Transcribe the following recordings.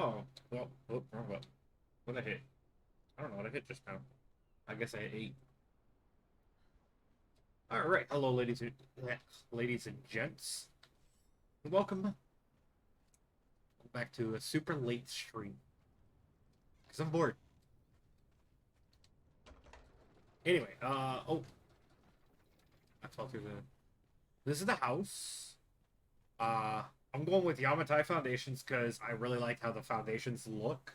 Oh, well, wrong button. What did I hit? I don't know what I hit just now. I guess I hit 8. Alright, hello ladies and gents. Welcome back to a super late stream. Because I'm bored. Anyway, oh, I fell through the... This is the house. I'm going with Yamatai Foundations because I really like how the foundations look.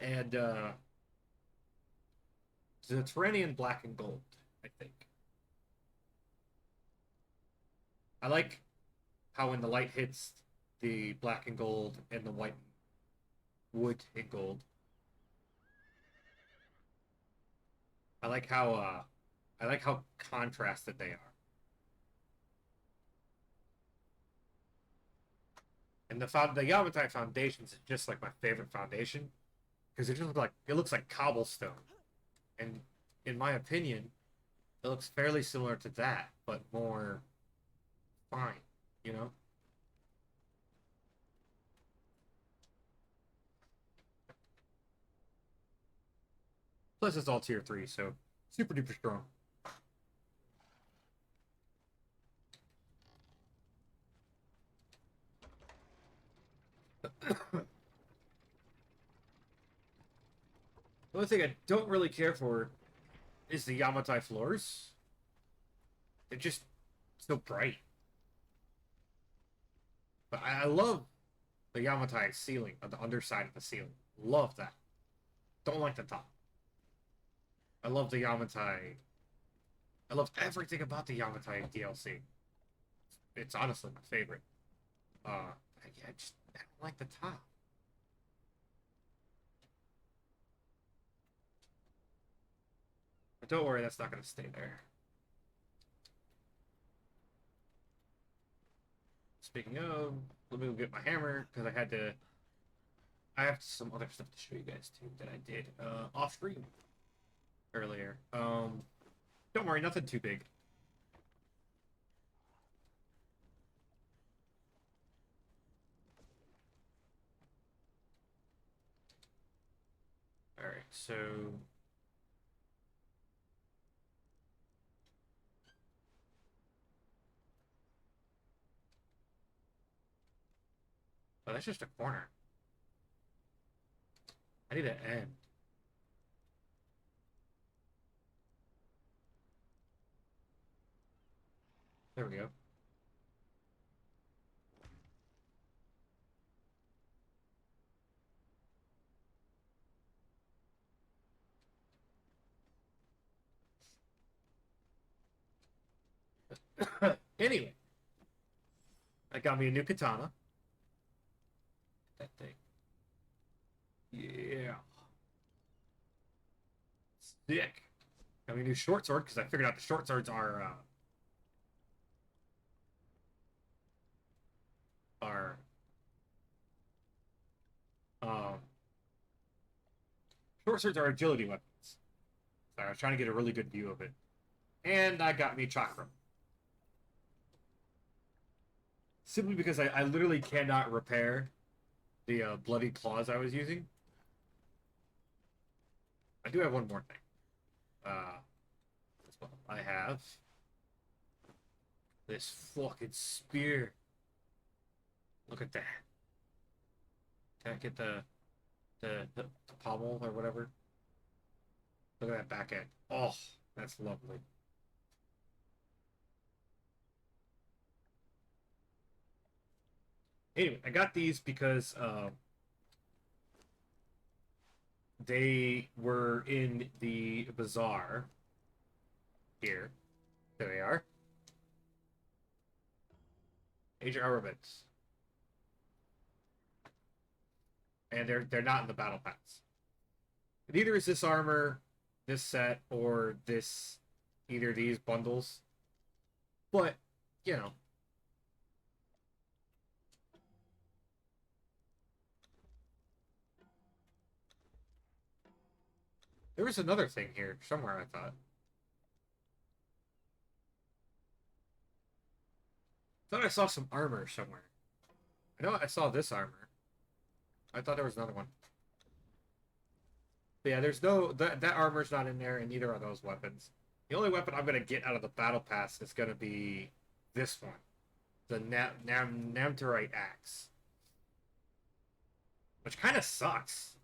And, the Terranian black and gold, I think. I like how when the light hits the black and gold and the white wood and gold, I like how contrasted they are. And the Yamatai Foundations is just like my favorite foundation because it looks like cobblestone, and in my opinion, it looks fairly similar to that, but more fine, you know. Plus, it's all tier 3, so super duper strong. The only thing I don't really care for is the Yamatai floors. They're just so bright. But I love the Yamatai ceiling on the underside of the ceiling. Love that. Don't like the top. I love the Yamatai. I love everything about the Yamatai DLC. It's honestly my favorite. Yeah, I don't like the top. But don't worry, that's not gonna stay there. Speaking of, let me go get my hammer because I have some other stuff to show you guys too that I did off screen earlier. Don't worry, nothing too big. All right, so oh, that's just a corner. I need an end. There we go. Anyway, I got me a new katana. That thing. Yeah. Sick. Got me a new short sword because I figured out the short swords are um short swords are agility weapons. So I was trying to get a really good view of it. And I got me chakra. Simply because I literally cannot repair the bloody claws I was using. I do have one more thing. As well. I have this fucking spear. Look at that. Can I get the pommel or whatever? Look at that back end. Oh, that's lovely. Anyway, I got these because they were in the bazaar here. There they are. Age of Armaments. And they're not in the battle pass. Neither is this armor, this set, or this either of these bundles. But, you know. There was another thing here somewhere, I thought. I thought I saw some armor somewhere. I know I saw this armor. I thought there was another one. But yeah, there's no that armor's not in there, and neither are those weapons. The only weapon I'm gonna get out of the battle pass is gonna be this one, the Namterite axe, which kind of sucks.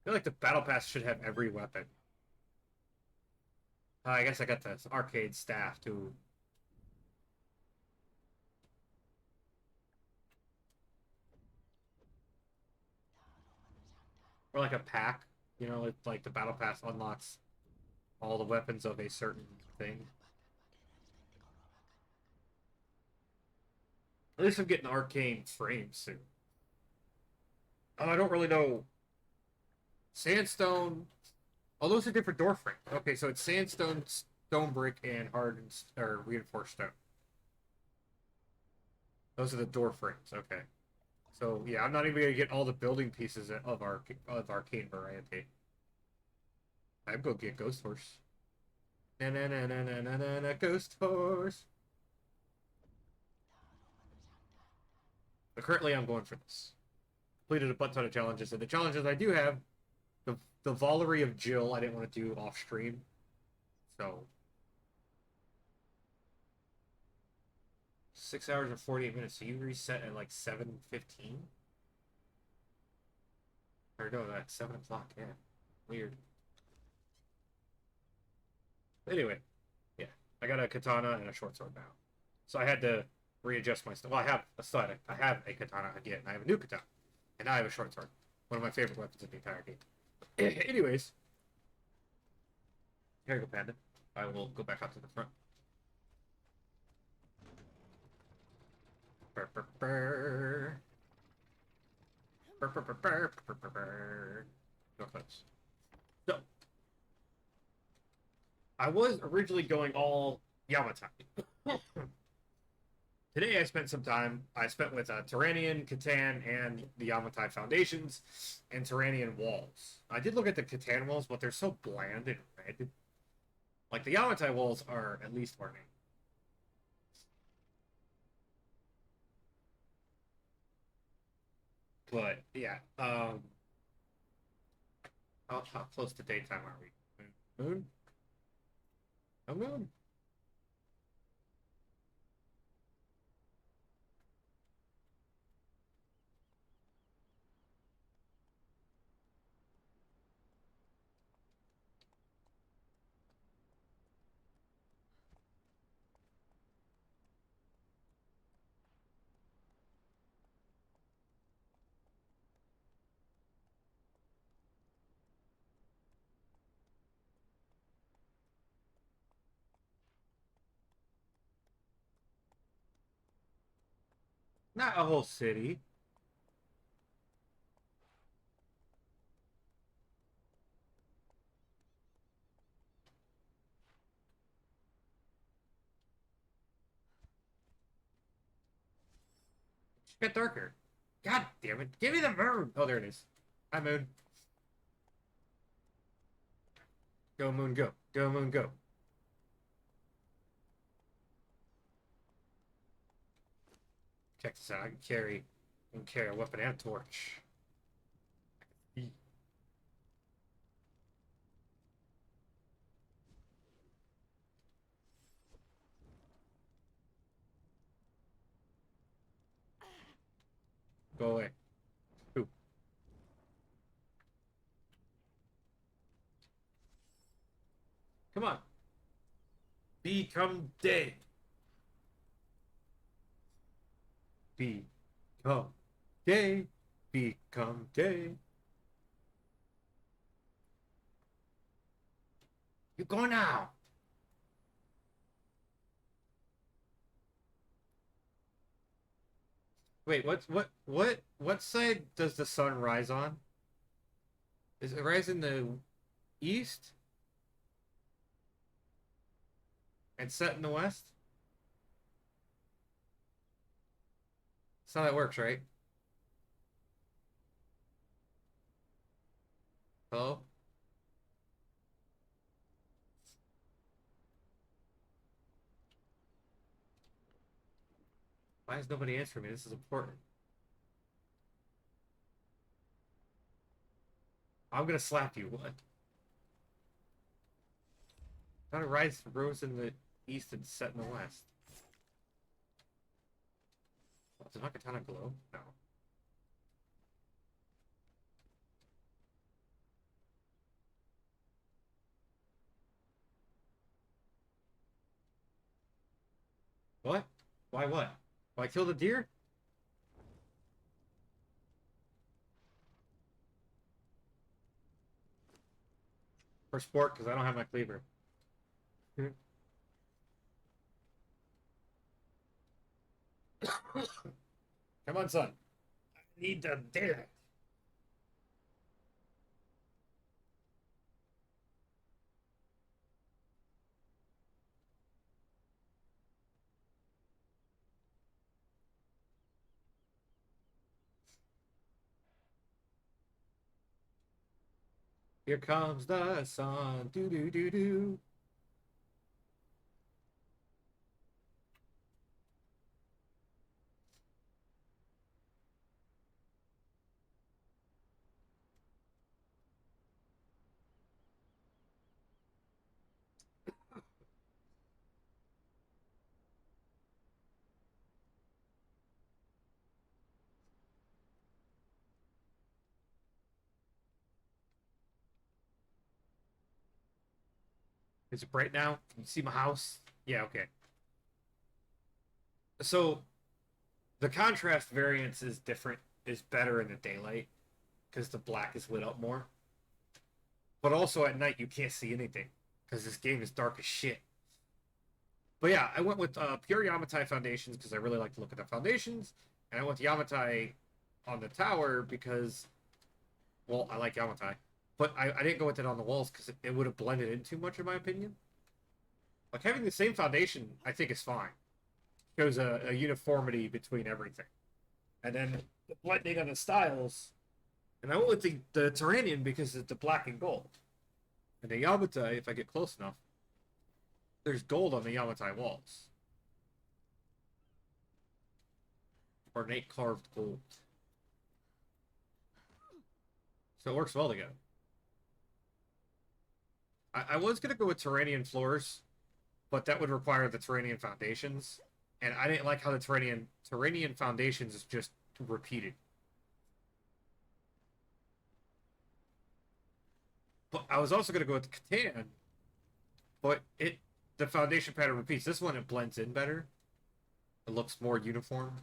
I feel like the battle pass should have every weapon. I guess I got the arcade staff too. Or like a pack, you know, like the battle pass unlocks all the weapons of a certain thing. At least I'm getting arcane frames soon. Oh, I don't really know. Sandstone. Oh, those are different door frames. Okay, so it's sandstone, stone brick, and hardened or reinforced stone. Those are the door frames. Okay. So yeah, I'm not even gonna get all the building pieces of arcane variety. I'd go get Ghost Horse. Na na na na na na na na Ghost Horse. But currently, I'm going for this. Completed a butt ton of challenges, and the challenges I do have, the Valerie of Jill, I didn't want to do off stream, so 6 hours and 48 minutes. So you reset at like 7:15, or no, that's 7 o'clock. Yeah, weird. Anyway, yeah, I got a katana and a short sword now, so I had to readjust my stuff. Well, I have a stud. I have a katana again. I have a new katana, and I have a short sword. One of my favorite weapons in the entire game. Anyways, here you go, Panda. I will go back up to the front. Burr, burr, burr. Burr, burr, burr, burr, burr, burr, burr. No close. So, I was originally going all Yamatai. Today I spent some time. I spent with Tyrannian, Catan, and the Yamatai Foundations, and Tyrannian walls. I did look at the Catan walls, but they're so bland and red. Like the Yamatai walls are at least learning. But yeah, how close to daytime are we? Moon? No moon? Not a whole city. It's a bit darker. God damn it! Give me the moon. Oh, there it is. Hi, moon. Go, moon, go. Go, moon, go. Check this out. I can carry a weapon and a torch. Go away. Ooh. Come on. Become day. Become day. Become day. You go now. Wait, what side does the sun rise on? Is it rise in the east and set in the west? That's how that works, right? Hello? Why is nobody answering me? This is important. I'm gonna slap you. What? Gotta rise rose in the east and set in the west. Oh, does Nakatana glow? No. What? Why what? Why kill the deer? For sport, because I don't have my cleaver. Come on, son. I need the deer. Here comes the sun. Do do do do. Is it bright now? Can you see my house? Yeah, okay. So the contrast variance is different, is better in the daylight because the black is lit up more. But also at night you can't see anything because this game is dark as shit. But yeah, I went with pure Yamatai foundations because I really like to look at the foundations, and I went to Yamatai on the tower because, well, I like Yamatai, but I didn't go with it on the walls because it would have blended in too much, in my opinion. Like having the same foundation, I think is fine. Shows a uniformity between everything, and then the blending of the styles. And I went with the Turanian because it's the black and gold, and the Yamatai, if I get close enough, there's gold on the Yamatai walls. Ornate carved gold. So it works well together. I was going to go with Turanian floors, but that would require the Turanian foundations. And I didn't like how the Turanian foundations is just repeated. But I was also going to go with Catan, but the foundation pattern repeats. This one, it blends in better. It looks more uniform.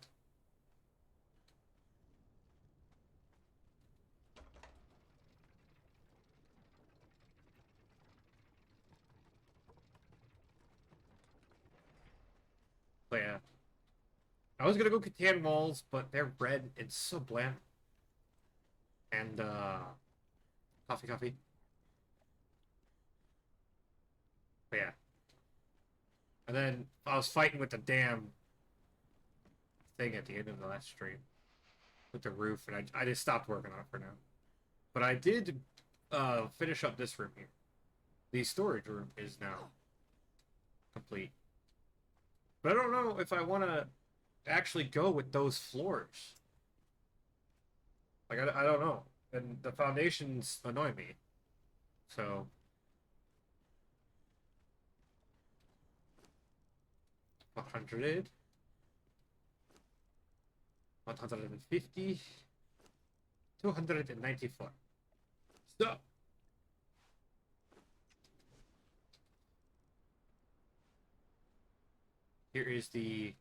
But yeah. I was gonna go Catan walls, but they're red and so bland. And coffee. But yeah. And then I was fighting with the damn thing at the end of the last stream with the roof, and I just stopped working on it for now. But I did finish up this room here. The storage room is now complete. But I don't know if I want to actually go with those floors. Like, I don't know. And the foundations annoy me. So, 100, 150, 294. So, here is the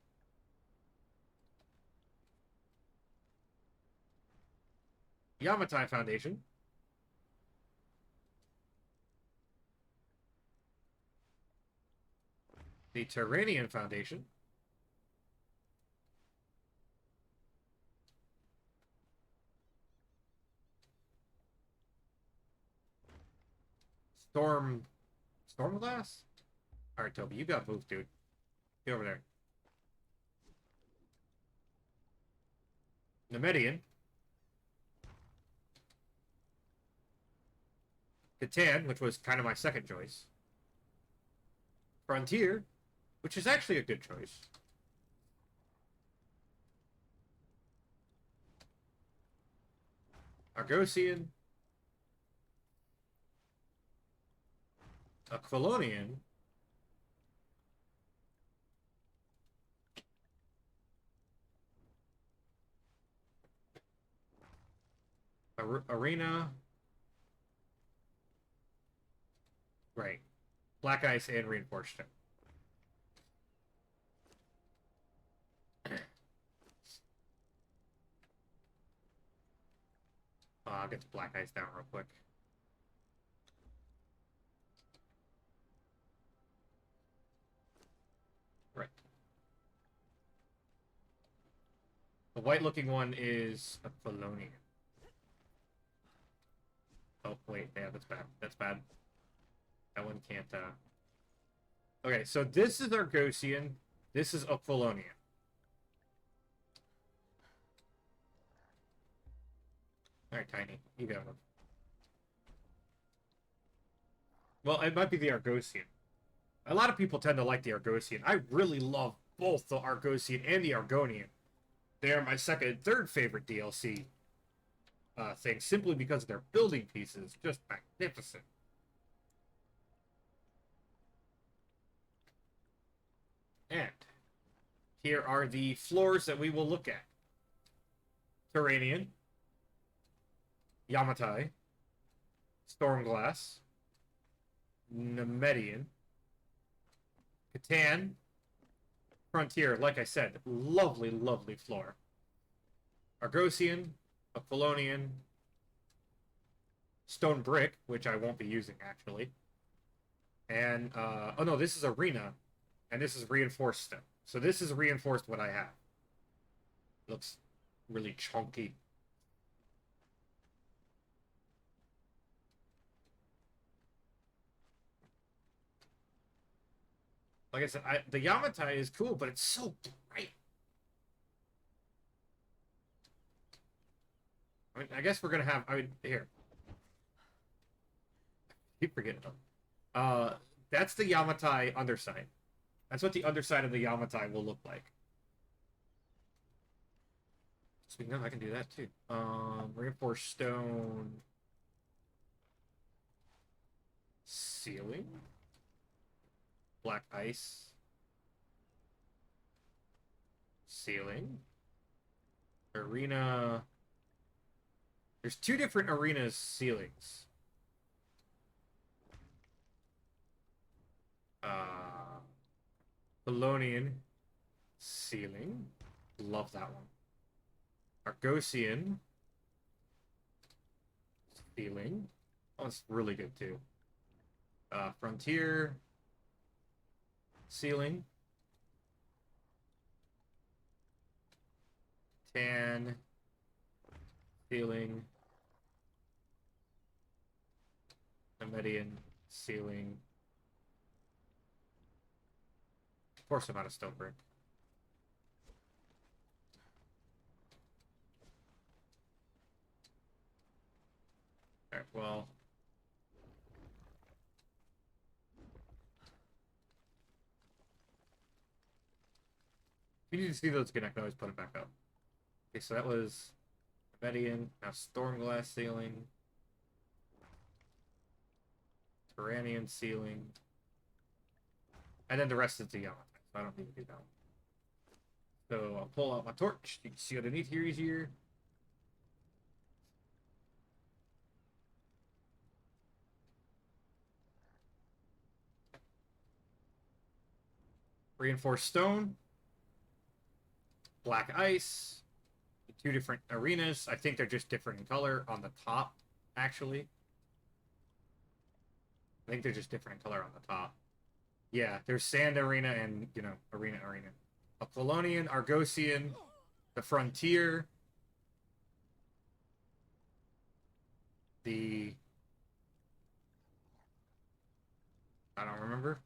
Yamatai Foundation. The Turanian Foundation. Stormglass? Alright, Toby, you got moved, dude. Get over there. Nemedian. Catan, which was kind of my second choice. Frontier, which is actually a good choice. Argosian. Aquilonian. Arena. Right. Black ice and reinforced stone. I'll get the black ice down real quick. Right. The white looking one is a Felonian. Oh, wait, yeah, that's bad. That's bad. That one can't, Okay, so this is Argosian. This is Aquilonian. Alright, Tiny. You got one. Well, it might be the Argosian. A lot of people tend to like the Argosian. I really love both the Argosian and the Argonian. They are my second and third favorite DLC things, simply because of their building pieces. Just magnificent. And here are the floors that we will look at. Turanian, Yamatai, Stormglass, Nemedian, Catan, Frontier. Like I said, lovely, lovely floor. Argosian, Aquilonian, Stone Brick, which I won't be using actually. And, oh no, this is Arena, and this is Reinforced Stone. So this is reinforced what I have. Looks really chunky. Like I said, the Yamatai is cool, but it's so bright. I mean, I guess we're gonna have. I mean, here. Keep forgetting them. That's the Yamatai underside. That's what the underside of the Yamatai will look like. Speaking of, I can do that too. Reinforced stone. Ceiling. Black ice. Ceiling. Arena. There's two different arenas ceilings. Felonian ceiling. Love that one. Argosian ceiling. Oh, it's really good too. Frontier ceiling. Tan ceiling. Nemedian ceiling. Of course, I'm out of stone brick. Alright, well. If you need to see those again, I can always put them back up. Okay, so that was Median, now Stormglass ceiling. Turanian ceiling. And then the rest is the Yamatai, so I don't need to do that one. So I'll pull out my torch. You can see underneath here easier. Reinforced stone. Black ice. Two different arenas. I think they're just different in color on the top, actually. I think they're just different in color on the top. Yeah, there's Sand Arena and, you know, Arena. Aquilonian, Argosian, the Frontier, the... I don't remember.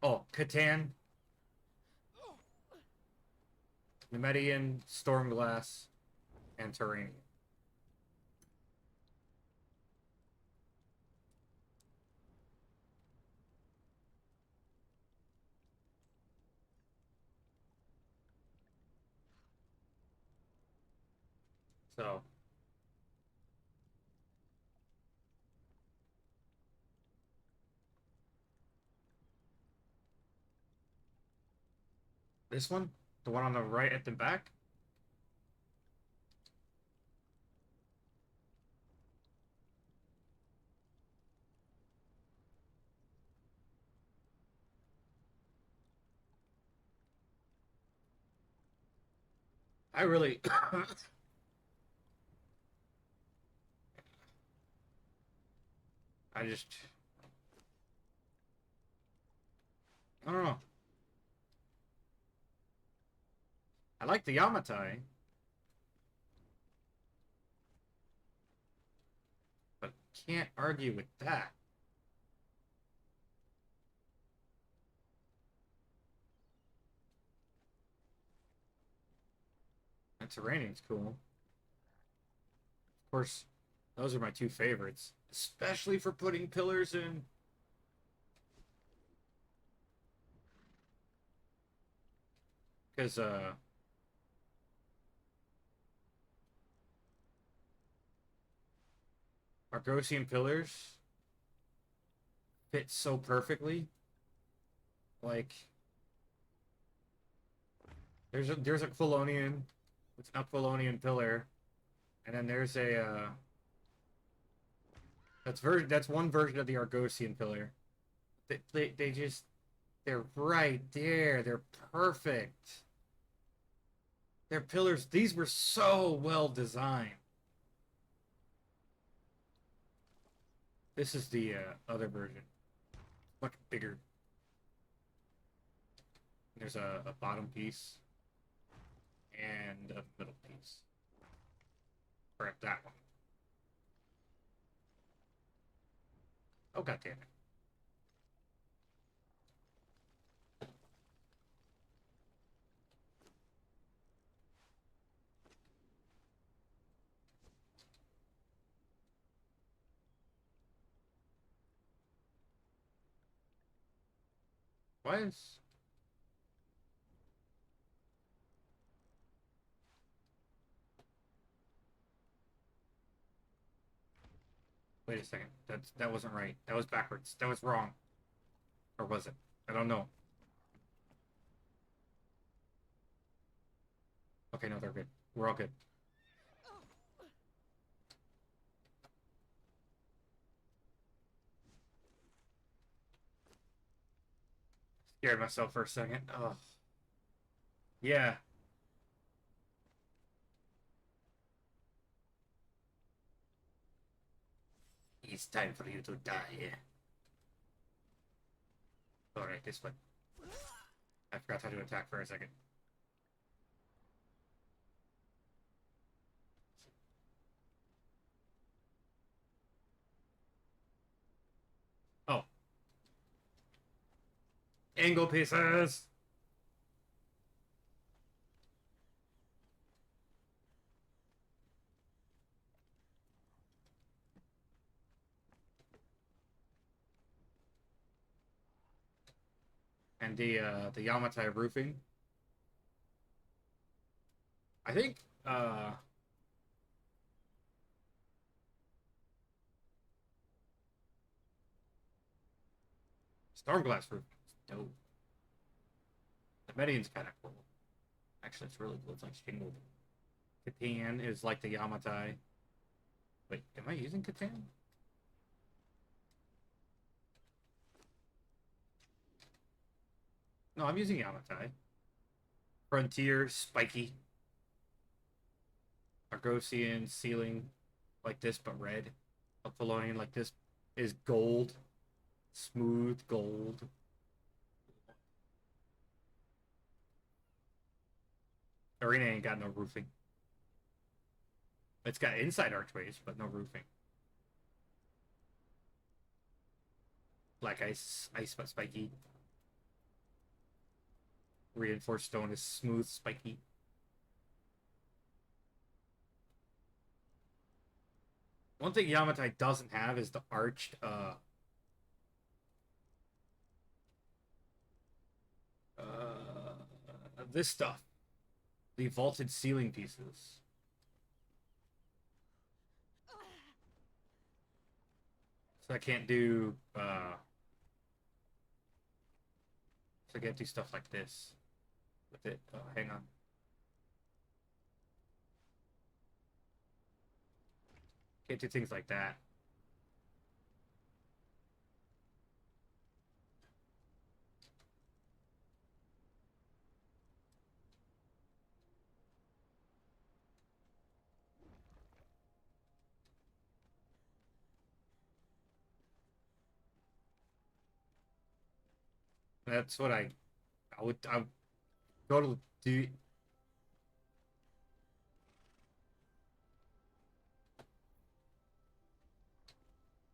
Oh, Catan, Nemedian, Stormglass, and Turanian. So, This one? The one on the right at the back? I really... I just... I don't know. I like the Yamatai, but can't argue with that. That Terranian's cool. Of course, those are my two favorites. Especially for putting pillars in. Because, Argosian pillars fit so perfectly. Like, there's a Quilonian. It's an Aquilonian pillar. And then there's a, that's one version of the Argosian pillar. They just they're right there. They're perfect. Their pillars. These were so well designed. This is the other version. Much bigger. There's a bottom piece and a middle piece. Correct that one. Oh god damn it. Why is wait a second. That wasn't right. That was backwards. That was wrong. Or was it? I don't know. Okay, no, they're good. We're all good. Scared myself for a second. Oh. Yeah. It's time for you to die. Alright, this one. I forgot how to attack for a second. Oh. Angle pieces! And the Yamatai roofing. I think Stormglass roof is dope. The Median's kind of cool. Actually, it's really cool. It's like shingled. Catan is like the Yamatai. Wait, am I using Catan? No, I'm using Yamatai. Frontier, spiky. Argosian, ceiling, like this but red. Apollonian, like this, is gold. Smooth gold. Arena ain't got no roofing. It's got inside archways, but no roofing. Black ice, ice but spiky. Reinforced stone is smooth, spiky. One thing Yamatai doesn't have is the arched, this stuff. The vaulted ceiling pieces. So I can't do, so I can't do stuff like this. with it. Oh, hang on. Can't do things like that. That's what I would go to do.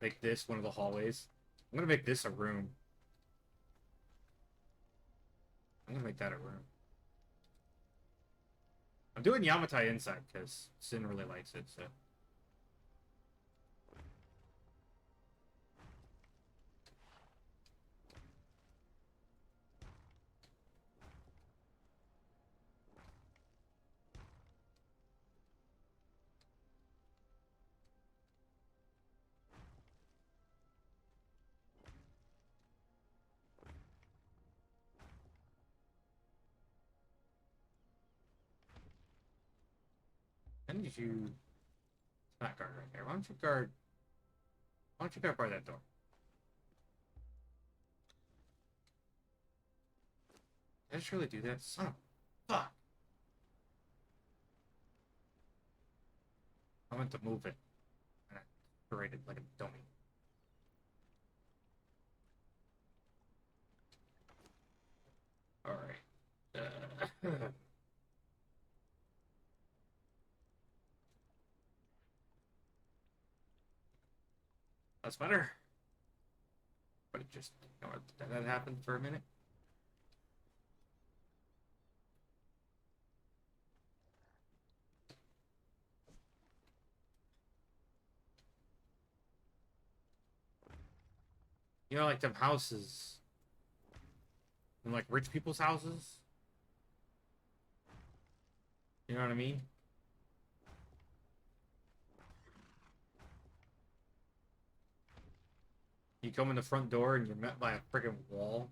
Make this one of the hallways. I'm gonna make this a room. I'm gonna make that a room. I'm doing Yamatai inside because Sin really likes it, so. When did you not guard right there? Why don't you guard? Why don't you guard by that door? Did I just really do that? Son of a fuck! I meant to move it, and I paraded like a dummy. All right. That's better. But it just, you know, that happened for a minute. You know, like them houses, and like rich people's houses. You know what I mean? You come in the front door and you're met by a freaking wall.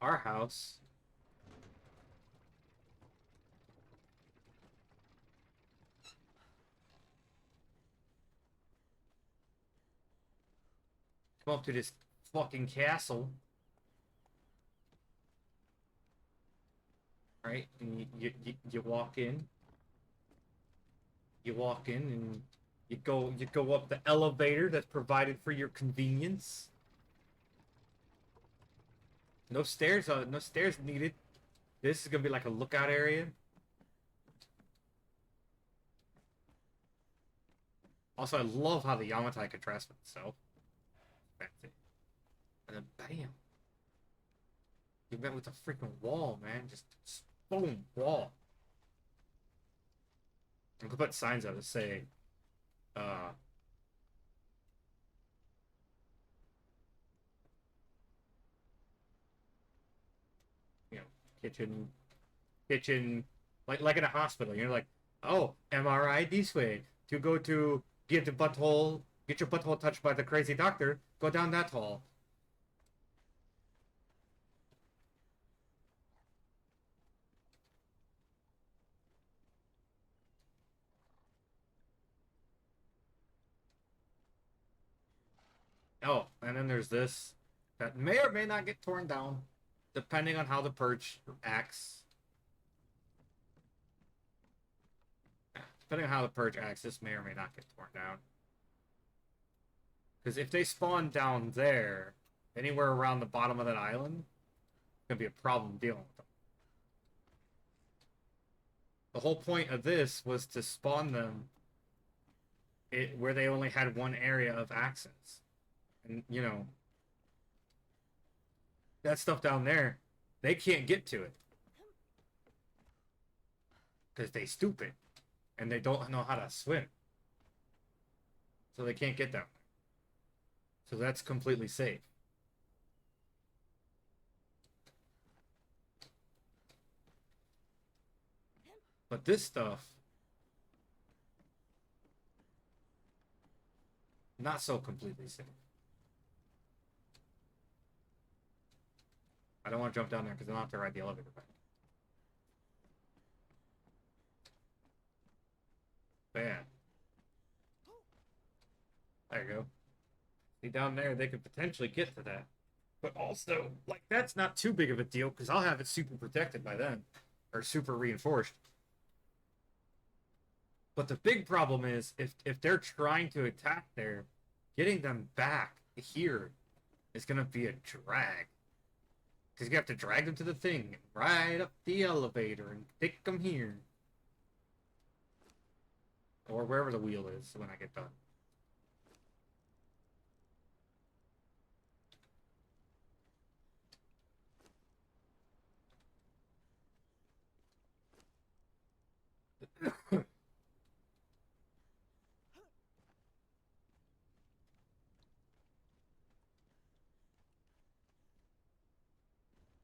Our house. Come up to this fucking castle. Right? And you walk in. You walk in and you go up the elevator that's provided for your convenience. No stairs needed. This is gonna be like a lookout area. Also, I love how the Yamatai contrasts with itself. Fancy. And then bam. You met with a freaking wall, man. Just boom, wall. I'm gonna put signs out that say, uh, you know, kitchen, like in a hospital. You're like, oh, MRI this way. To go to get your butthole touched by the crazy doctor. Go down that hall. Oh, and then there's this that may or may not get torn down, depending on how the purge acts. Depending on how the purge acts, this may or may not get torn down. Because if they spawn down there, anywhere around the bottom of that island, it's gonna be a problem dealing with them. The whole point of this was to spawn them where they only had one area of access. And, you know, that stuff down there, they can't get to it. Because they stupid. And they don't know how to swim. So they can't get down there. So that's completely safe. But this stuff, not so completely safe. I don't want to jump down there because I don't have to ride the elevator back. Bam. There you go. See, down there, they could potentially get to that. But also, like, that's not too big of a deal because I'll have it super protected by then. Or super reinforced. But the big problem is, if they're trying to attack there, getting them back here is going to be a drag. Because you have to drag them to the thing, and ride up the elevator, and take them here. Or wherever the wheel is when I get done.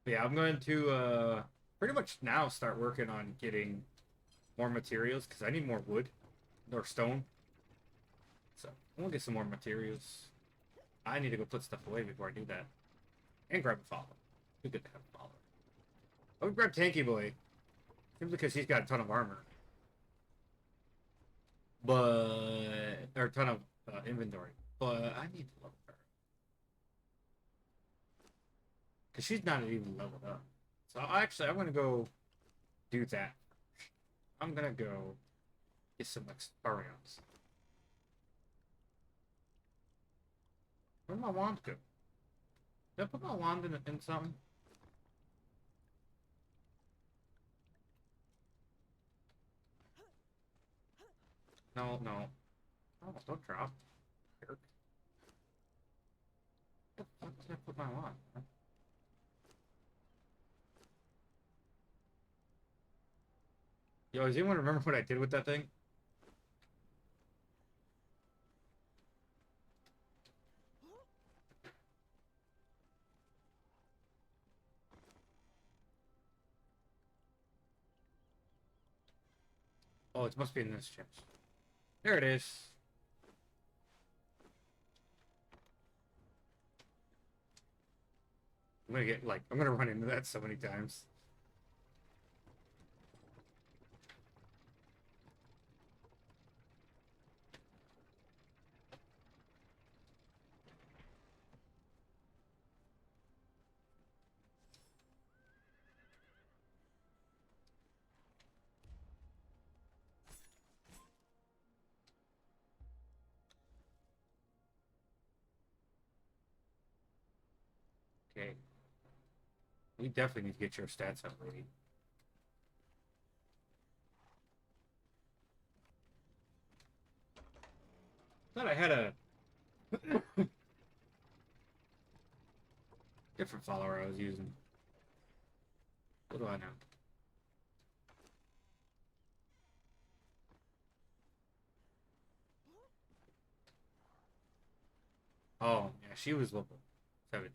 Yeah, I'm going to pretty much now start working on getting more materials because I need more wood or stone. So I'm gonna get some more materials. I need to go put stuff away before I do that. And grab a follower. Be good to have a follower. I would grab Tanky Boy. Simply because he's got a ton of armor. But... or a ton of inventory. But I need to level her. Because she's not even leveled up. So actually, I'm going to go do that. I'm going to go get some Experience. Where'd my wand go? Did I put my wand in something? No, no. Oh, don't drop. Jerk. Where the fuck did I put my wand? Yo, does anyone remember what I did with that thing? Oh, it must be in this chest. There it is. I'm gonna get, like, I'm gonna run into that so many times. Okay. We definitely need to get your stats up, lady. Thought I had a different follower I was using. What do I know? Oh, yeah, she was level 17.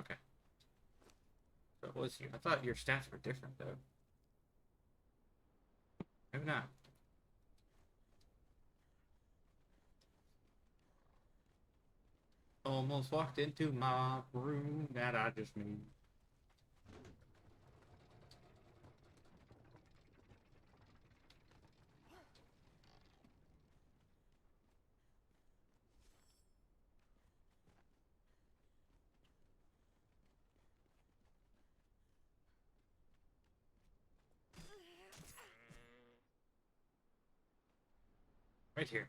Okay. So it was you. I thought your stats were different, though. Maybe not. Almost walked into my room that I just made. Right here.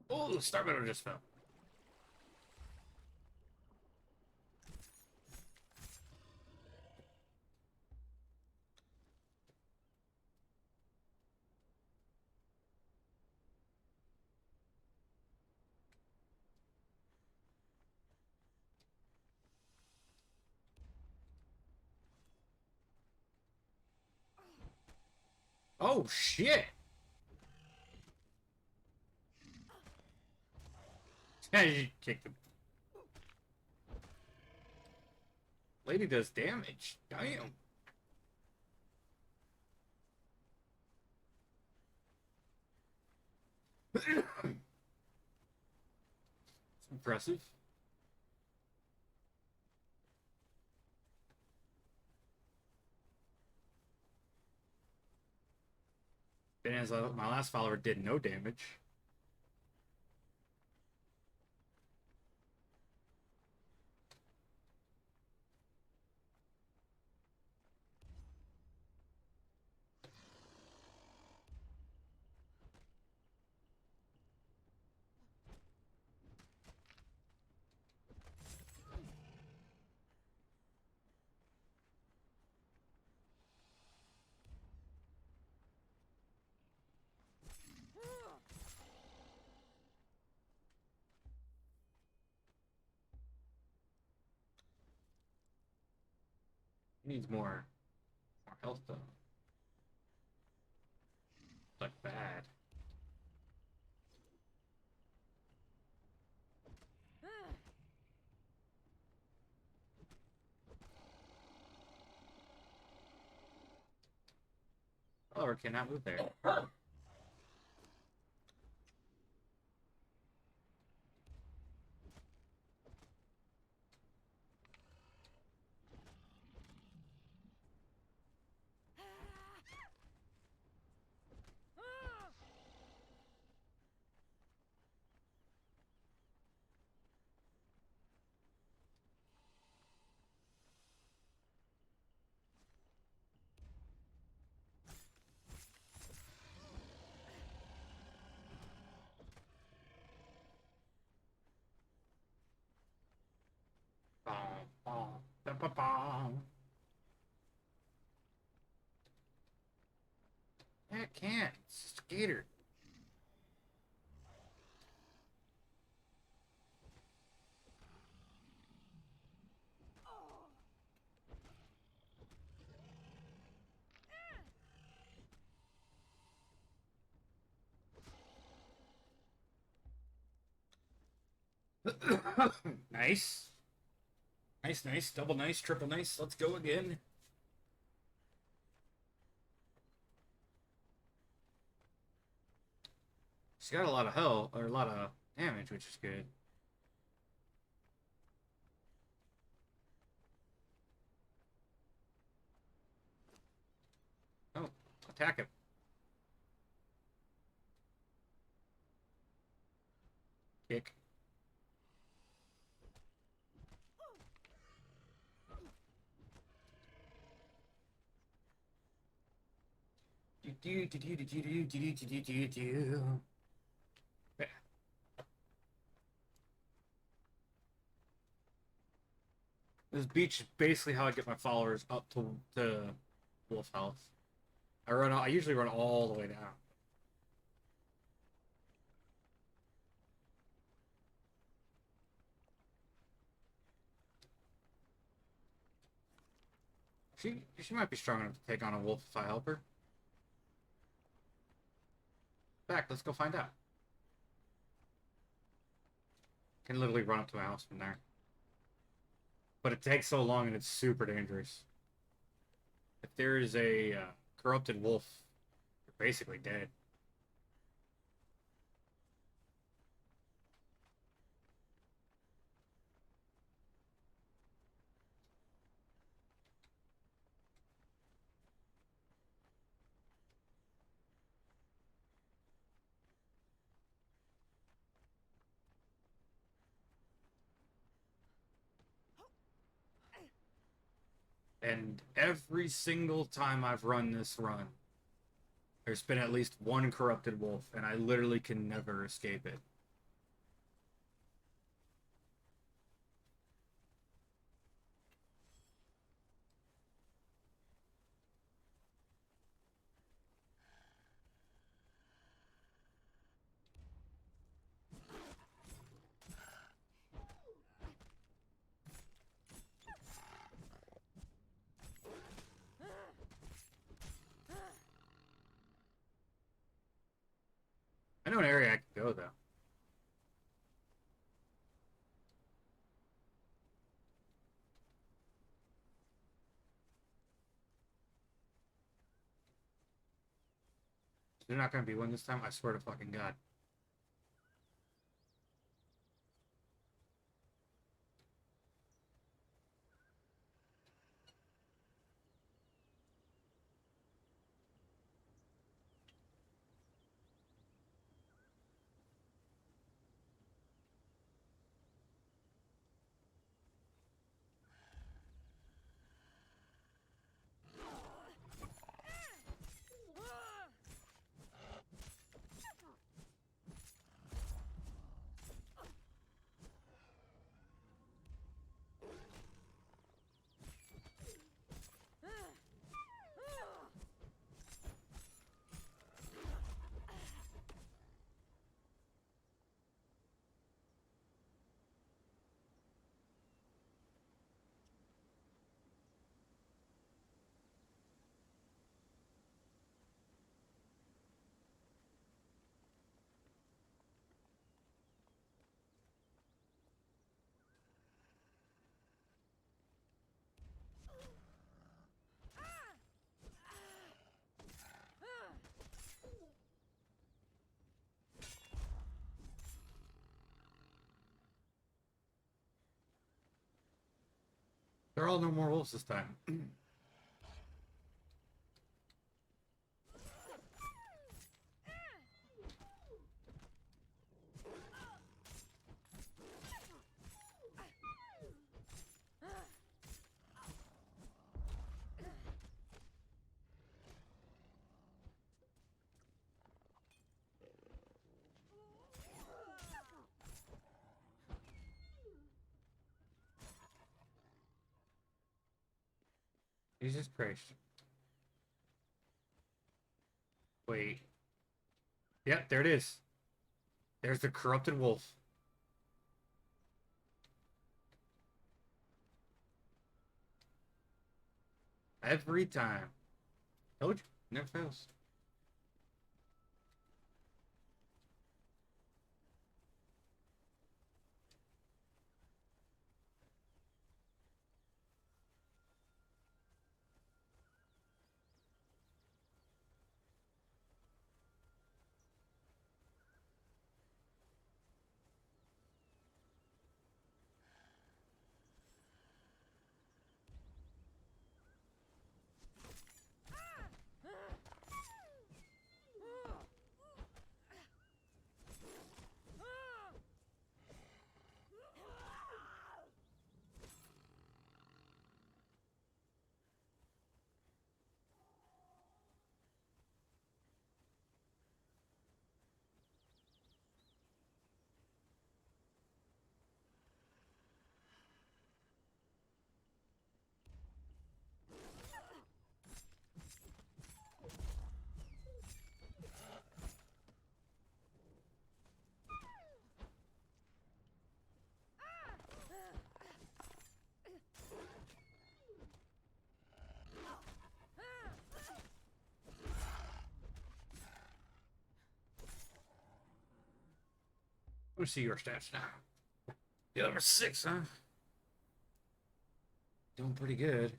Oh, the star metal just fell. Oh, shit! Yeah, you kicked him. Lady does damage. Damn. It's impressive. Then as my last follower did no damage. He needs more health though. It's like bad. Follower cannot move there. Bom, bom, bum, bum, bum. Yeah, it can't. It's just a gator. Nice. Nice, nice. Double nice, triple nice. Let's go again. She's got a lot of health, or a lot of damage, which is good. Oh, attack him. Kick. Do do do do do do do do do do. This beach is basically how I get my followers up to wolf health. I usually run all the way down. She might be strong enough to take on a wolf if I help her. Back, let's go find out. Can literally run up to my house from there. But it takes so long and it's super dangerous. If there is a corrupted wolf, you're basically dead. And every single time I've run this run, there's been at least one corrupted wolf, and I literally can never escape it. I know an area I can go, though. They're not gonna be one this time, I swear to fucking God. There are all no more wolves this time. Jesus Christ. Wait. Yep, there it is. There's the corrupted wolf. Every time. Told you. Never fails. Let me see your stats now. Yeah, number 6, huh? Doing pretty good.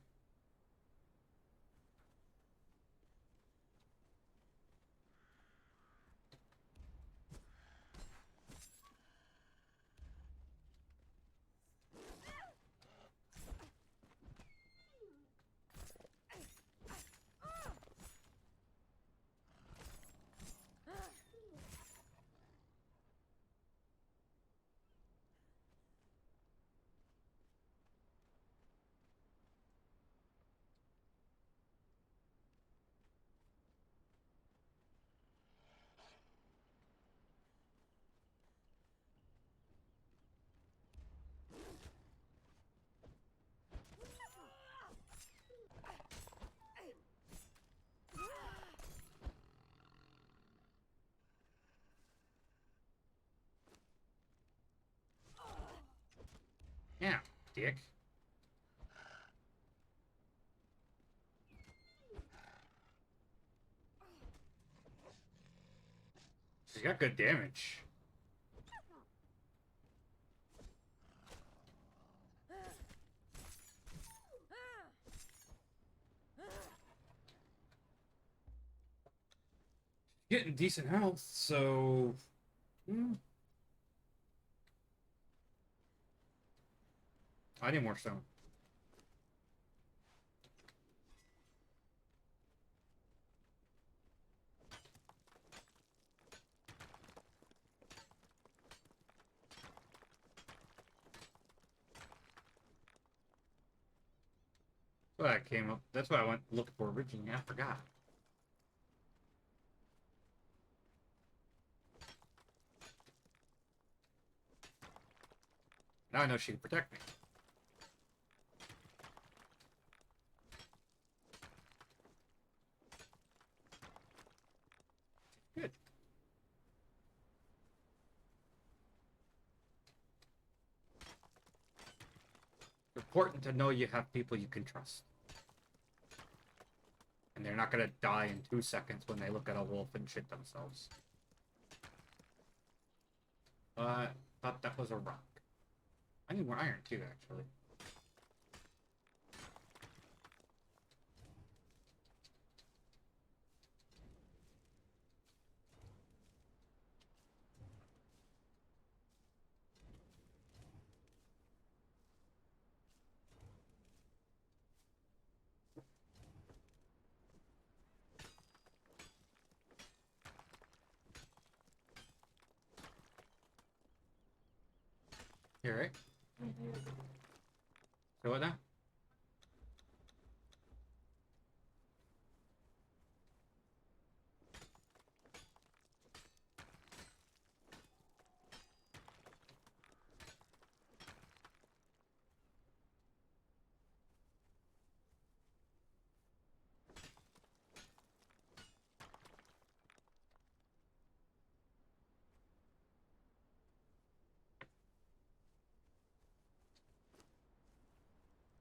Yeah, dick. She's got good damage. Getting decent health, so I need more stone. That's why I came up. That's why I went looking for originally. I forgot. Now I know she can protect me. Good. Important to know you have people you can trust. And they're not gonna die in 2 seconds when they look at a wolf and shit themselves. Thought that was a rock. I need more iron too, actually. You alright? So what now?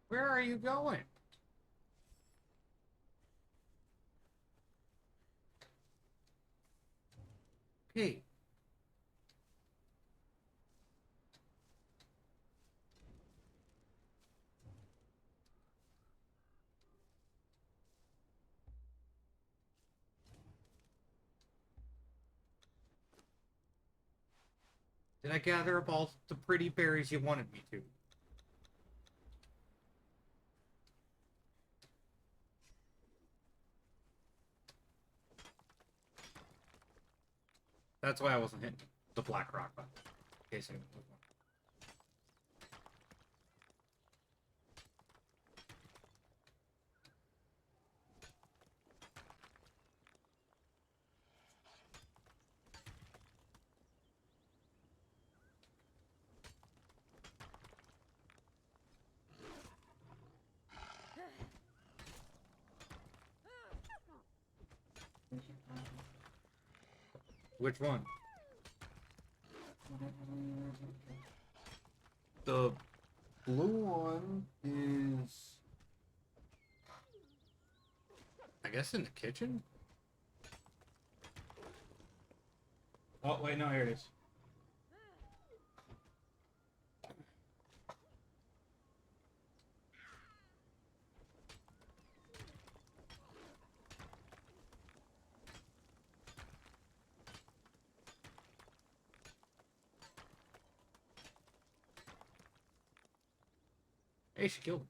Where are you going? Hey. Did I gather up all the pretty berries you wanted me to? That's why I wasn't hitting the black rock button. In case anyone was wondering. Which one? The blue one is... I guess in the kitchen? Oh, wait, no, here it is. Hey, she killed him.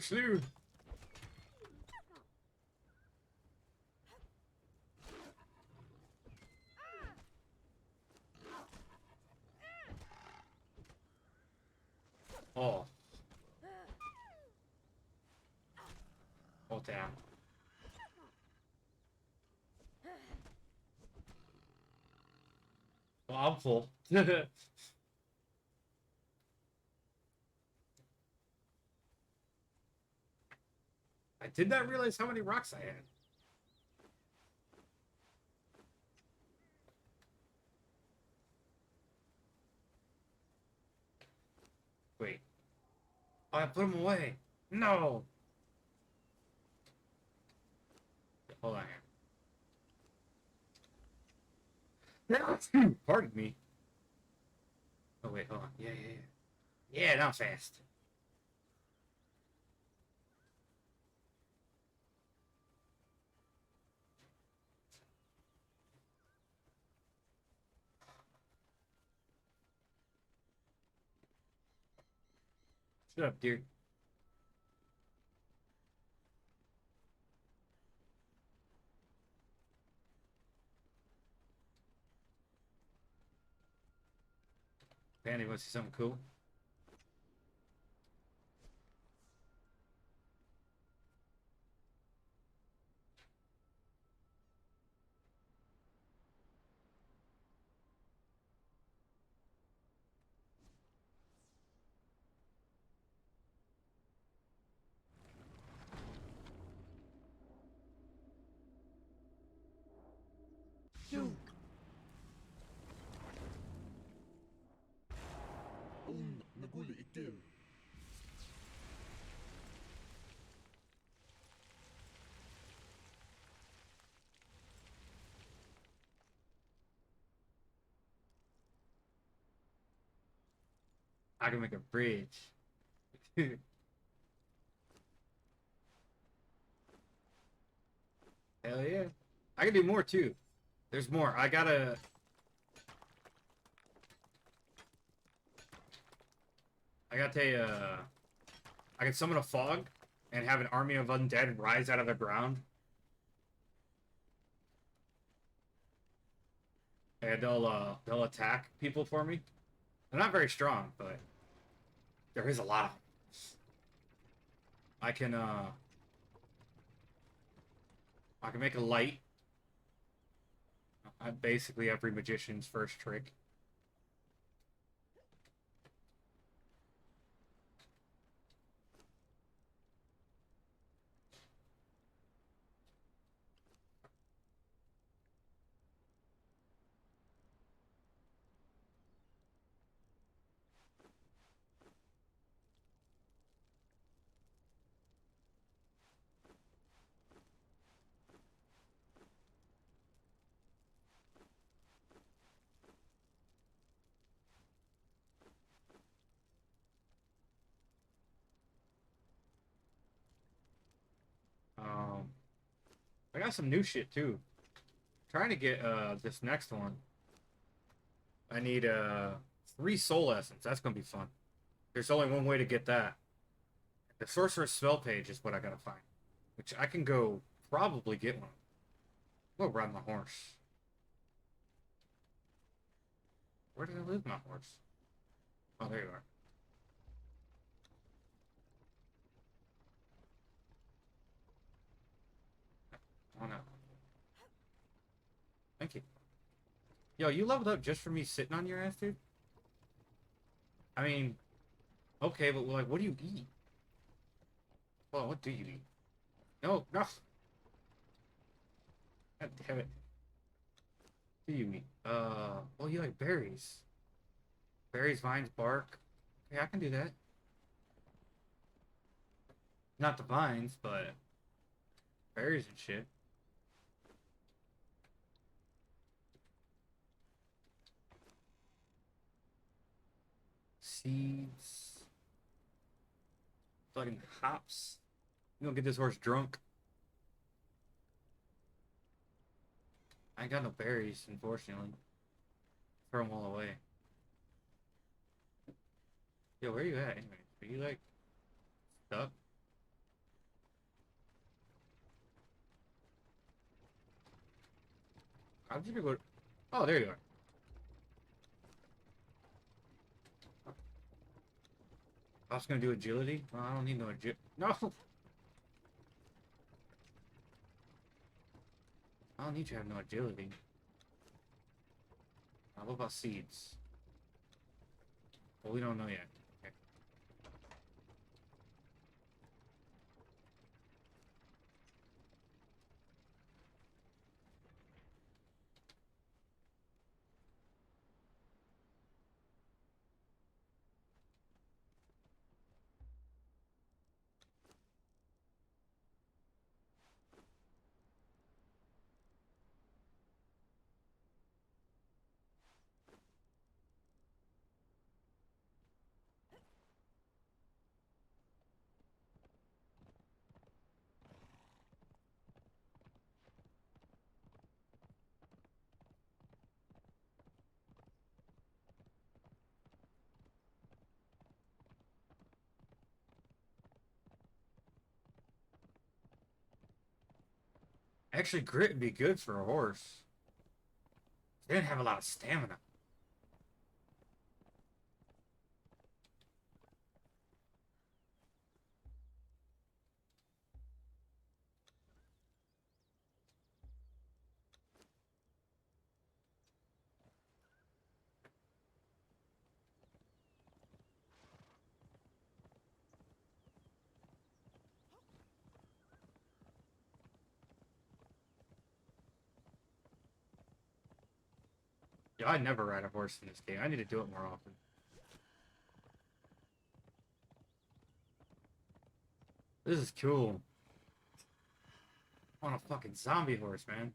Shoot. Oh. Oh, damn. Well, I'm full. I I did not realize how many rocks I had. Wait. Oh, I put them away. No. Hold on here. Pardon me. Oh, wait, hold on. Yeah, yeah, yeah. Yeah, now fast. Shut up, dear. Danny, want to see something cool? شو نقول إتو I can make a bridge. Hell yeah. I can do more too. There's more. I can summon a fog and have an army of undead rise out of the ground. And they'll attack people for me. They're not very strong, but there is a lot of them. I can I can make a light. Basically every magician's first trick. Um, I got some new shit too. Trying to get this next one. I need 3 soul essence. That's gonna be fun. There's only one way to get that. The sorcerer's spell page is what I gotta find, which I can go probably get one. We'll ride my horse. Where did I leave my horse? Oh, there you are. Oh no. Thank you. Yo, you leveled up just for me sitting on your ass, dude? I mean, okay, but like, what do you eat? Well, what do you eat? No, no. God damn it. What do you eat? Well, you like berries. Berries, vines, bark. Okay, I can do that. Not the vines, but berries and shit. Seeds. Fucking hops. You gonna get this horse drunk. I ain't got no berries, unfortunately. Throw them all away. Yo, where you at anyway? Are you like stuck? How did you go? Oh, there you are. I was gonna do agility. Well, I don't need no agility. No, I don't need to have no agility. What about seeds? Well, we don't know yet. Okay. Actually, grit would be good for a horse. They didn't have a lot of stamina. Yeah, I never ride a horse in this game. I need to do it more often. This is cool. On a fucking zombie horse, man.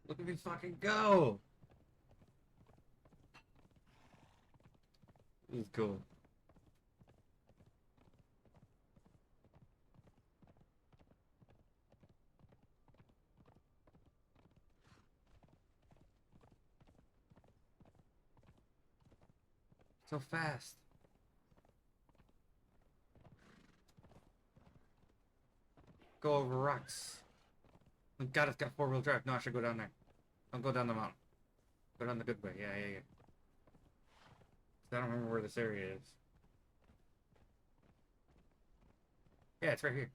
Look at me fucking go! This is cool. So fast. Go over rocks. Oh God, it's got four-wheel drive. No, I should go down there. Don't go down the mountain. Go down the good way. Yeah, yeah, yeah. I don't remember where this area is. Yeah, it's right here.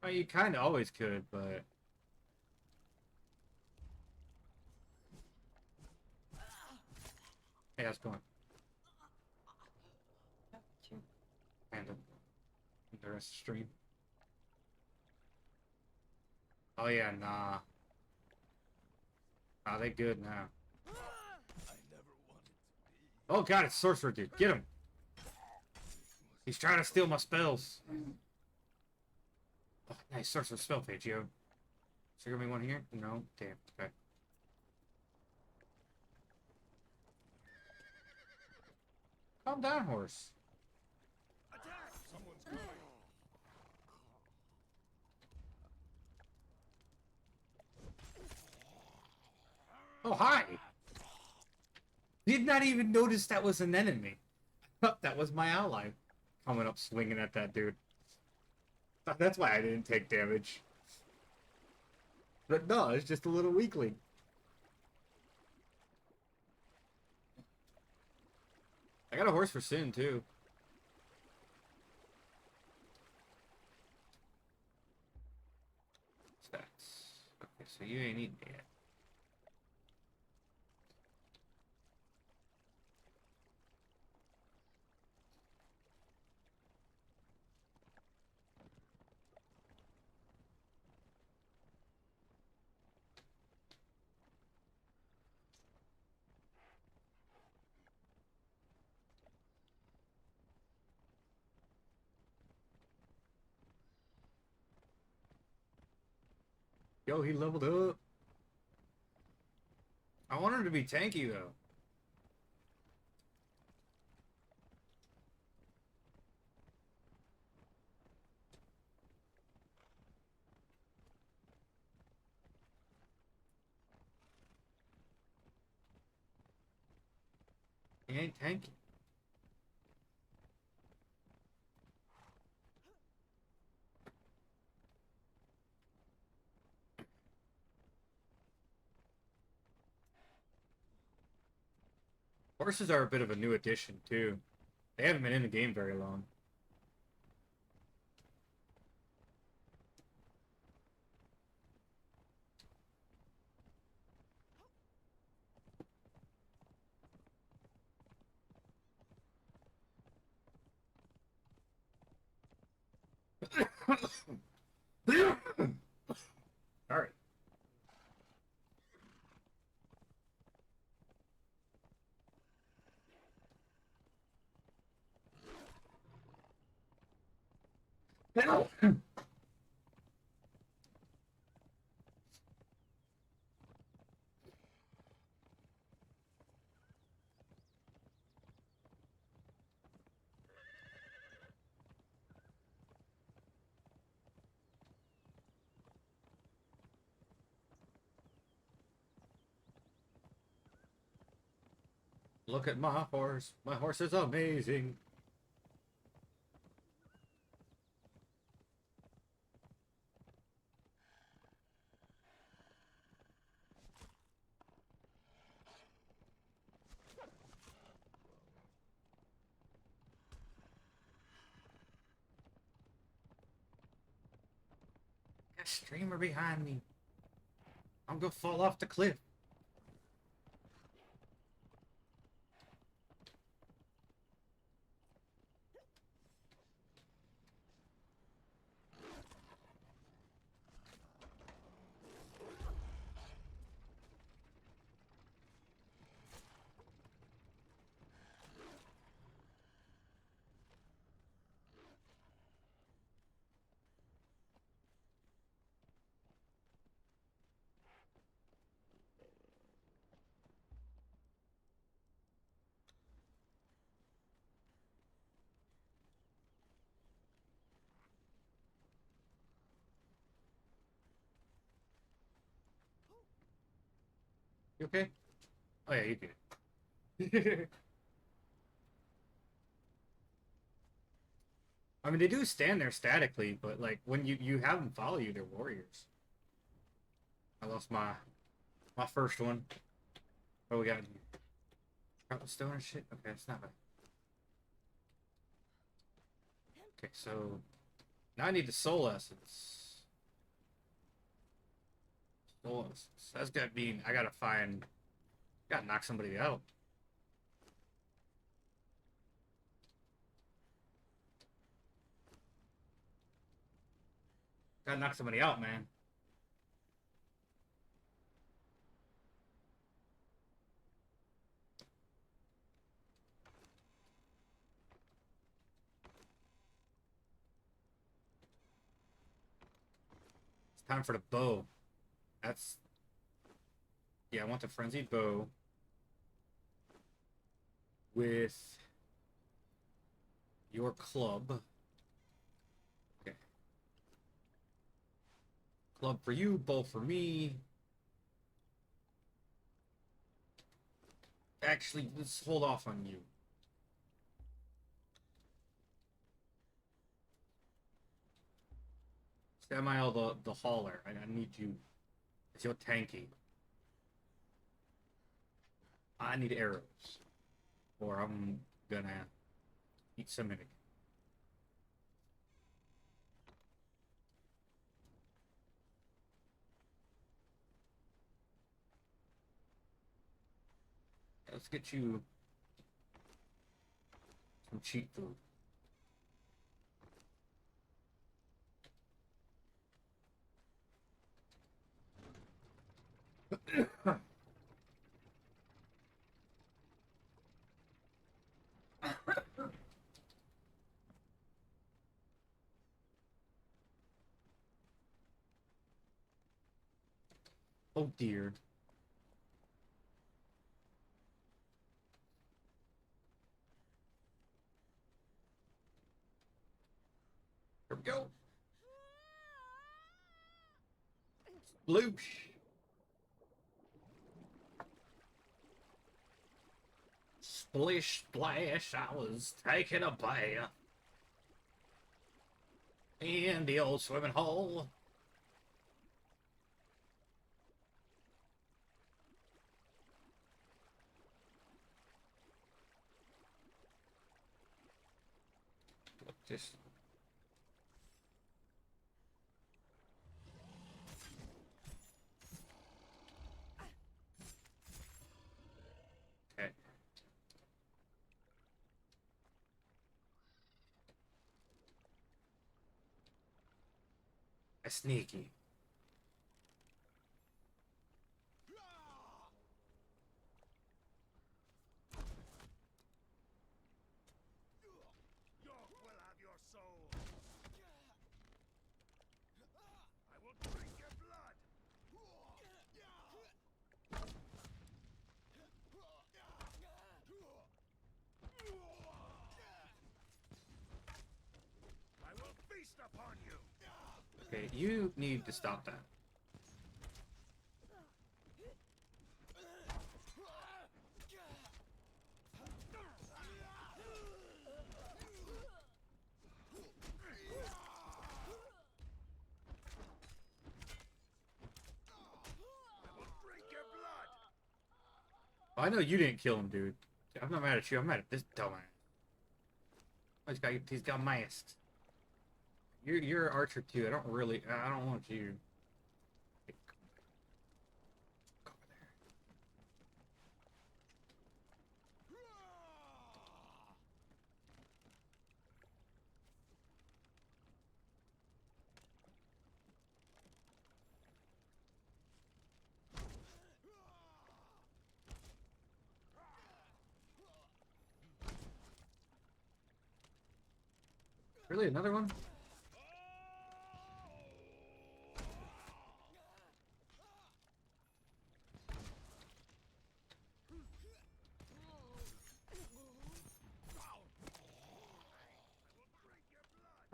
Well, you kind of always could, but... Hey, how's it going? And the rest of the stream. Oh yeah, nah. Nah, they good now. Oh God, it's Sorcerer Dude. Get him. He's trying to steal my spells. Oh, nice Sorcerer spell page, yo. Is there gonna be one here? No? Damn. Okay. Calm down, horse. Someone's coming. Oh, hi! Did not even notice that was an enemy. That was my ally. Coming up swinging at that dude. That's why I didn't take damage. But no, it's just a little weakling. I got a horse for Sin, too. Stats. Okay, so you ain't eating yet. Yo, he leveled up. I want him to be tanky, though. He ain't tanky. Horses are a bit of a new addition too. They haven't been in the game very long. Alright. Look at my horse. My horse is amazing. Got a streamer behind me. I'm gonna fall off the cliff. You okay? Oh yeah, you good. I mean, they do stand there statically, but like when you have them follow you, they're warriors. I lost my first one. Oh, we got drop stone and shit. Okay, it's not bad. Okay, so now I need the soul essence. Soul essence. That's gotta mean I gotta find. Gotta knock somebody out. Gotta knock somebody out, man. It's time for the bow. That's yeah. I want the frenzied bow with your club. Okay. Club for you, bow for me. Actually, let's hold off on you. Samael the hauler. I need you. It's your tanky. I need arrows. Or I'm gonna eat some mimic. Let's get you some cheap food. Oh dear. Here we go. Sploosh. Splish splash, I was taking a bath in the old swimming hole. Just... Okay. A sneaky. York will have your soul. I will drink your blood. I will feast upon you. Okay, you need to stop that. I will drink your blood. I know you didn't kill him, dude. I'm not mad at you. I'm mad at this dumbass. He's got masks. You're an archer too. I don't want you. Go over there. Really, another one?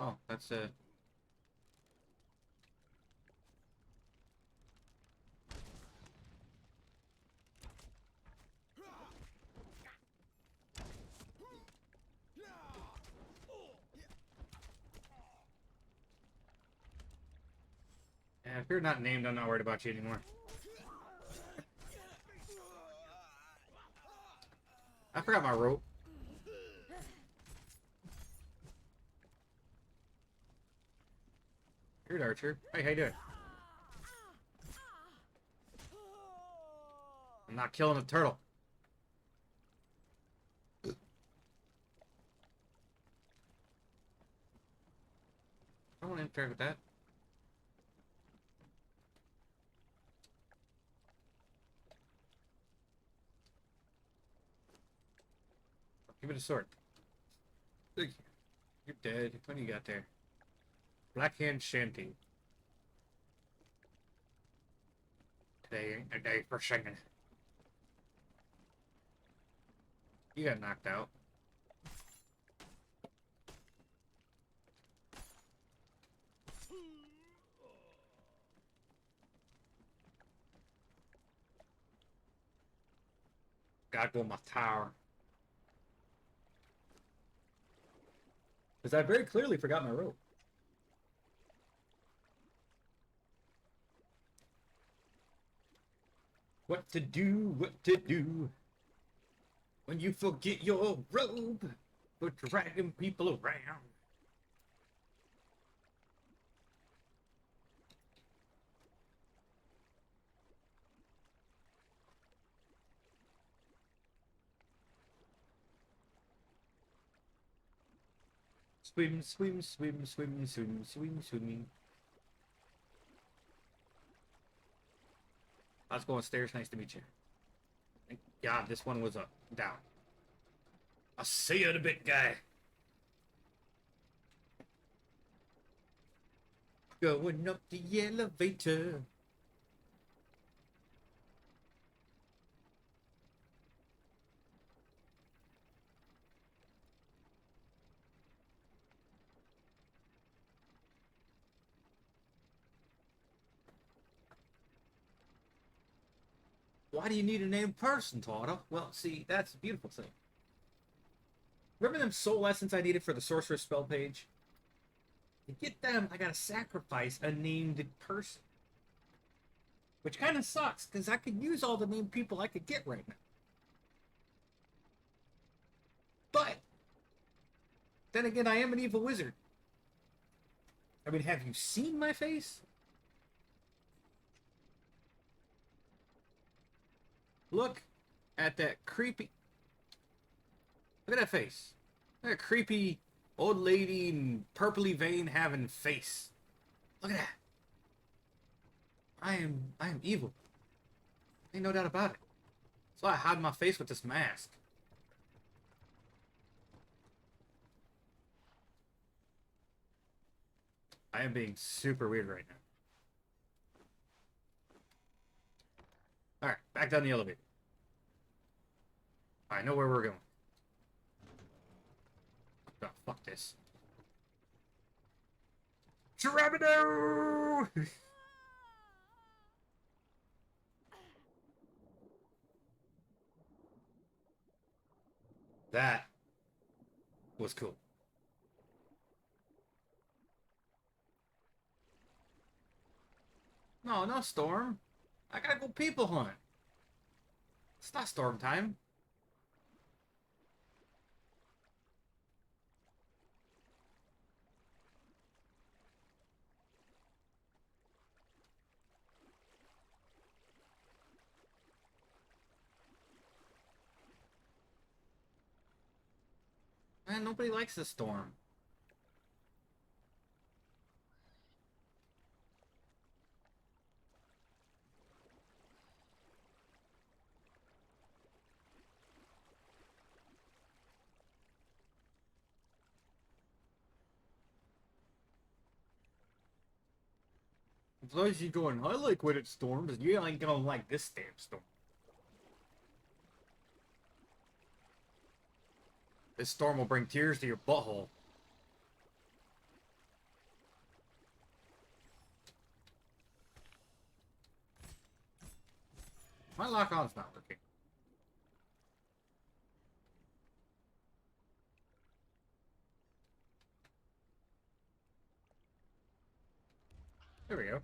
Oh, that's yeah, if you're not named, I'm not worried about you anymore. I forgot my rope. You're an archer. Hey, how you doing? I'm not killing a turtle. I don't want to interfere with that. Give it a sword. Look, you're dead. What do you got there? Blackhand Shanty. Today ain't a day for singing. You got knocked out. Gotta go my tower. Because I very clearly forgot my rope. What to do, what to do. When you forget your robe for dragging people around. Swim, swim, swim, swim, swim, swim, swimming. How's it going, Stairs? Nice to meet you. Thank God, this one was down. I'll see you in a bit, guy. Going up the elevator. Why do you need a named person, Tawda? Well, see, that's a beautiful thing. Remember them soul lessons I needed for the sorcerer's spell page? To get them, I gotta sacrifice a named person. Which kind of sucks, because I could use all the named people I could get right now. But Then again, I am an evil wizard. I mean, have you seen my face? Look at that creepy... Look at that face. Look at that creepy old lady in purpley vein having face. Look at that. I am evil. Ain't no doubt about it. That's why I hide my face with this mask. I am being super weird right now. Alright, back down the elevator. I know where we're going. Oh, fuck this. Geronimo! That was cool. No, no storm. I gotta go people hunt. It's not storm time. Man, nobody likes the storm. As long as you're going, I like when it storms, you ain't gonna like this damn storm. This storm will bring tears to your butthole. My lock-on's not working. There we go.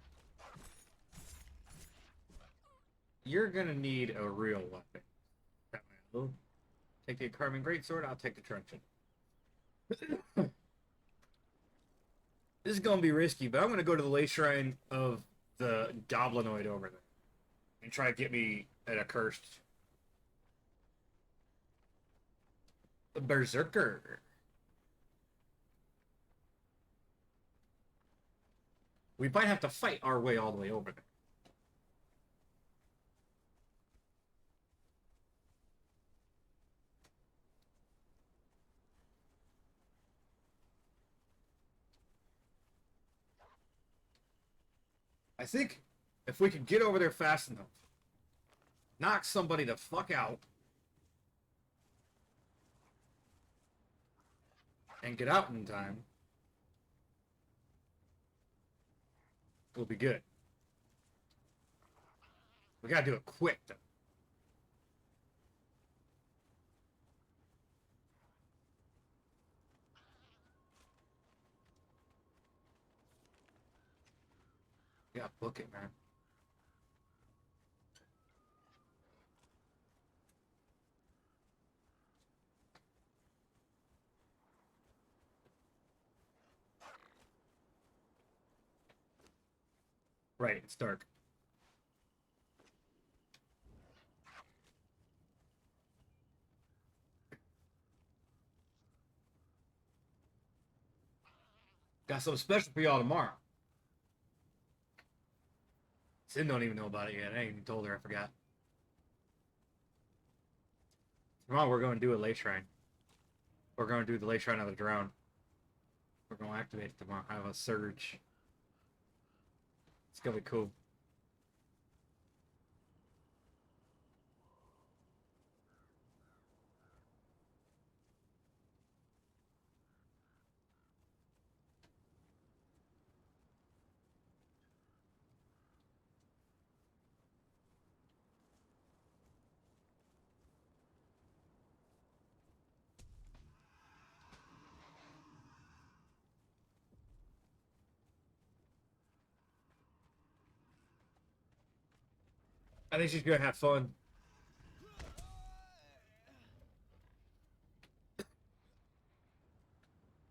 You're gonna need a real weapon. Take the carving greatsword, I'll take the truncheon. This is gonna be risky, but I'm gonna go to the lay shrine of the goblinoid over there. And try to get me an accursed berserker. We might have to fight our way all the way over there. I think if we could get over there fast enough, knock somebody the fuck out, and get out in time, we'll be good. We gotta do it quick, though. Yeah, book it, man. Right, it's dark. Got something special for y'all tomorrow. Sin don't even know about it yet. I ain't even told her. I forgot. Tomorrow we're going to do a lay shrine. We're going to do the lay shrine of the drown. We're going to activate it tomorrow. I have a surge. It's going to be cool. I think she's going to have fun.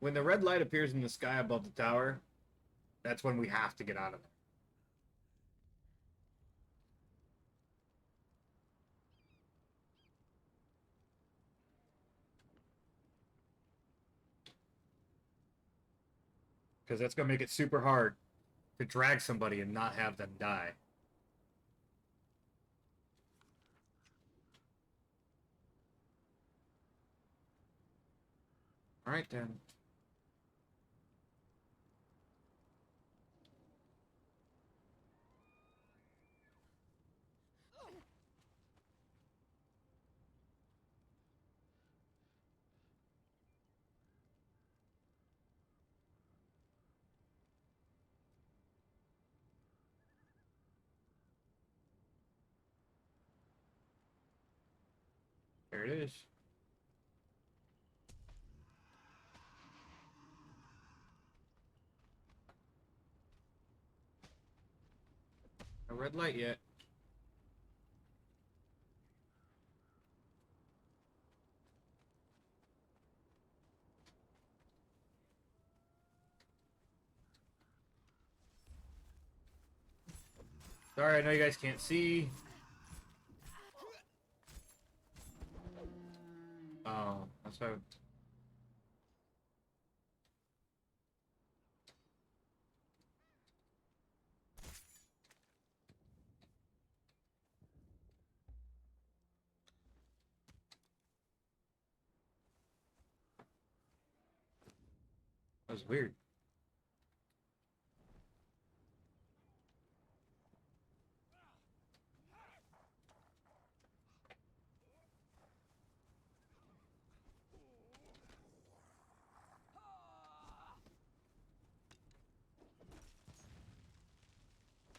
When the red light appears in the sky above the tower, that's when we have to get out of there. Because that's going to make it super hard to drag somebody and not have them die. Alright then. There it is. No red light yet. Sorry, I know you guys can't see. Oh, that's why. That was weird.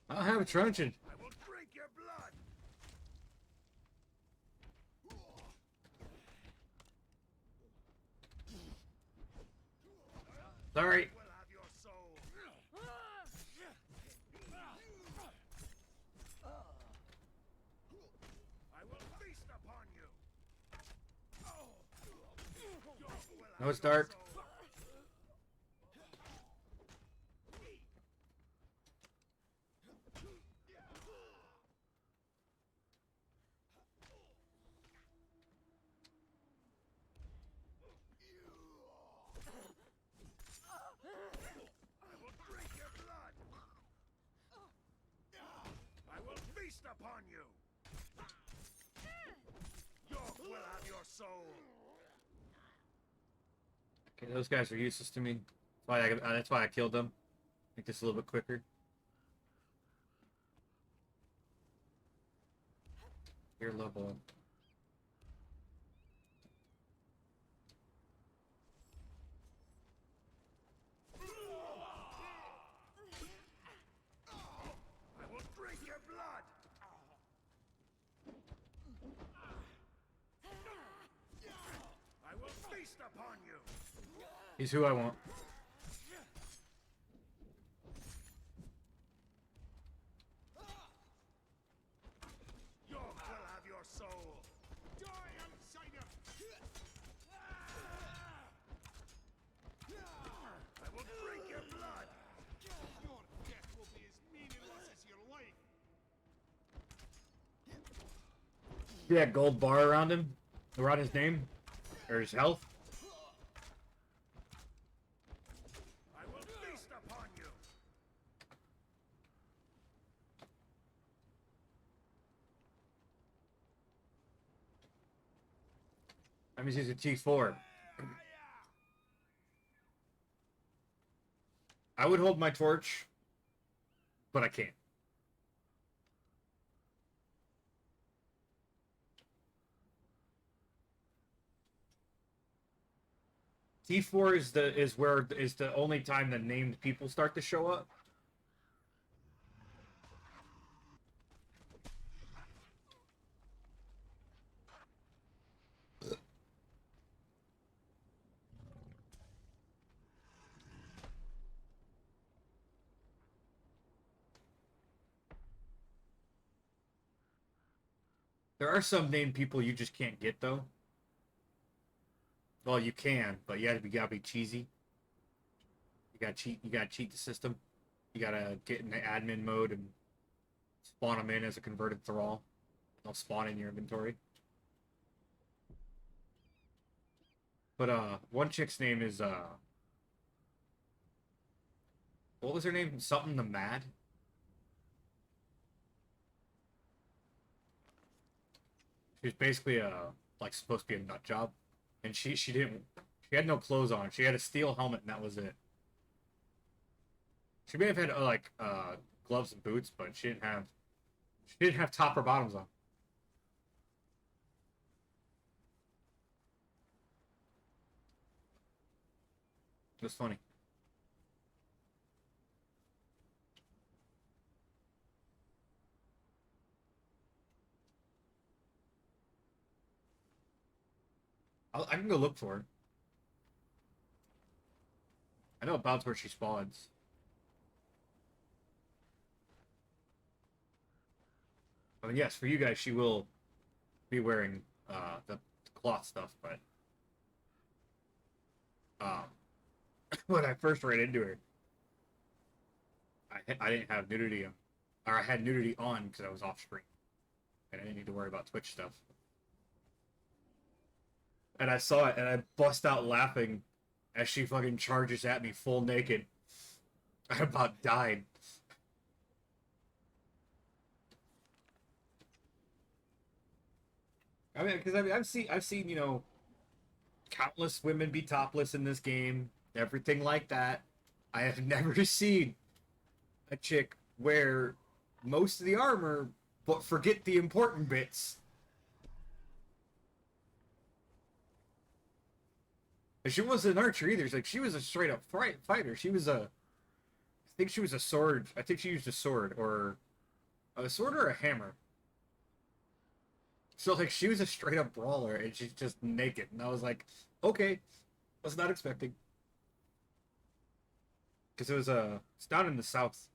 I'll have a truncheon. I will drink your blood. Sorry. Will have your soul. I will feast upon you. No, it's dark. I will drink your blood. I will feast upon you. York will have your soul. Okay, those guys are useless to me. That's why I killed them. Make this a little bit quicker. Your level. I will drink your blood. I will feast upon you. He's who I want. York will have your soul. Die, outsider! I will drink your blood. Your death will be as meaningless as your life. See that gold bar around him? Around his name? Or his health? I will feast upon you. That means he's a T4. I would hold my torch, but I can't. T4 is the only time the named people start to show up. There are some named people you just can't get though. Well, you can, but you gotta be cheesy. You gotta cheat the system. You gotta get in the admin mode and spawn them in as a converted thrall. They'll spawn in your inventory. But one chick's name is what was her name? Something the Mad. She was basically like supposed to be a nut job, and she didn't. She had no clothes on. She had a steel helmet, and that was it. She may have had like gloves and boots, but she didn't have top or bottoms on. It was funny. I can go look for her. I know about where she spawns. I mean, yes, for you guys, she will be wearing the cloth stuff, but um, when I first ran into her, I didn't have nudity on, or I had nudity on because I was off screen, and I didn't need to worry about Twitch stuff. And I saw it, and I bust out laughing as she fucking charges at me full naked. I about died. I mean, because I've seen countless women be topless in this game, everything like that. I have never seen a chick wear most of the armor, but forget the important bits. And she wasn't an archer either. It's like she was a straight up fighter. I think she was a sword. I think she used a sword or a hammer. So like she was a straight up brawler, and she's just naked. And I was like, okay, was not expecting. Because it's down in the south.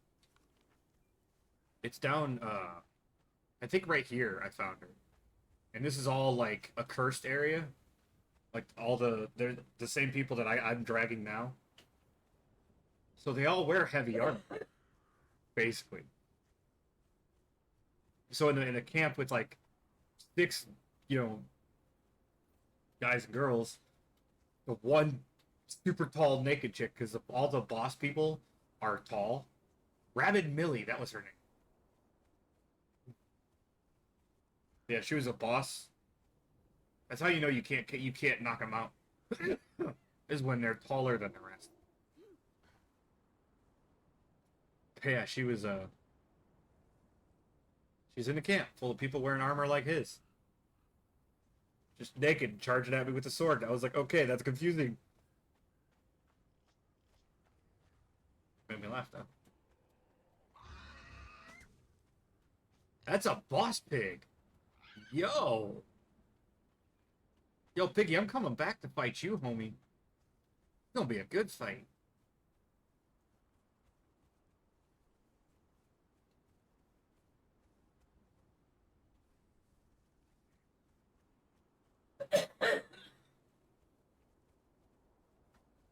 It's down I think right here I found her. And this is all like a cursed area. Like they're the same people that I'm dragging now. So they all wear heavy armor, basically. So in a camp with like six, guys and girls, the one super tall naked chick, because all the boss people are tall. Rabid Millie, that was her name. Yeah, she was a boss. That's how you know you can't knock them out. Is when they're taller than the rest. But yeah, she's in a camp full of people wearing armor like his. Just naked, charging at me with a sword. I was like, okay, that's confusing. Made me laugh though. That's a boss pig. Yo. Yo, Piggy, I'm coming back to fight you, homie. It's gonna be a good fight.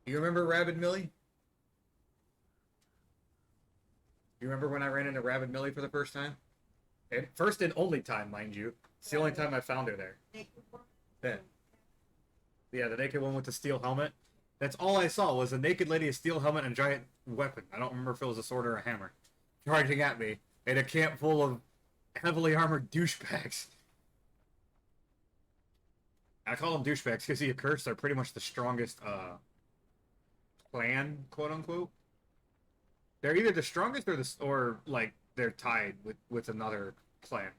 You remember Rabid Millie? You remember when I ran into Rabid Millie for the first time? And first and only time, mind you. It's the only time I found her there. Yeah. Yeah, the naked one with the steel helmet. That's all I saw was a naked lady, a steel helmet, and a giant weapon. I don't remember if it was a sword or a hammer. Charging at me in a camp full of heavily armored douchebags. I call them douchebags because the Accursed are pretty much the strongest clan, quote unquote. They're either the strongest or like they're tied with another clan.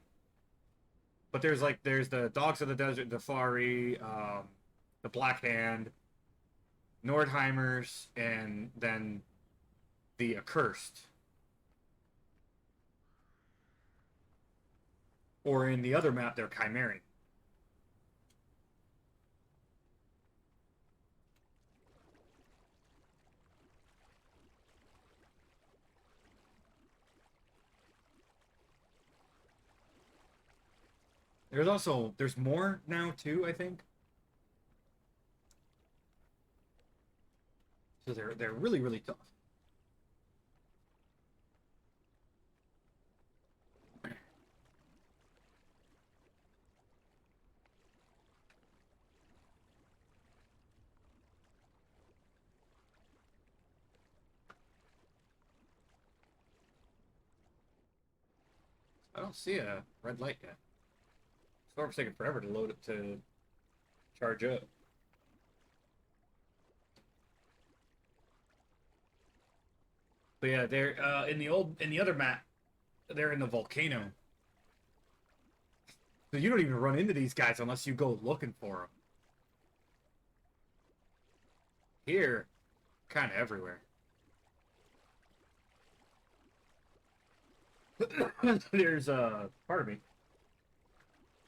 But there's the Dogs of the Desert, the Fari, the Black Hand, Nordheimers, and then the Accursed. Or in the other map, they're Chimerian. There's more now too, I think. So they're really, really tough. I don't see a red light yet. Storm's taking forever to load it to charge up. But yeah, they're in the other map, they're in the volcano. So you don't even run into these guys unless you go looking for them. Here, kind of everywhere. There's pardon me.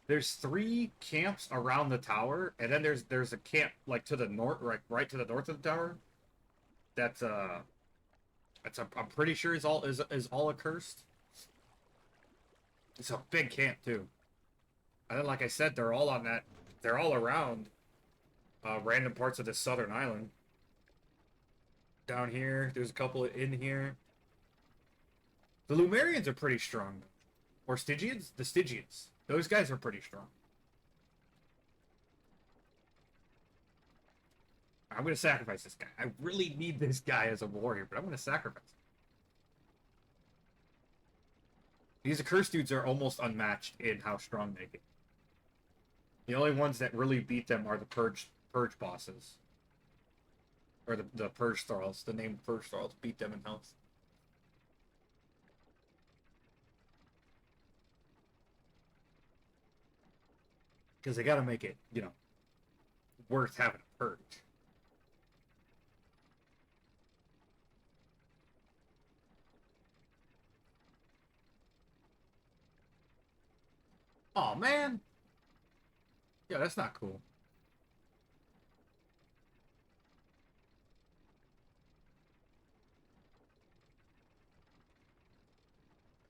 There's 3 camps around the tower, and then there's a camp like to the north, right to the north of the tower. That's I'm pretty sure is all accursed. It's a big camp too. And then, like I said, they're all on that. They're all around random parts of this southern island. Down here, there's a couple in here. The Lumerians are pretty strong. Or Stygians? The Stygians. Those guys are pretty strong. I'm going to sacrifice this guy. I really need this guy as a warrior, but I'm going to sacrifice him. These accursed dudes are almost unmatched in how strong they get. The only ones that really beat them are the purge bosses. Or the purge thralls. The named purge thralls beat them in health. Because they got to make it, worth having a purge. Oh man. Yeah, that's not cool.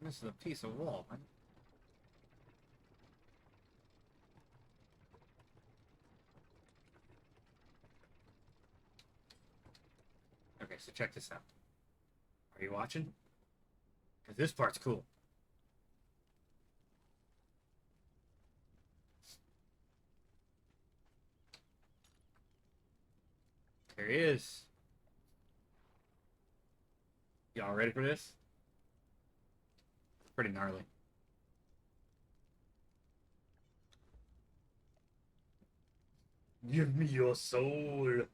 This is a piece of wall, man. Okay, so check this out. Are you watching? Because this part's cool. There he is. Y'all ready for this? Pretty gnarly. Give me your soul.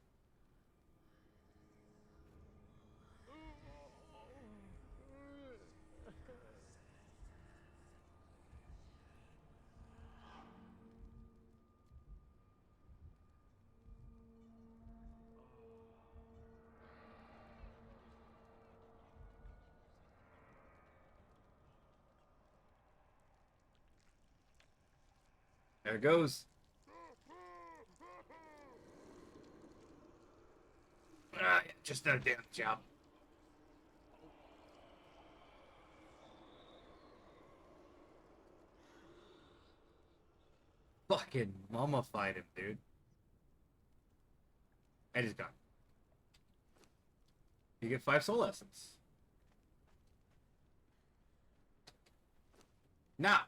There it goes. Ah, just a damn job. Fucking mummified him, dude. And he's gone. You get 5 soul essence. Now,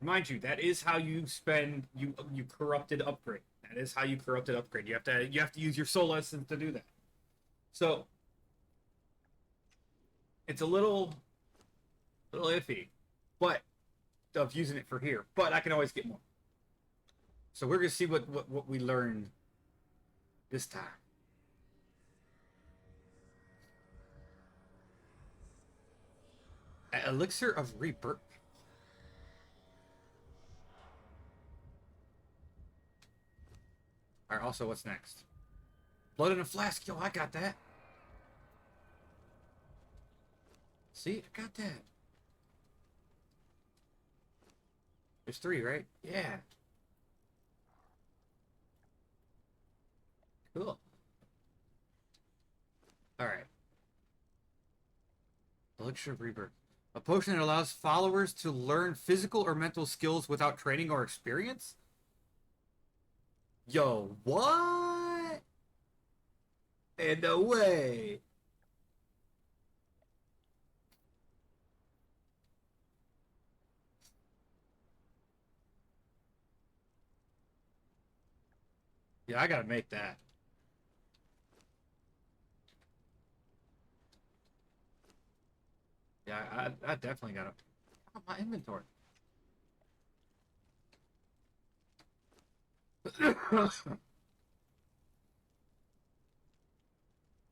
mind you, that is how you spend you corrupted upgrade. That is how you corrupted upgrade. You have to use your soul essence to do that. So it's a little iffy, but of using it for here. But I can always get more. So we're gonna see what we learn this time. Elixir of Rebirth. Alright, also, what's next? Blood in a flask. Yo, I got that. See? I got that. There's 3, right? Yeah. Cool. Alright. Elixir of Rebirth. A potion that allows followers to learn physical or mental skills without training or experience? Yo, what? And away. Yeah, I gotta make that. Yeah, I definitely gotta. Oh, my inventory.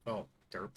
Oh, derp.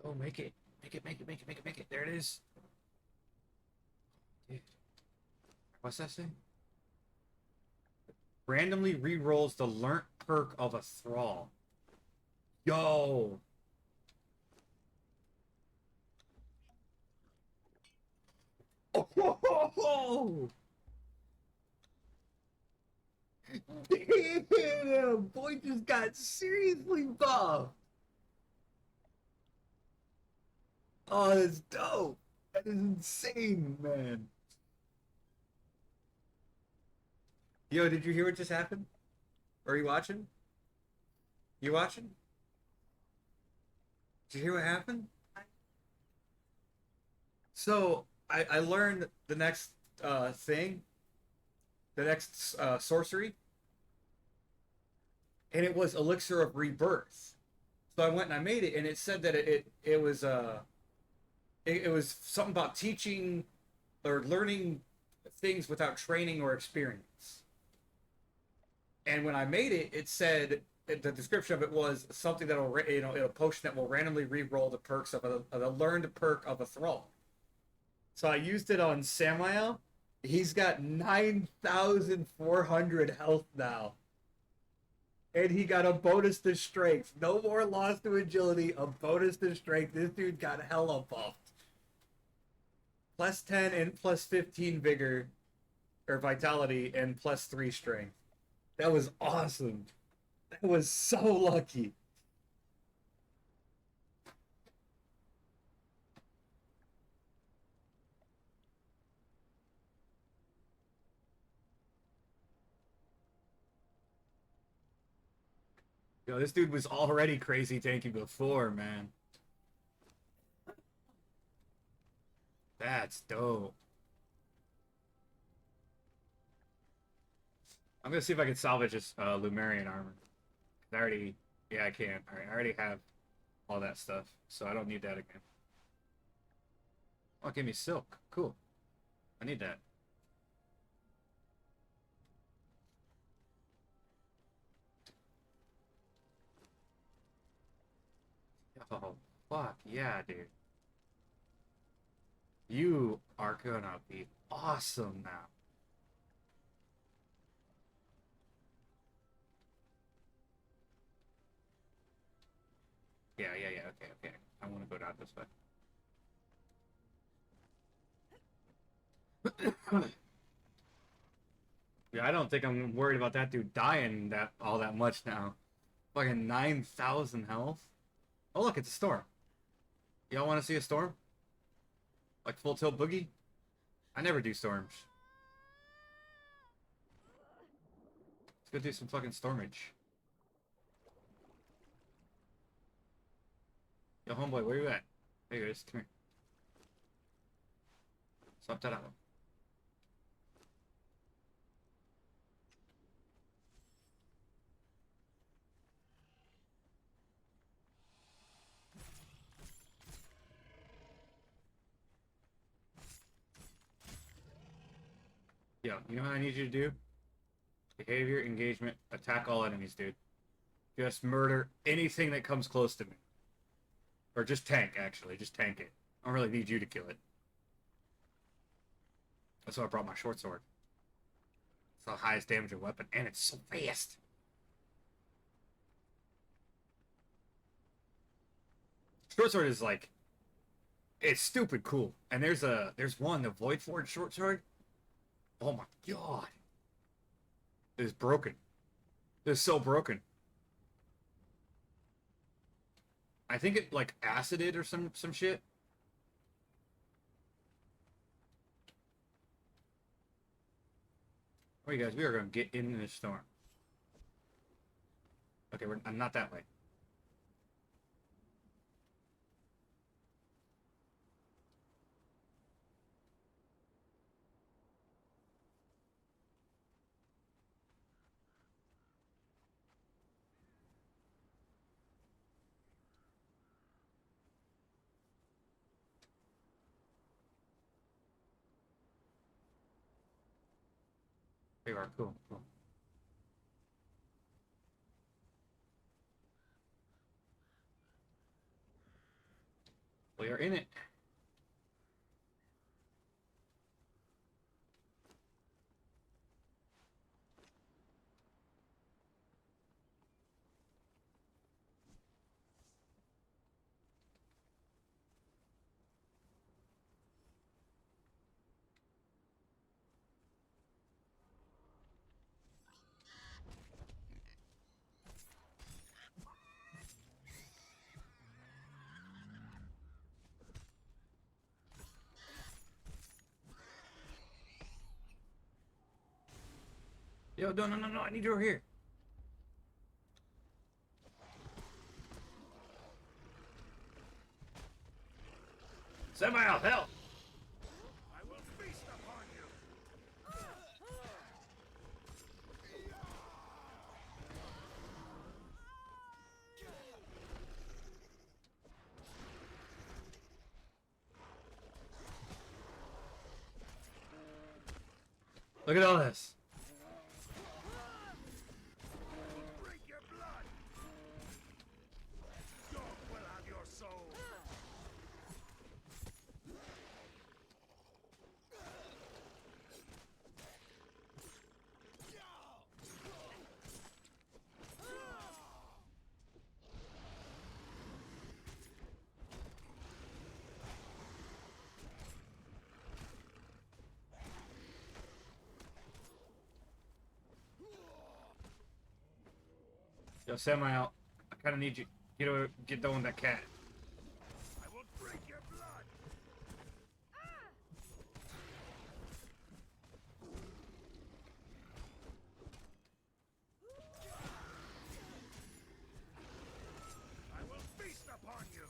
Oh, make it. Make it, make it, make it, make it, make it. There it is. Dude. What's that say? Randomly re-rolls the learnt perk of a thrall. Yo. Oh, damn, boy just got seriously buffed. Oh, that's dope. That is insane, man. Yo, did you hear what just happened? Are you watching? You watching? Did you hear what happened? So I learned the next thing, the next sorcery, and it was Elixir of Rebirth. So I went and I made it, and it said that it was it was something about teaching or learning things without training or experience. And when I made it, it said the description of it was something that'll a potion that will randomly re-roll the perks of a learned perk of a thrall. So I used it on Samael. He's got 9,400 health now. And he got a bonus to strength. No more loss to agility, a bonus to strength. This dude got hella buffed. Plus 10 and plus 15 vigor or vitality and plus 3 strength. That was awesome. That was so lucky. Yo, this dude was already crazy tanky before, man. That's dope. I'm gonna see if I can salvage this Lumerian armor. I already, yeah, I can. All right, I already have all that stuff, so I don't need that again. Oh, it gave me silk. Cool. I need that. Oh, fuck yeah, dude. You are gonna be awesome now. Yeah, yeah, yeah. Okay, okay. I want to go down this way. Yeah, I don't think I'm worried about that dude dying that all that much now. Fucking 9,000 health. Oh look, it's a storm. Y'all want to see a storm? Like Full Tilt Boogie? I never do storms. Let's go do some fucking stormage. Yo, homeboy, where you at? There you is. Come here. Swap that out. Yo, you know what I need you to do? Behavior, engagement, attack all enemies, dude. Just murder anything that comes close to me. Or just tank, actually. Just tank it. I don't really need you to kill it. That's why I brought my short sword. It's the highest damaging weapon, and it's so fast. Short sword is like, it's stupid cool. And there's one, the Void Forge short sword. Oh my god. It's broken. It's so broken. I think it like acided or some shit. Alright guys, we are gonna get in this storm. Okay, I'm not that way. There you are, cool, cool. We are in it. Yo, no, I need you over here. Semi-out, help! I will feast upon you. Look at all this. Drink your blood. Dog will have your soul. Yo, Semi-out. I kind of need you. Get done with that cat. I will drink your blood. I will feast upon you.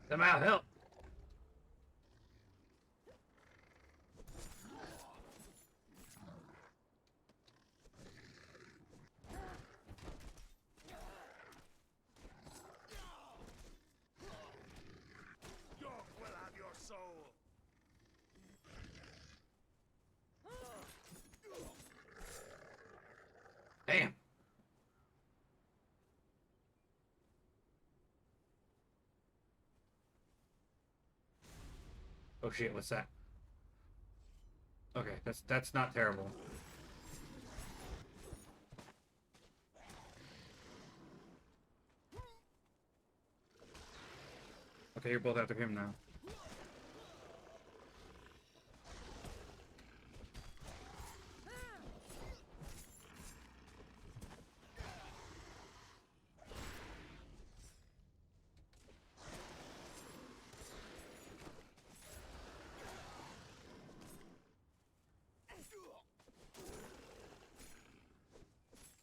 Semi-out, help! Dog will have your soul. Damn. Oh shit, what's that? Okay, that's not terrible. Okay, you're both after him now.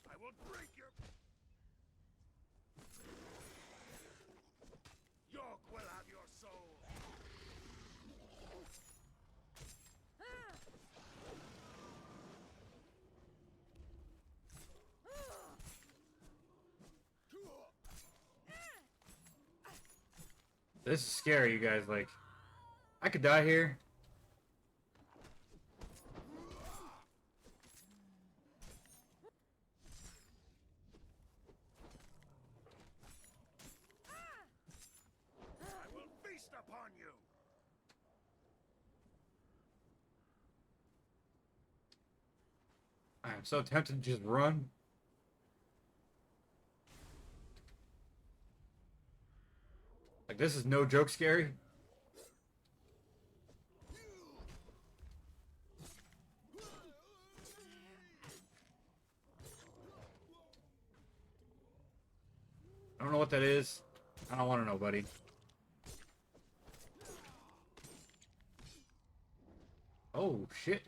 I will drink your. York will have your soul. This is scary, you guys. Like, I could die here. I will feast upon you. I am so tempted to just run. Like, this is no joke scary. I don't know what that is. I don't want to know, buddy. Oh, shit.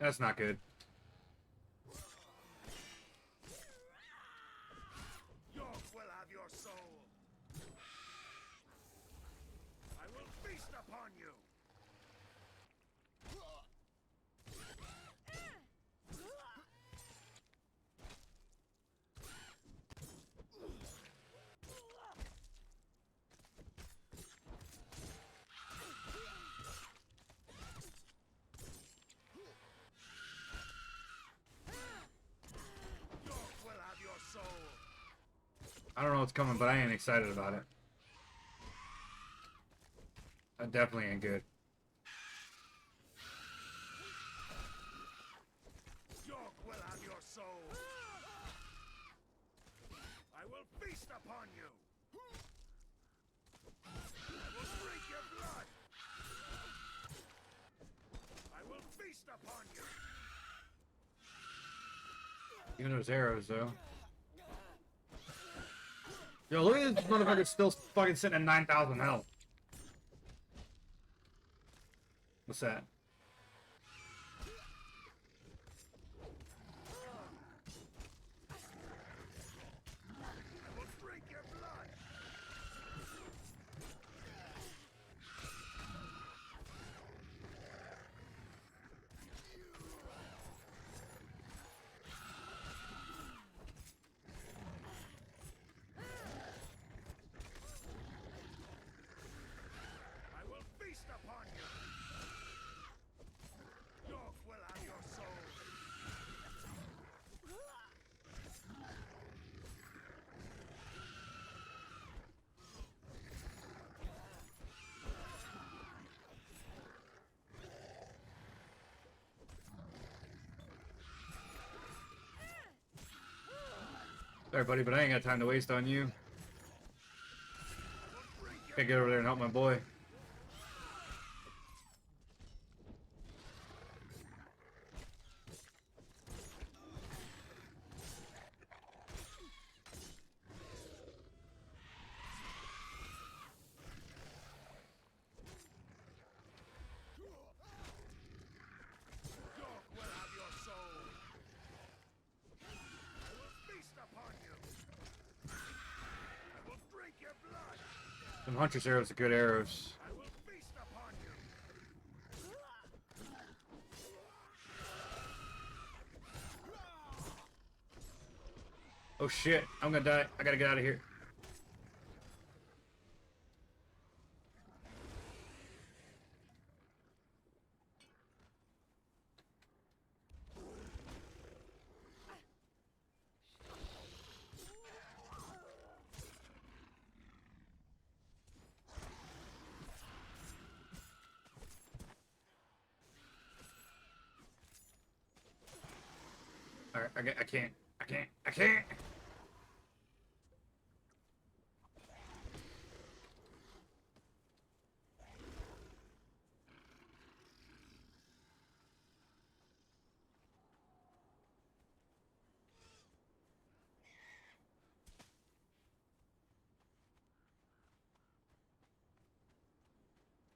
That's not good. York will have your soul. I will feast upon you. York will have your soul. I don't know what's coming, but I ain't excited about it. That definitely ain't good. York will have your soul. I will feast upon you. I will drink your blood. I will feast upon you. Even those arrows, though. Yo, look at this motherfucker still fucking sitting at 9,000 health. What's that? I will drink your blood. I will feast upon you. York will have your soul. Sorry, buddy, but I ain't got time to waste on you. Gotta get over there and help my boy. York will have your soul. I will feast upon you. I will drink your blood. Them Huntress arrows are good arrows. I will feast upon you. Oh shit, I'm gonna die. I gotta get out of here. Alright, I can't. I can't.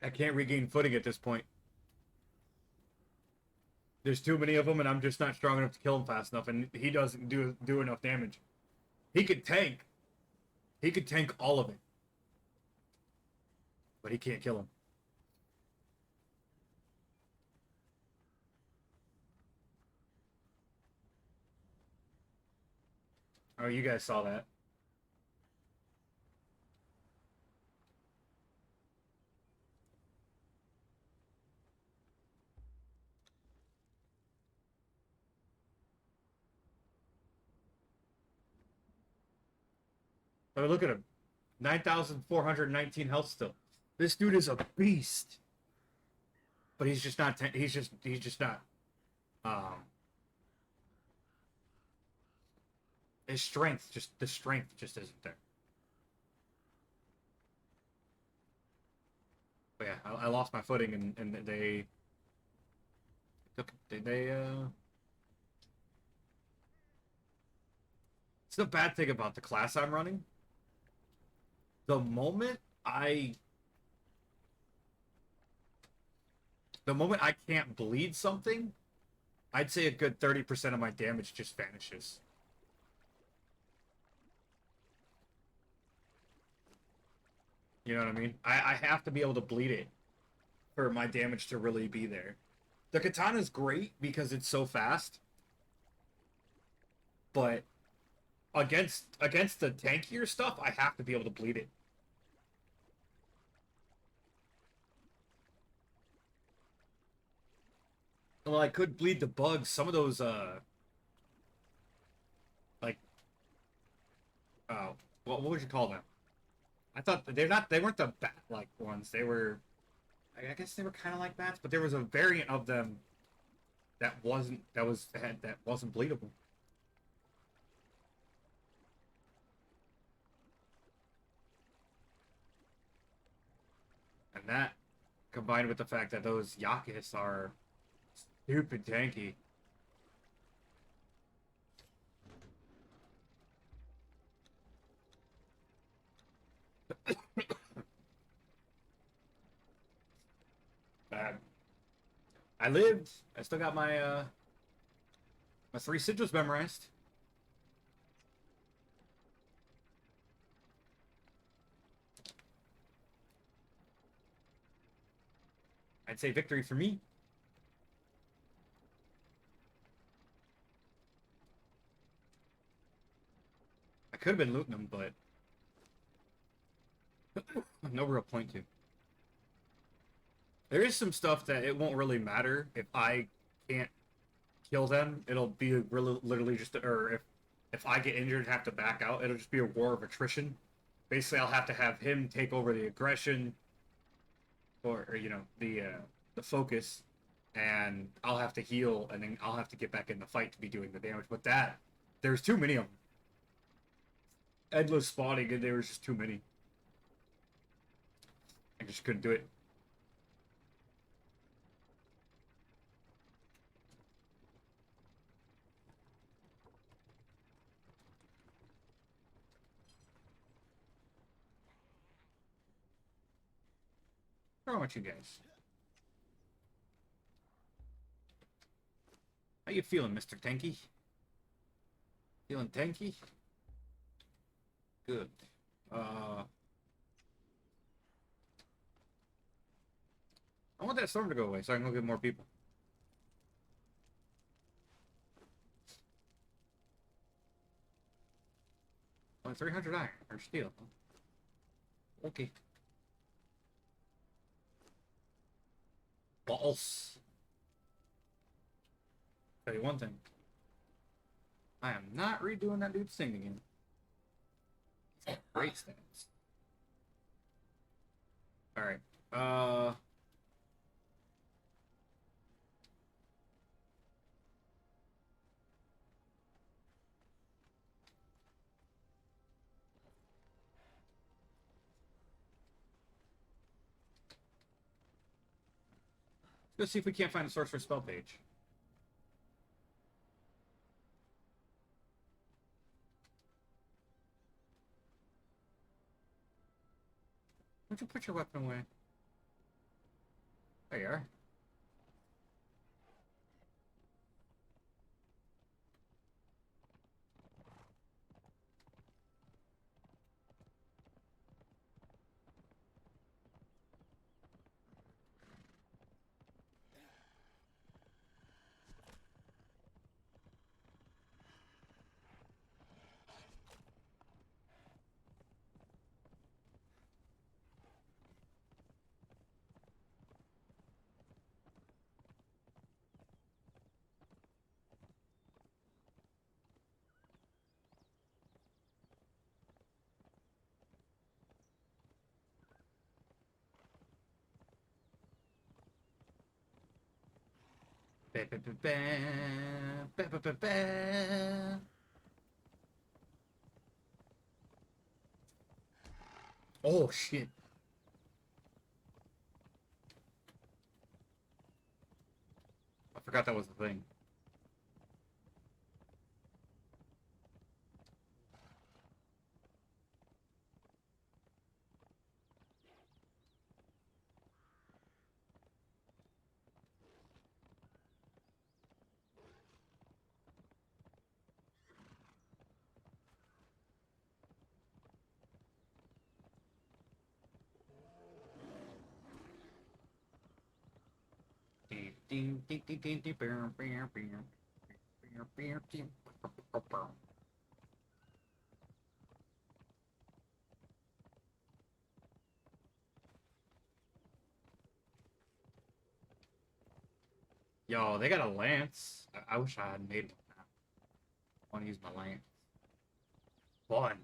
I can't regain footing at this point. There's too many of them, and I'm just not strong enough to kill him fast enough, and he doesn't do enough damage. He could tank. He could tank all of it. But he can't kill him. Oh, you guys saw that. Oh, look at him. 9,419 health still. This dude is a beast. But he's just not he's just not um his strength just the strength just isn't there. But yeah, I lost my footing and they took they it's the bad thing about the class I'm running. The moment I the moment I can't bleed something, I'd say a good 30% of my damage just vanishes. You know what I mean? I have to be able to bleed it for my damage to really be there. The katana is great because it's so fast, but against the tankier stuff, I have to be able to bleed it. Well, I could bleed the bugs. Some of those like what would you call them? I thought they weren't the bat like ones. They were I guess they were kind of like bats, but there was a variant of them that wasn't bleedable. And that combined with the fact that those Yakis are stupid tanky. Bad. I lived. I still got my 3 sigils memorized. I'd say victory for me. I could have been looting them, but no real point to. There is some stuff that it won't really matter if I can't kill them. It'll be really literally just or if I get injured and have to back out, it'll just be a war of attrition. Basically, I'll have to have him take over the aggression or you know the focus, and I'll have to heal, and then I'll have to get back in the fight to be doing the damage. But that there's too many of them. Endless spawning, and there was just too many. I just couldn't do it. What's wrong with you guys? How you feeling, Mr. Tanky? Feeling tanky? Good. I want that storm to go away so I can go get more people. Only 300 iron or steel. Okay. Balls. Tell you one thing. I am not redoing that dude's thing again. Great stats. Alright. Let's see if we can't find a source for spell page. Where'd you put your weapon away? There you are. Ba, ba, ba, ba, ba, ba, ba, ba. Oh shit. I forgot that was the thing. Ding, ding, ding, ding, ding, ding, bam, bam, bam, bam, bam, ding, bam, bam. Yo, they got a lance. I wish I had made one now. I want to use my lance. Fun.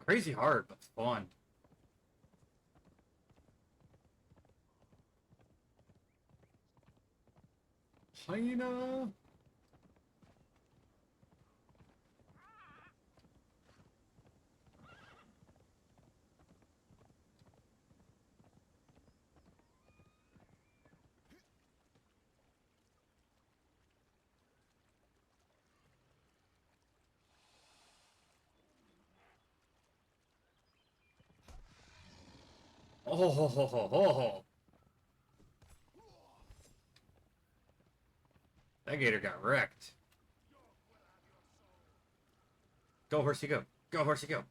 Crazy hard, but fun. China. Oh, ho, ho, ho, ho, ho. That gator got wrecked. Go, horsey, go. Go, horsey, go.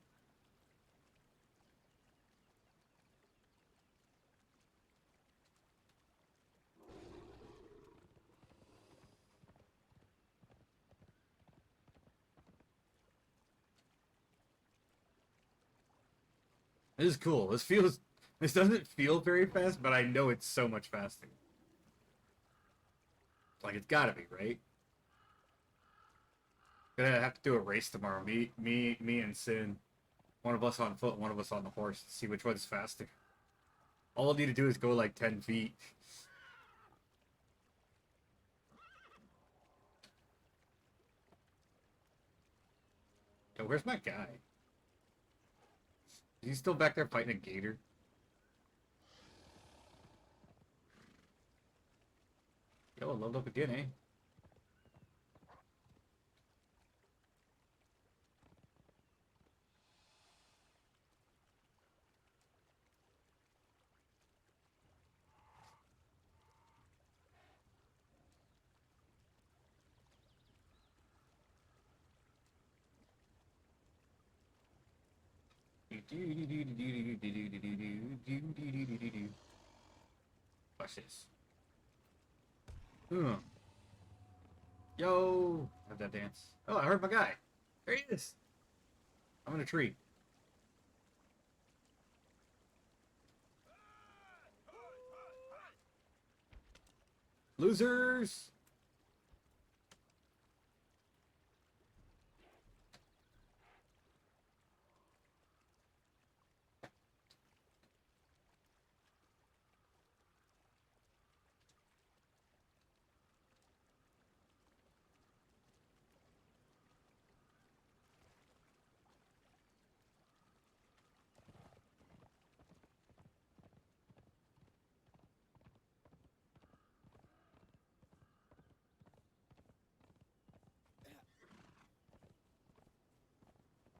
This is cool. This doesn't feel very fast, but I know it's so much faster. Like, it's gotta be, right? Gonna have to do a race tomorrow. Me and Sin. One of us on foot, one of us on the horse. See which one's faster. All I need to do is go like 10 feet. Yo, where's my guy? Is he still back there fighting a gator? Yo, leveled up again, eh? Watch this. Huh. Yo! Have that dance. Oh, I heard my guy. There he is. I'm in a tree. Losers!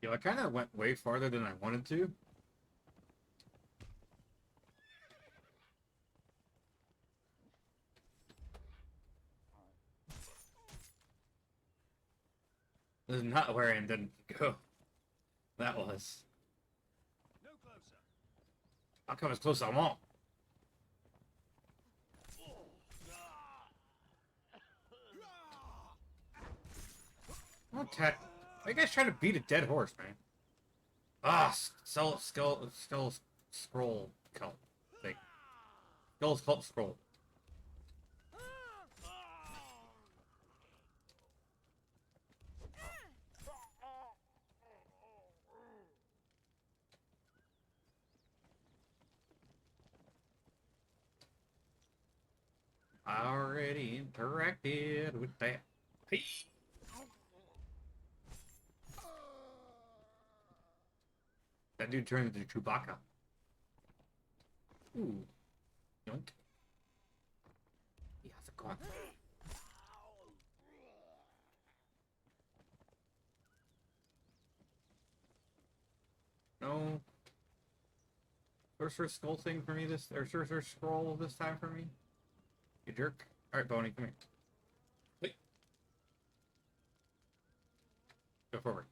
Yo, I kind of went way farther than I wanted to. This is not where I intended to go. That was. No closer. I'll come as close as I want. What tech? Why you guys trying to beat a dead horse, man? Ah, skull scroll cult thing. Skull cult scroll. I already interacted with that. Hey. That dude turned into Chewbacca. Ooh. Yoink. Yeah, how's it going? No. Sorcerer Skull thing for me this, or Sorcerer Scroll this time for me? You jerk. Alright, Boney, come here. Wait. Go forward.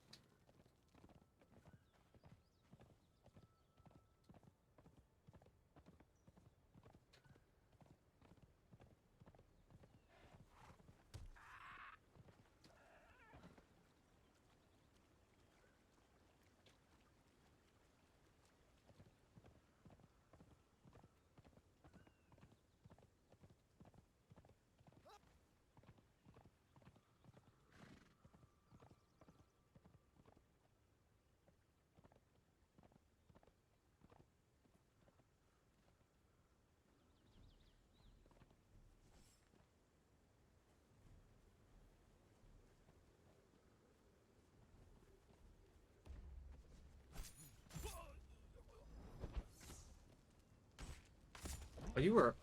Oh, you were.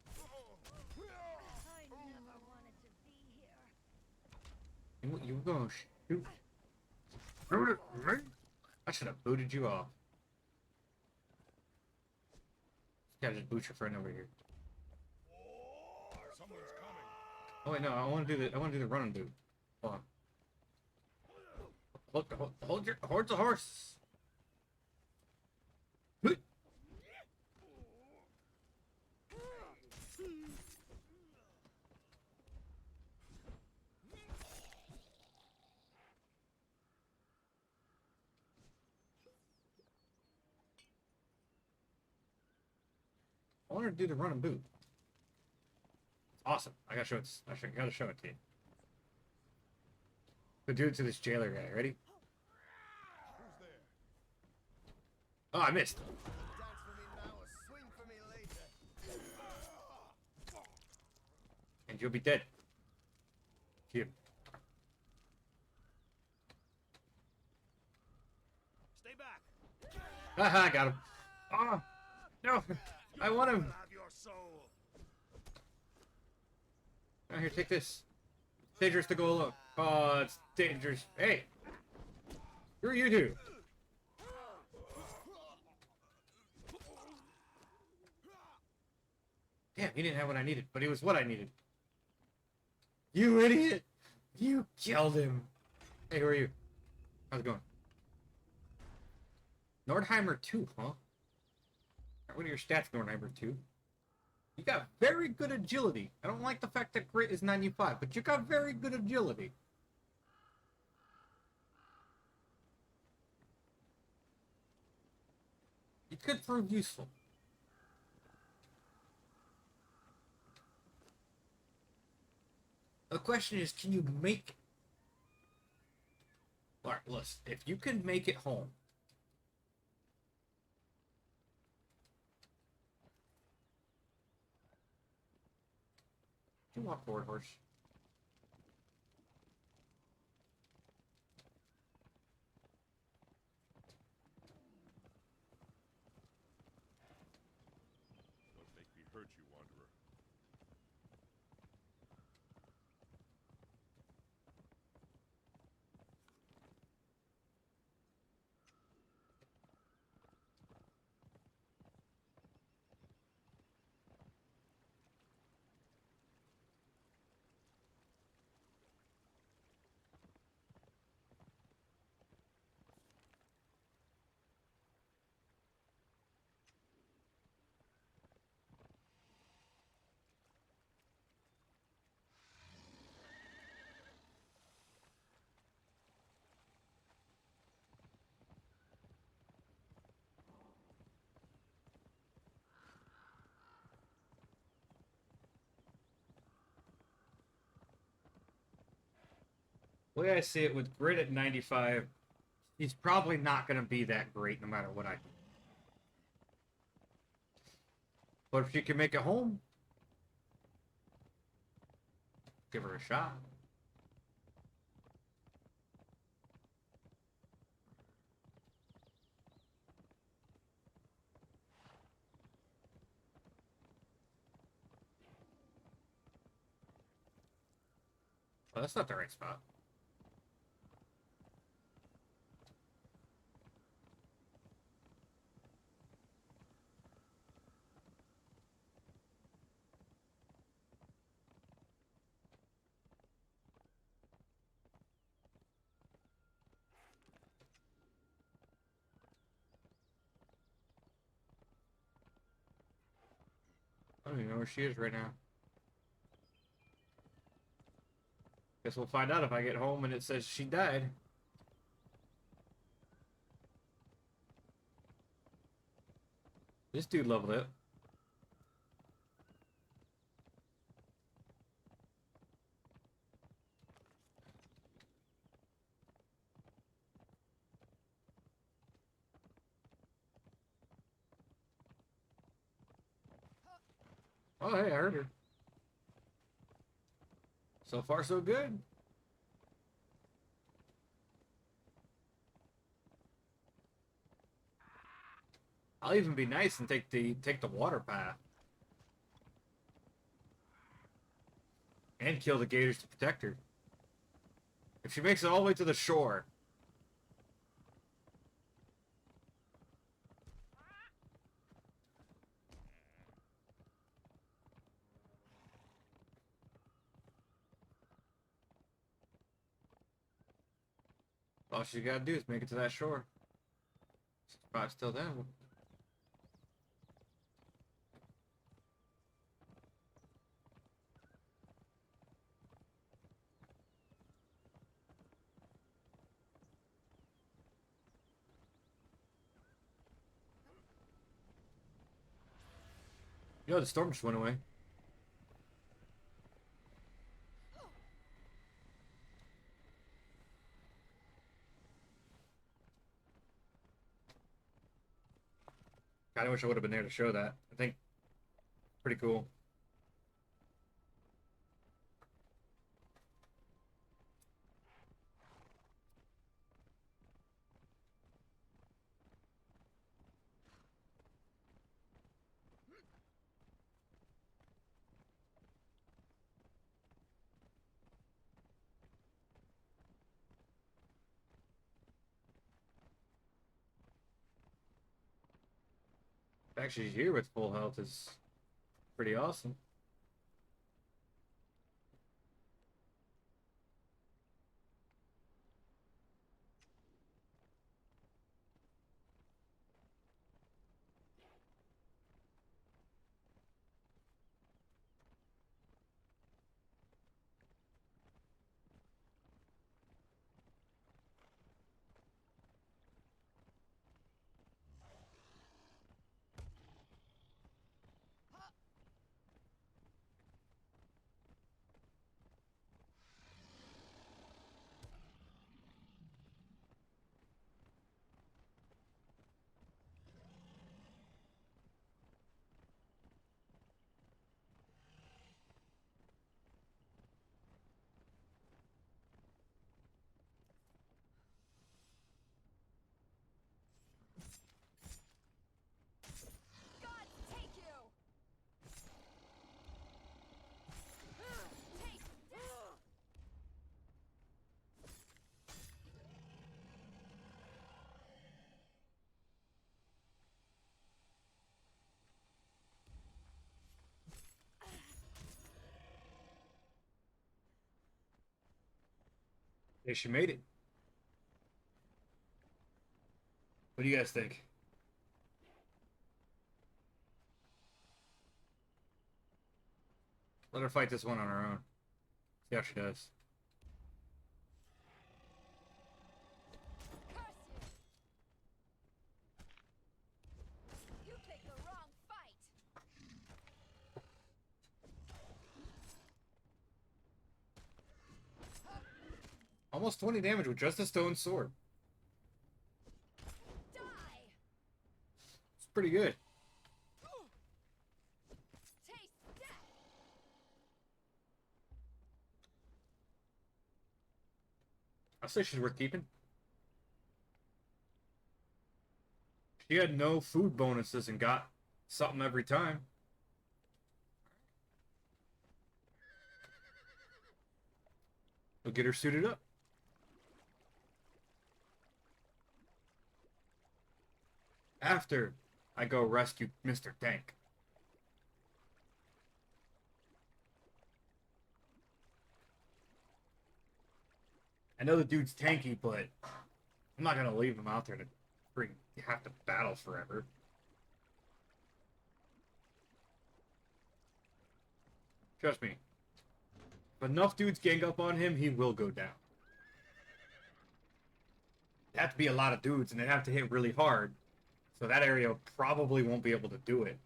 I never wanted to be here. You were gonna shoot. Shoot it, right? I should have booted you off. This guy just boot your friend over here. Someone's coming. Oh wait, no, I want to do the run and boot. Hold on. Hold the horse. I want to do the run and boot. It's awesome. I gotta show it. Gotta show it to you. But do it to this jailer guy. Ready? Who's there? Oh, I missed. Dance for me now or swing for me later. And you'll be dead. Cute. Stay back. Haha, got him. Oh, no. I want him. I'll have your soul. Oh, here, take this. It's dangerous to go alone. Oh, it's dangerous. Hey. Who are you two? Damn, he didn't have what I needed, but he was what I needed. You idiot! You killed him. Hey, who are you? How's it going? Nordheimer 2, huh? What are your stats, Nordheimer 2? You got very good agility. I don't like the fact that grit is 95, but you got very good agility. It could prove useful. The question is, can you make... Alright, listen. If you can make it home... You walk forward, horse. Don't make me hurt you, Wanderer. The way I see it, with grit at 95, he's probably not going to be that great no matter what I do. But if you can make it home, Give her a shot. Oh, that's not the right spot. I don't even know where she is right now. Guess we'll find out if I get home and it says she died. This dude leveled it. Oh, hey, I heard her. So far, so good. I'll even be nice and take the water path. And kill the gators to protect her. If she makes it all the way to the shore. All she gotta do is make it to that shore. Spot's still down. Yo, the storm just went away. Kinda wish I would have been there to show that. I think pretty cool. Actually, here with full health is pretty awesome. God take you! Take death! Hey, she made it. What do you guys think? Let her fight this one on her own. See how she does. Curse you! You picked the wrong fight! Almost 20 damage with just a stone sword. Die! It's pretty good. Taste death! I say she's worth keeping. She had no food bonuses and got something every time. We'll get her suited up. After I go rescue Mr. Dank. I know the dude's tanky, but I'm not gonna leave him out there to have to battle forever. Trust me. If enough dudes gang up on him, he will go down. It'd have to be a lot of dudes, and they'd have to hit really hard. So that area probably won't be able to do it.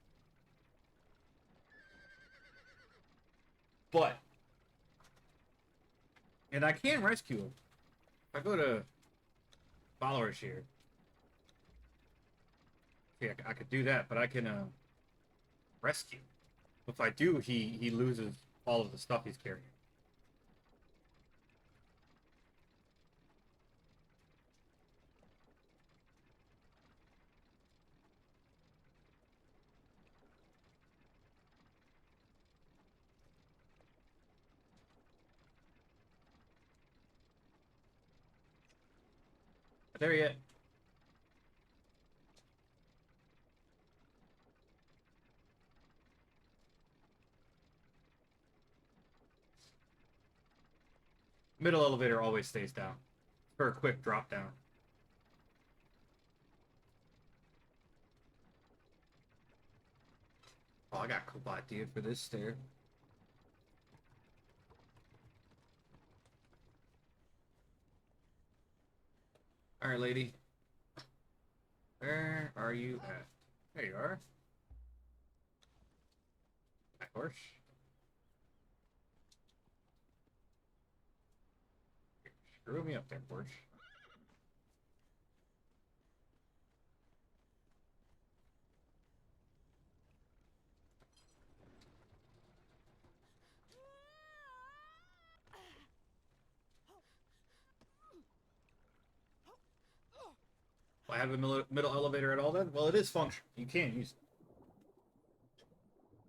But, and I can rescue him. If I go to followers here. Yeah, I could do that, but I can rescue. If I do, he loses all of the stuff he's carrying. There yet? Middle elevator always stays down for a quick drop down. Oh, I got a cool idea for this stair. All right, lady. Where are you at? There you are. Back horse. Screw me up there, horse. I have a middle elevator at all then? Well, it is functional. You can use it.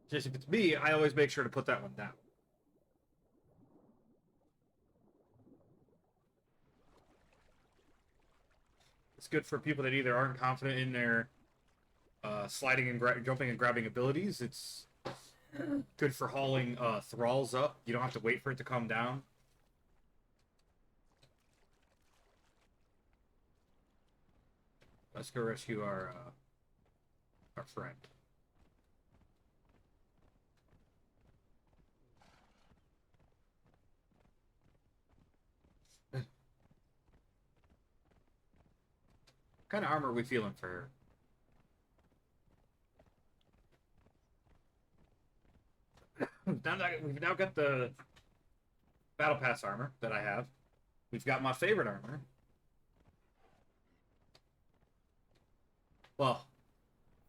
Just if it's me, I always make sure to put that one down. It's good for people that either aren't confident in their sliding and jumping and grabbing abilities. It's good for hauling thralls up. You don't have to wait for it to come down. Let's go rescue our friend. What kind of armor are we feeling for her? We've now got the battle pass armor that I have. We've got my favorite armor. Well,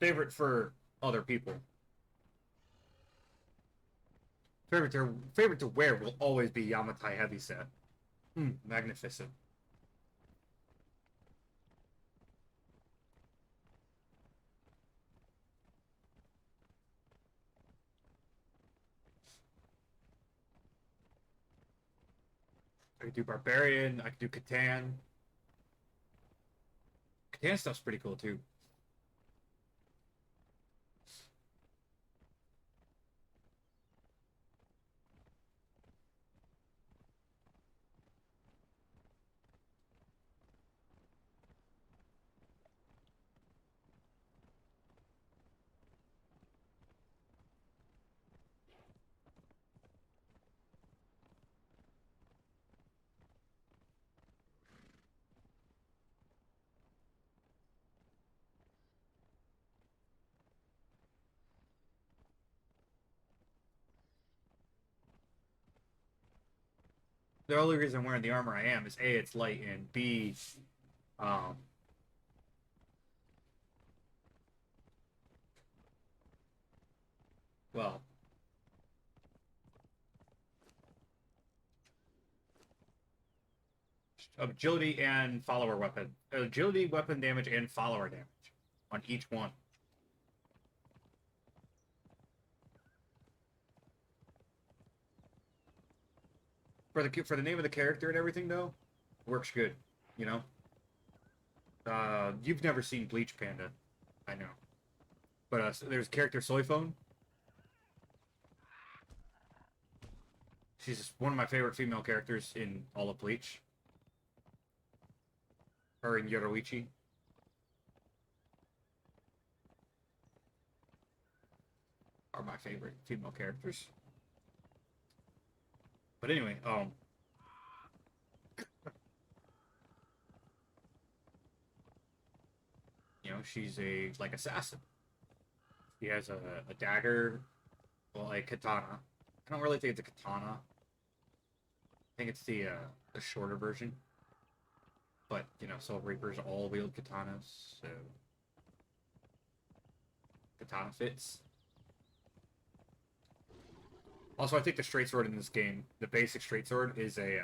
favorite for other people. Favorite to wear will always be Yamatai Heavyset. Magnificent. I could do Barbarian. I could do Catan. Catan stuff's pretty cool too. The only reason I'm wearing the armor I am is A, it's light, and B, um, well, agility and follower weapon. Agility, weapon damage, and follower damage on each one. For the name of the character and everything though, works good. You know. You've never seen Bleach Panda, I know. But there's character Soyphone. She's one of my favorite female characters in all of Bleach. Her and Yoruichi. Are my favorite female characters. But anyway, you know, she's a like assassin. She has a dagger, well, a katana. I don't really think it's a katana. I think it's the shorter version. But you know, Soul Reapers all wield katanas, so katana fits. Also, I think the straight sword in this game, the basic straight sword, is a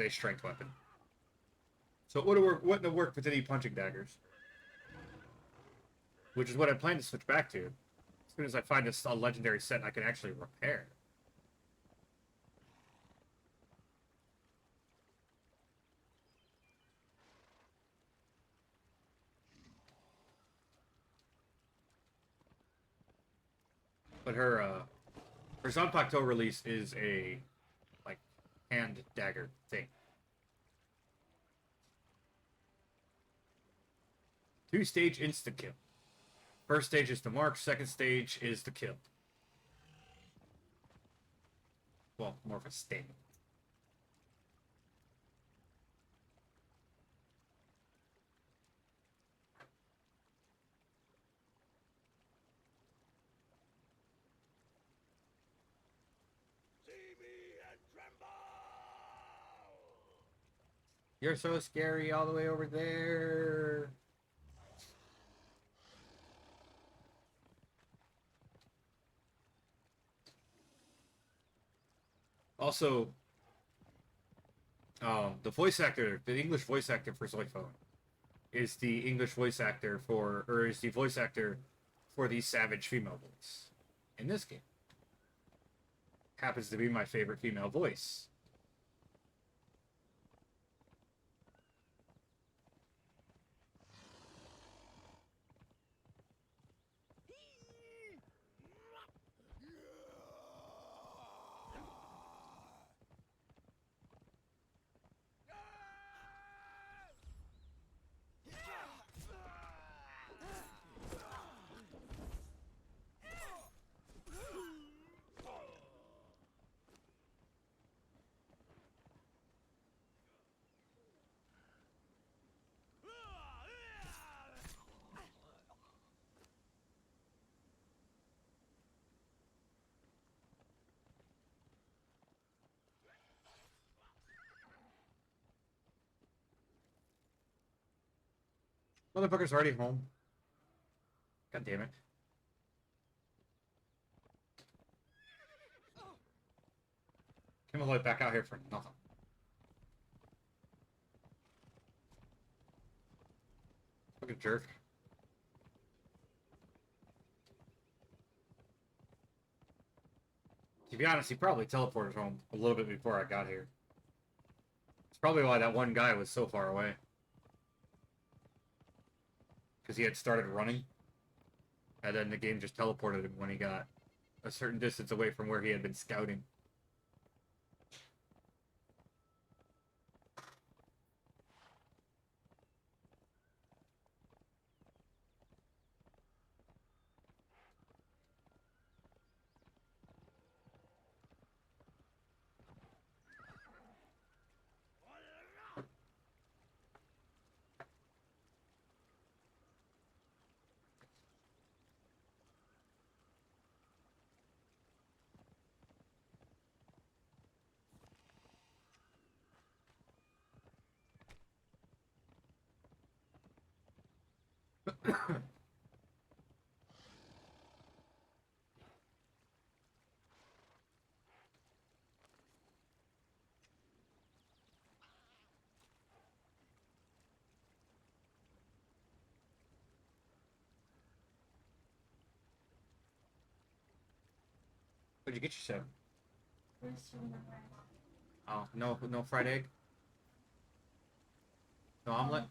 strength weapon. So it wouldn't have worked with any punching daggers. Which is what I plan to switch back to. As soon as I find a legendary set I can actually repair. But her Zanpakuto release is a like hand dagger thing. 2-stage insta kill. First stage is the mark, second stage is the kill. Well, more of a sting. See me and tremble! You're so scary all the way over there. Also, the voice actor, the English voice actor for Zoiphone, is the English voice actor is the voice actor for the Savage female voice in this game. Happens to be my favorite female voice. Motherfucker's already home. God damn it. Came all the way back out here for nothing. Fucking jerk. To be honest, he probably teleported home a little bit before I got here. It's probably why that one guy was so far away. Because he had started running. And then the game just teleported him when he got a certain distance away from where he had been scouting. you get yourself? Oh, no fried egg? No omelet?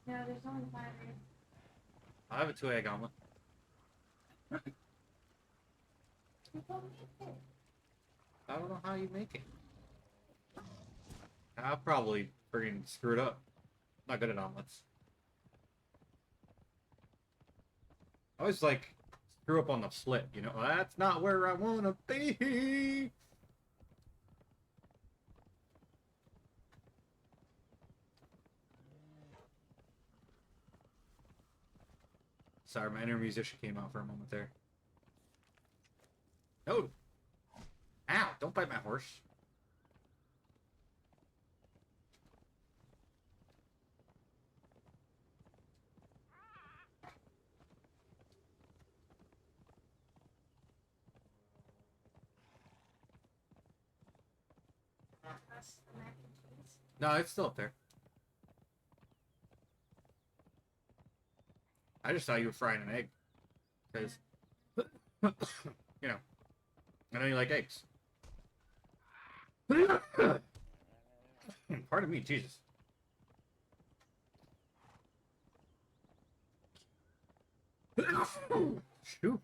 No, there's only 5 eggs. I'll have a 2-egg omelet. People make it. I don't know how you make it. I'll probably freaking screw it up. Not good at omelets. I always like screw up on the flip, you know? That's not where I wanna be. Sorry, my inner musician came out for a moment there. No! Ow! Don't bite my horse. That's the mac and cheese. No, it's still up there. I just thought you were frying an egg. Because, you know, I know you like eggs. Pardon me, Jesus. Shoot.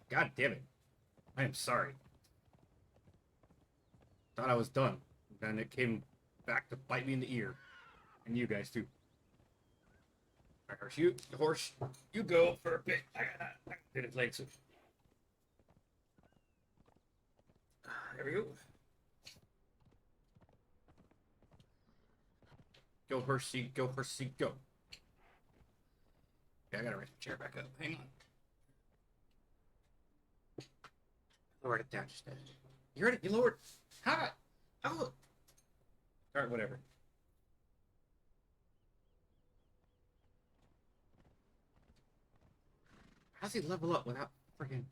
God damn it. I am sorry. Thought I was done. Then it came back to bite me in the ear. And you guys too. Alright, horse, you go for a bit. I got its legs. There we go. Go horsey, go horsey, go. Yeah, I gotta raise the chair back up. Hang on. Lowered it down just a bit. You heard it? You lowered. How? Oh. Alright, whatever. How's he level up without freaking...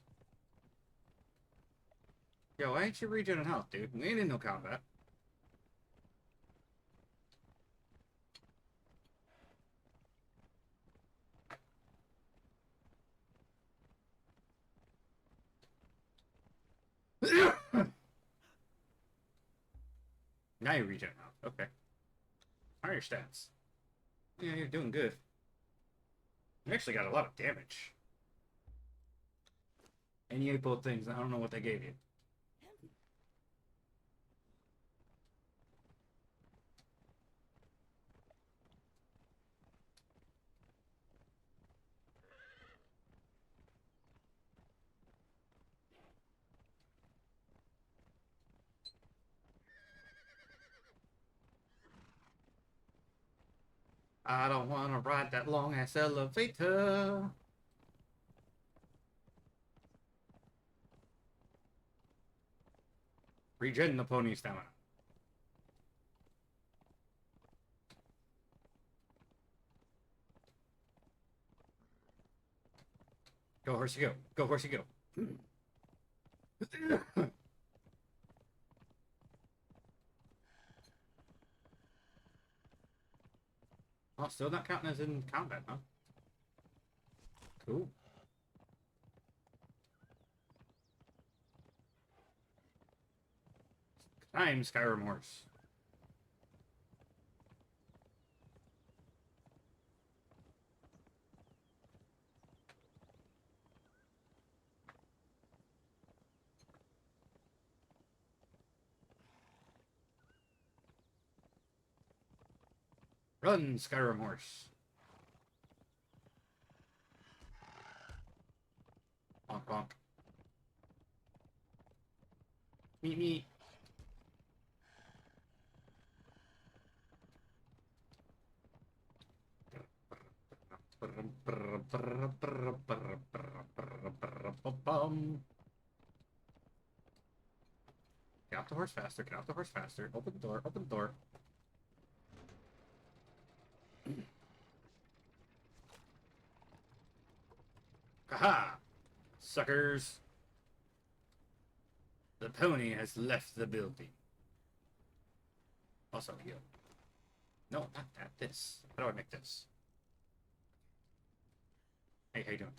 Yo, why ain't you regening health, dude? We ain't in no combat. Now you regen health. Okay. How are your stats? Yeah, you're doing good. You actually got a lot of damage. And you ate both things. I don't know what they gave you. I don't want to ride that long ass elevator. Regen the pony stamina. Go horsey go. Go horsey go. Oh, still not counting as in combat, huh? Cool. I'm Skyrim horse. Run, Skyrim horse. Bonk, bonk. Meet me. Get off the horse faster, get off the horse faster. Open the door, open the door. Haha! Suckers! The pony has left the building. Also heal. No, not that. This. How do I make this? Hey, how you doing?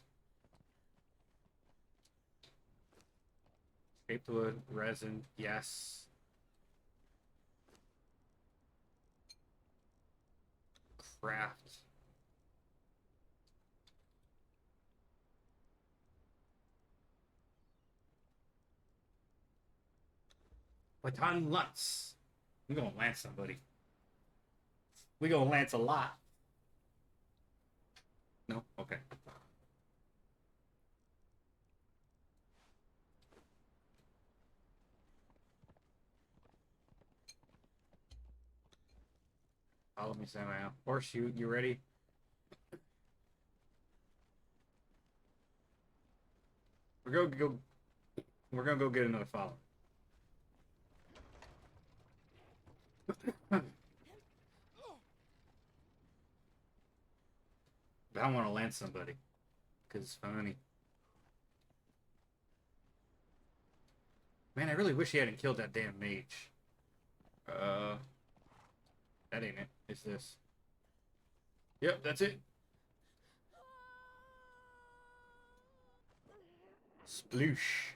Scraped wood, resin, yes. Craft. Baton Lutz. We gonna lance somebody. We gonna lance a lot. No? Okay. Follow me, Samuel. Horseshoe, you ready? We're gonna go get another follow. But I want to lance somebody. Because it's funny. Man, I really wish he hadn't killed that damn mage. That ain't it. It's this. Yep, that's it. Sploosh.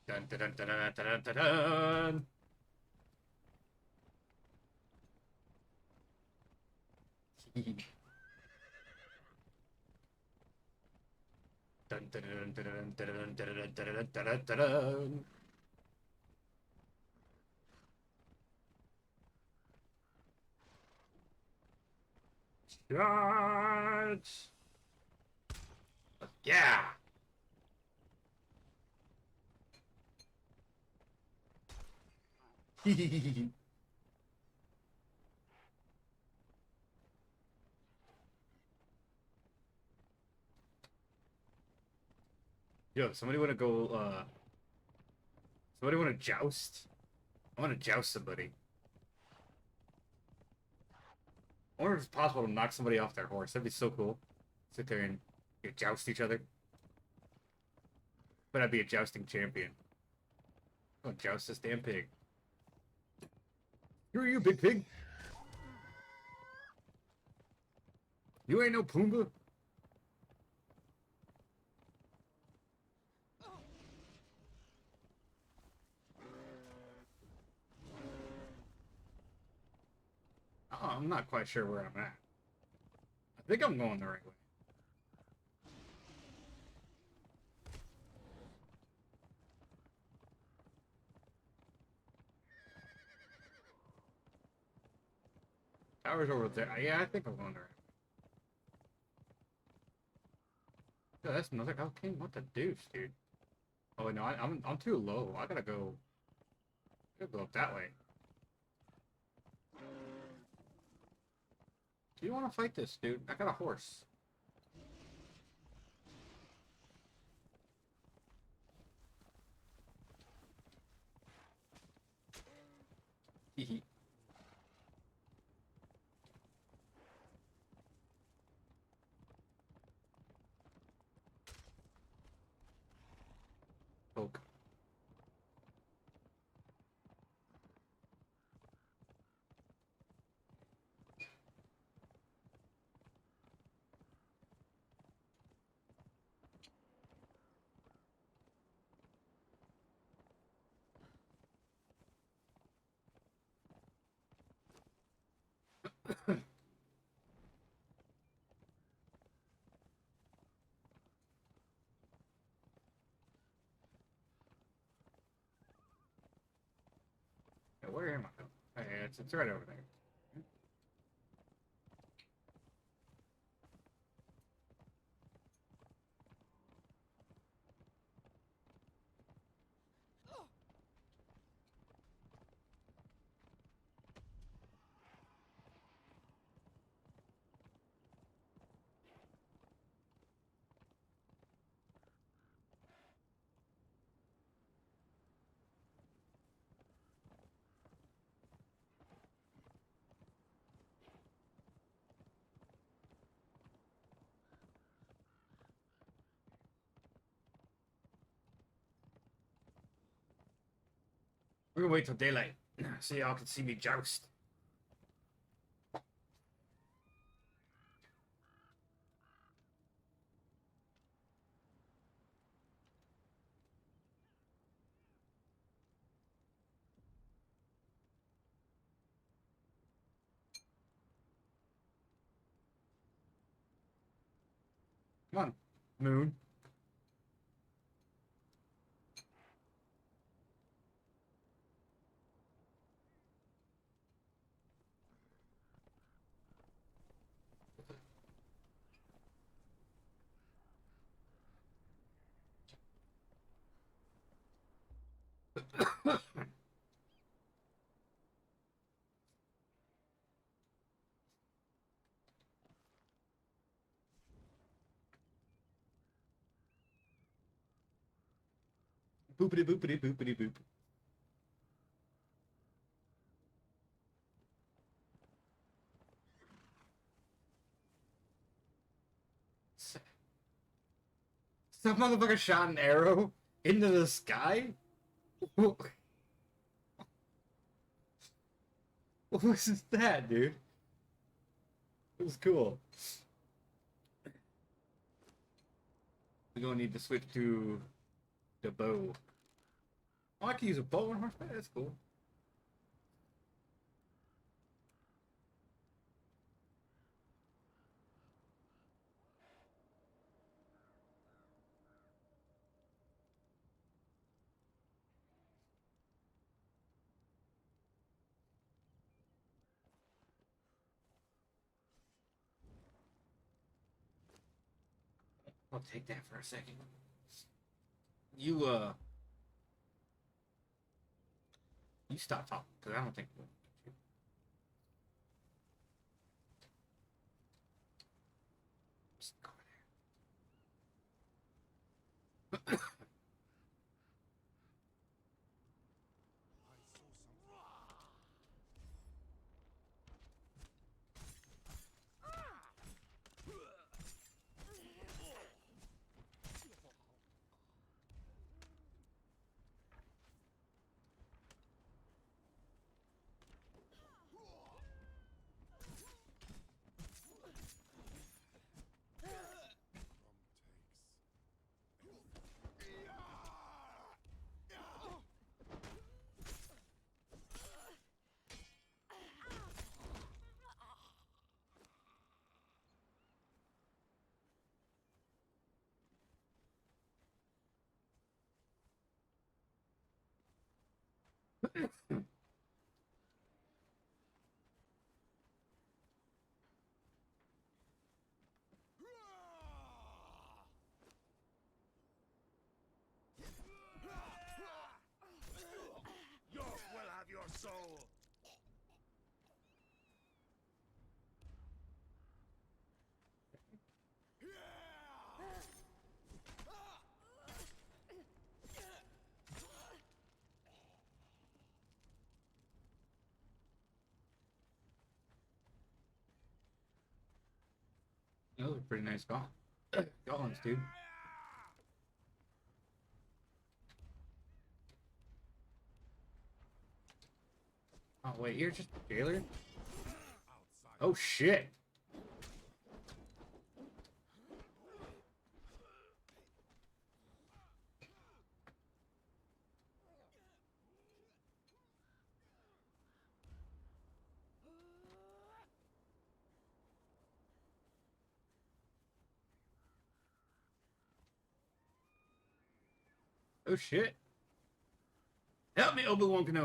Dun dun dun dun dun dun dun dun. Dun dun dun dun dun dun dun dun dun dun dun dun. Charge! Yeah! Yo, somebody wanna go, somebody wanna joust? I wanna joust somebody. I wonder if it's possible to knock somebody off their horse. That'd be so cool. Sit there and joust each other. But I'd be a jousting champion. I'm gonna joust this damn pig. Who are you, big pig? You ain't no Pumbaa. Oh, I'm not quite sure where I'm at. I think I'm going the right way. Tower's over there. Yeah, I think I'm going the right way. Yeah, that's another. Okay, what the deuce, dude? Oh no, I'm too low. I gotta go. Up that way. Do you want to fight this, dude? I got a horse. Hee Poke. Yeah, where am I? Oh, yeah, it's right over there. We're gonna wait till daylight so y'all can see me joust. Come on, Moon. Boopity boopity boopity boop. Some motherfucker shot an arrow into the sky? What was that, dude? It was cool. We're gonna need to switch to the bow. Oh, I can use a bow and horseback? That's cool. I'll take that for a second. You stop talking, because I don't think we'll get you. Just go over there. York will have your soul. Those are pretty nice golems, dude. Oh wait, you're just a jailer? Oh shit! Oh shit! Help me, Obi-Wan Kenobi! A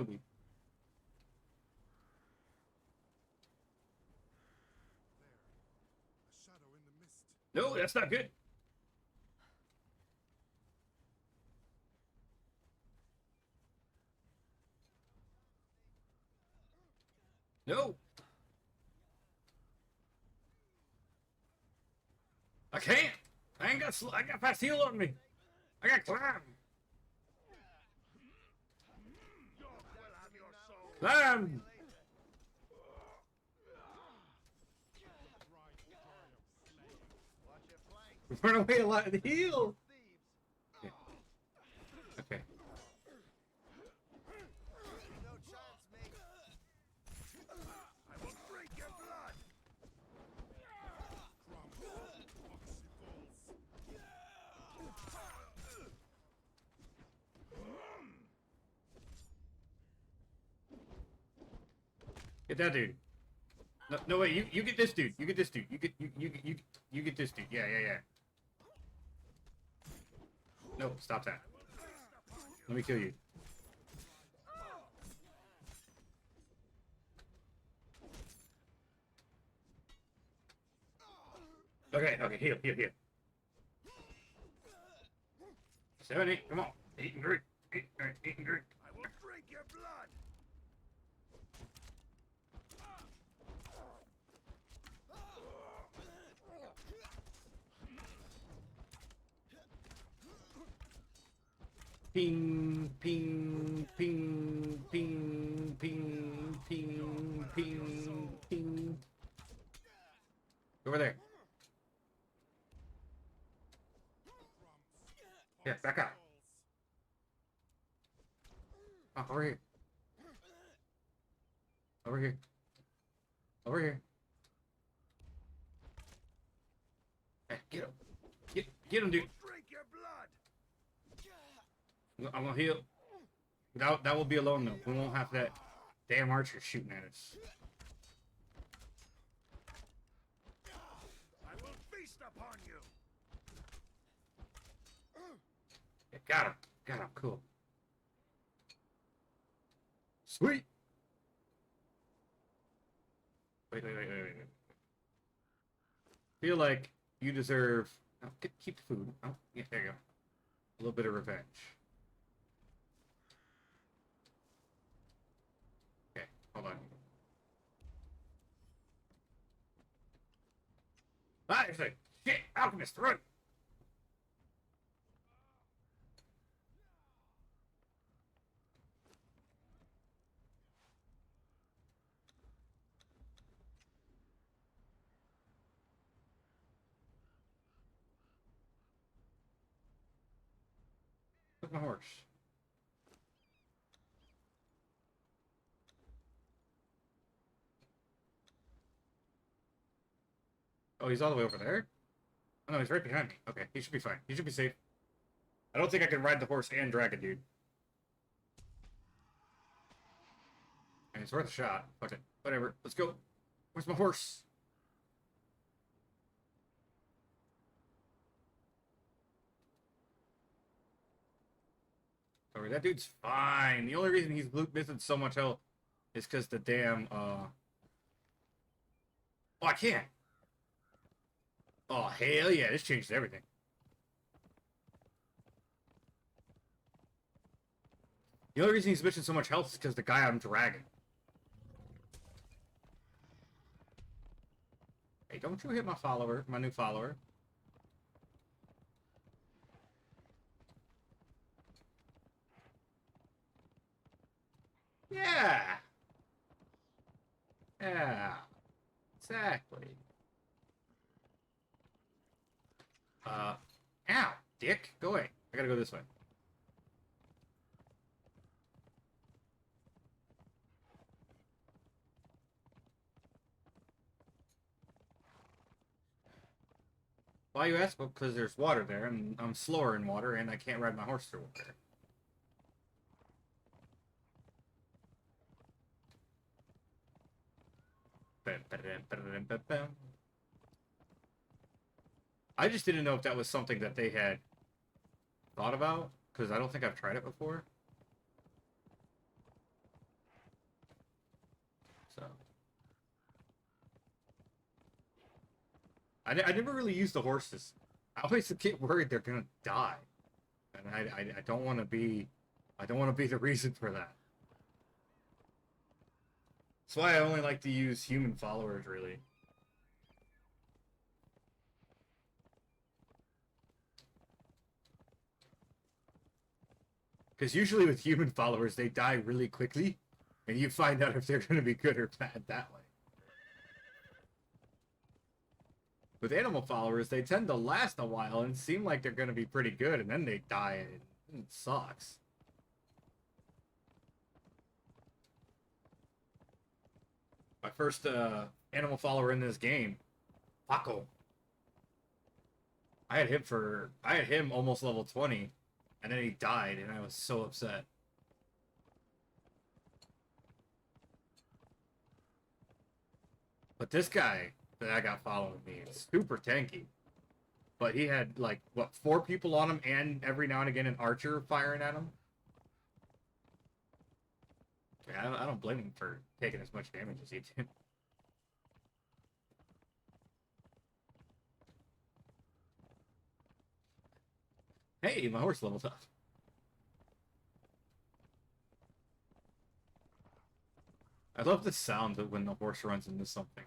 shadow in the mist. No, that's not good. No. I can't. I got fast heal on me. I got climb. York will have your soul. Climb. Watch your flank, Run away a lot of the heal. thieves. Okay. Get that dude. No, no wait, you get this dude. You get this dude. You get this dude. Yeah, yeah, yeah. No, stop that. Let me kill you. Okay, okay, heal, heal, heal. 70, come on. Eat and drink. Eat and drink. I will drink your blood. Ping, ping, ping, ping, ping, ping, ping, ping. Over there. Yeah, back up. Oh, over here. Over here. Over here. Hey, get him. Get him, dude. Drink your blood. I'm gonna heal. That will be alone though. We won't have that damn archer shooting at us. I will feast upon you. Yeah, got him. Got him. Cool. Sweet. Wait. Feel like you deserve. Oh, keep the food. Oh, yeah, there you go. A little bit of revenge. Okay, hold on. Ah, it's like shit. Alchemist, run! Took my horse. Oh, he's all the way over there? Oh, no, he's right behind me. Okay, he should be fine. He should be safe. I don't think I can ride the horse and drag a dude. And it's worth a shot. Fuck it. Whatever. Let's go. Where's my horse? Sorry, that dude's fine. The only reason he's missing so much health is because the damn, Oh, I can't! Oh, hell yeah, this changed everything. The only reason he's missing so much health is because the guy I'm dragging. Hey, don't you hit my follower, my new follower. Yeah. Yeah. Exactly. Ow, dick. Go away. I gotta go this way. Why you ask? Well, because there's water there, and I'm slower in water, and I can't ride my horse through water. I just didn't know if that was something that they had thought about, because I don't think I've tried it before. So. I never really use the horses. I always get worried they're gonna die. And I don't want to be... I don't want to be the reason for that. That's why I only like to use human followers, really. Because usually with human followers, they die really quickly, and you find out if they're going to be good or bad that way. With animal followers, they tend to last a while and seem like they're going to be pretty good, and then they die, and it sucks. My first animal follower in this game, Paco. I had him almost level 20, and then he died, and I was so upset. But this guy that I got following me is super tanky. But he had, like, what, 4 people on him and every now and again an archer firing at him? Yeah, I don't blame him for taking as much damage as he did. Hey, my horse leveled up. I love the sound of when the horse runs into something.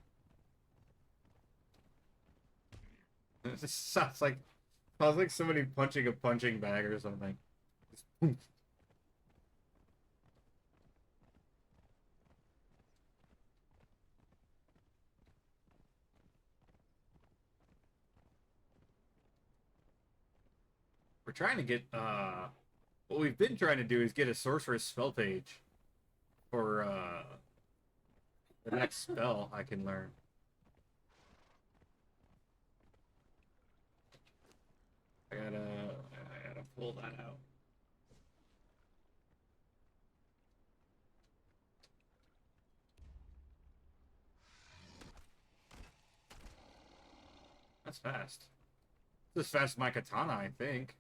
It just sounds like somebody punching a punching bag or something. Just boom. We're trying to get what we've been trying to do is get a sorceress spell page for the next spell I can learn. I gotta pull that out. That's fast. This is fast as my katana, I think.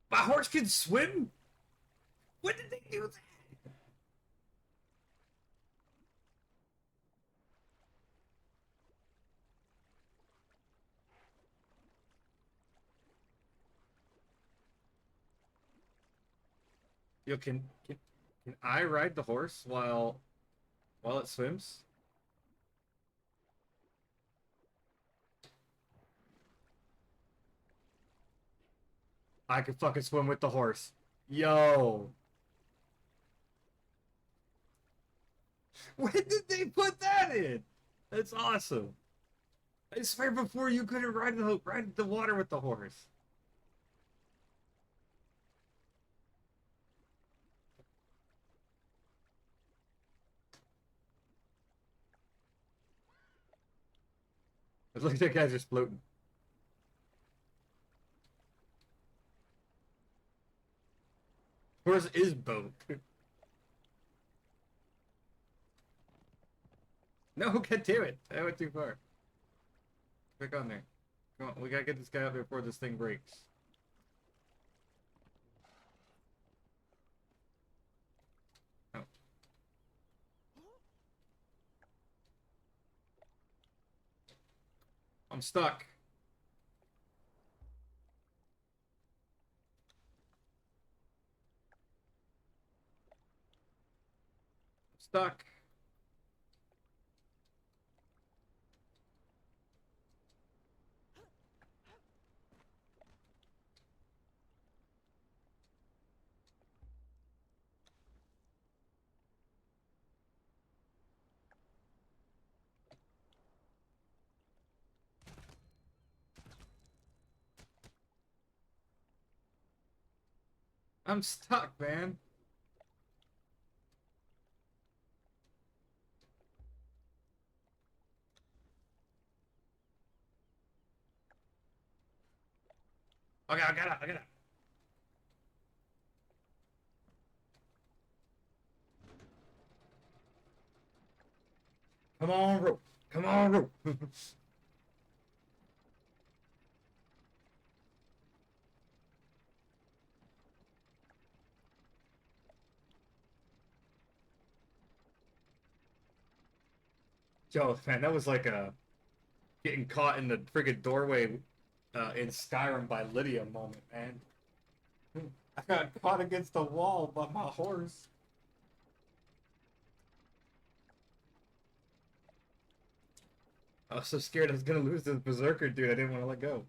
My horse can swim? When did they do that? Yo, can I ride the horse while it swims? I can fucking swim with the horse. Yo. When did they put that in? That's awesome. I swear before you couldn't ride the water with the horse. It's like that guy's just floating. Horse is boat. No, God damn it. I went too far. Click on there. Come on, we gotta get this guy up before this thing breaks. Oh. I'm stuck. Stuck. I'm stuck, man. Okay, I got it. Come on, rope. Come on, rope. Yo, man, that was like a getting caught in the friggin' doorway in Skyrim by Lydia moment, man. I got caught against the wall by my horse. I was so scared I was gonna lose this berserker dude. I didn't want to let go.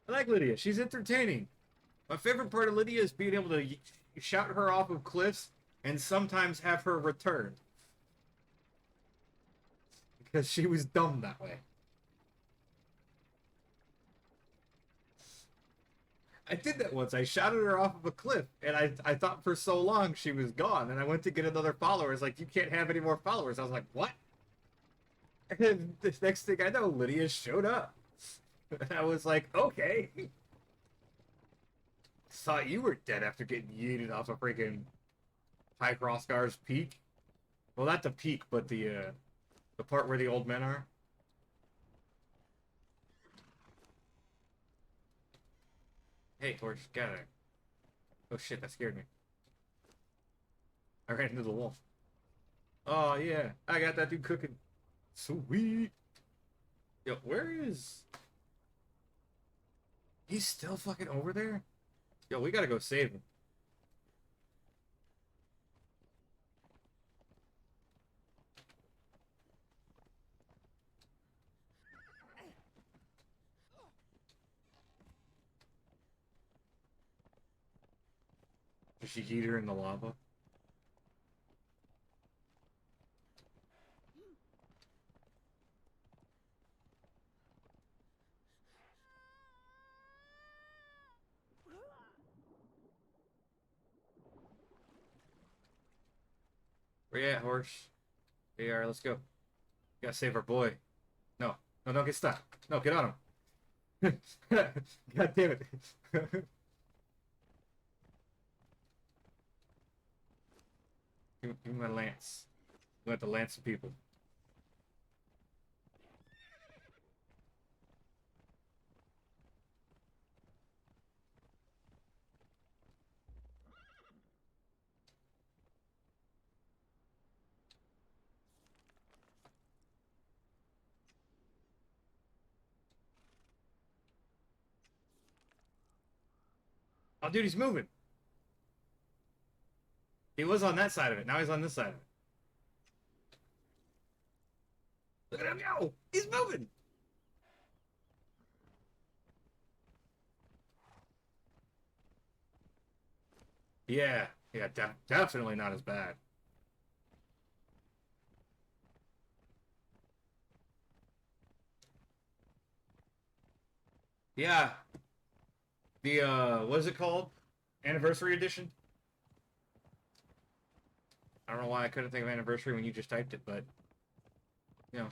I like Lydia. She's entertaining. My favorite part of Lydia is being able to shout her off of cliffs and sometimes have her return. Because she was dumb that way. I did that once. I shouted her off of a cliff, and I thought for so long she was gone. And I went to get another follower. It's like, you can't have any more followers. I was like, what? And the next thing I know, Lydia showed up. And I was like, okay. Thought you were dead after getting yeeted off a freaking High Crossgar's peak. Well, not the peak, but the part where the old men are. Hey, Torch, get out of there. Oh shit, that scared me. I ran into the wolf. Oh yeah, I got that dude cooking. Sweet. Yo, where is... He's still fucking over there? Yo, we gotta go save him. Did she heat her in the lava? Where you at, horse? Here you are, let's go. Gotta save our boy. No. No, don't get stuck. No, get on him. God damn it. Give me my lance. I'm going to lance some people. Oh, dude, he's moving. He was on that side of it. Now he's on this side of it. Look at him go! He's moving! Yeah. Yeah, definitely not as bad. Yeah. The, what is it called? Anniversary edition? I don't know why I couldn't think of anniversary when you just typed it, but, you know.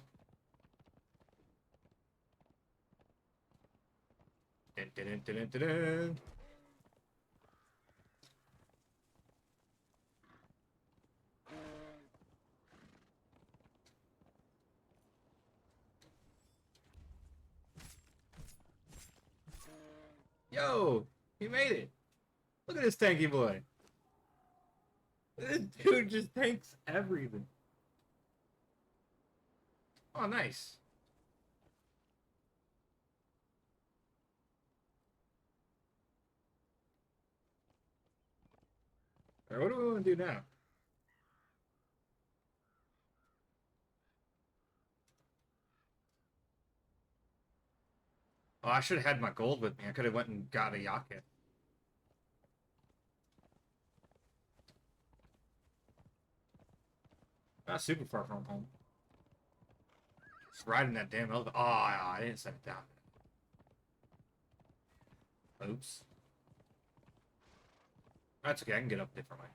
Dun, dun, dun, dun, dun, dun. Yo, he made it. Look at this tanky boy. This dude just tanks everything. Oh, nice. All right, what do we want to do now? Oh, I should have had my gold with me. I could have went and got a Yakin. Not super far from home. Just riding that damn elevator. Oh, I didn't set it down. Oops. That's okay. I can get up differently.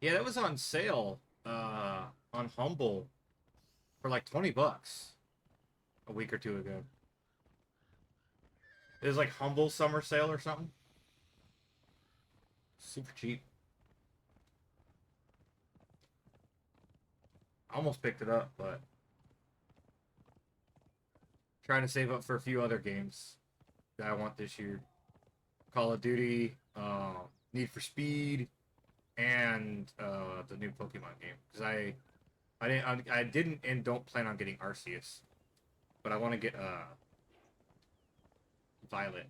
Yeah, that was on sale on Humble for like 20 bucks a week or two ago. It was like Humble summer sale or something. Super cheap. I almost picked it up, but trying to save up for a few other games that I want this year. Call of Duty, Need for Speed, and the new Pokemon game. Because I didn't and don't plan on getting Arceus, but I want to get Violet.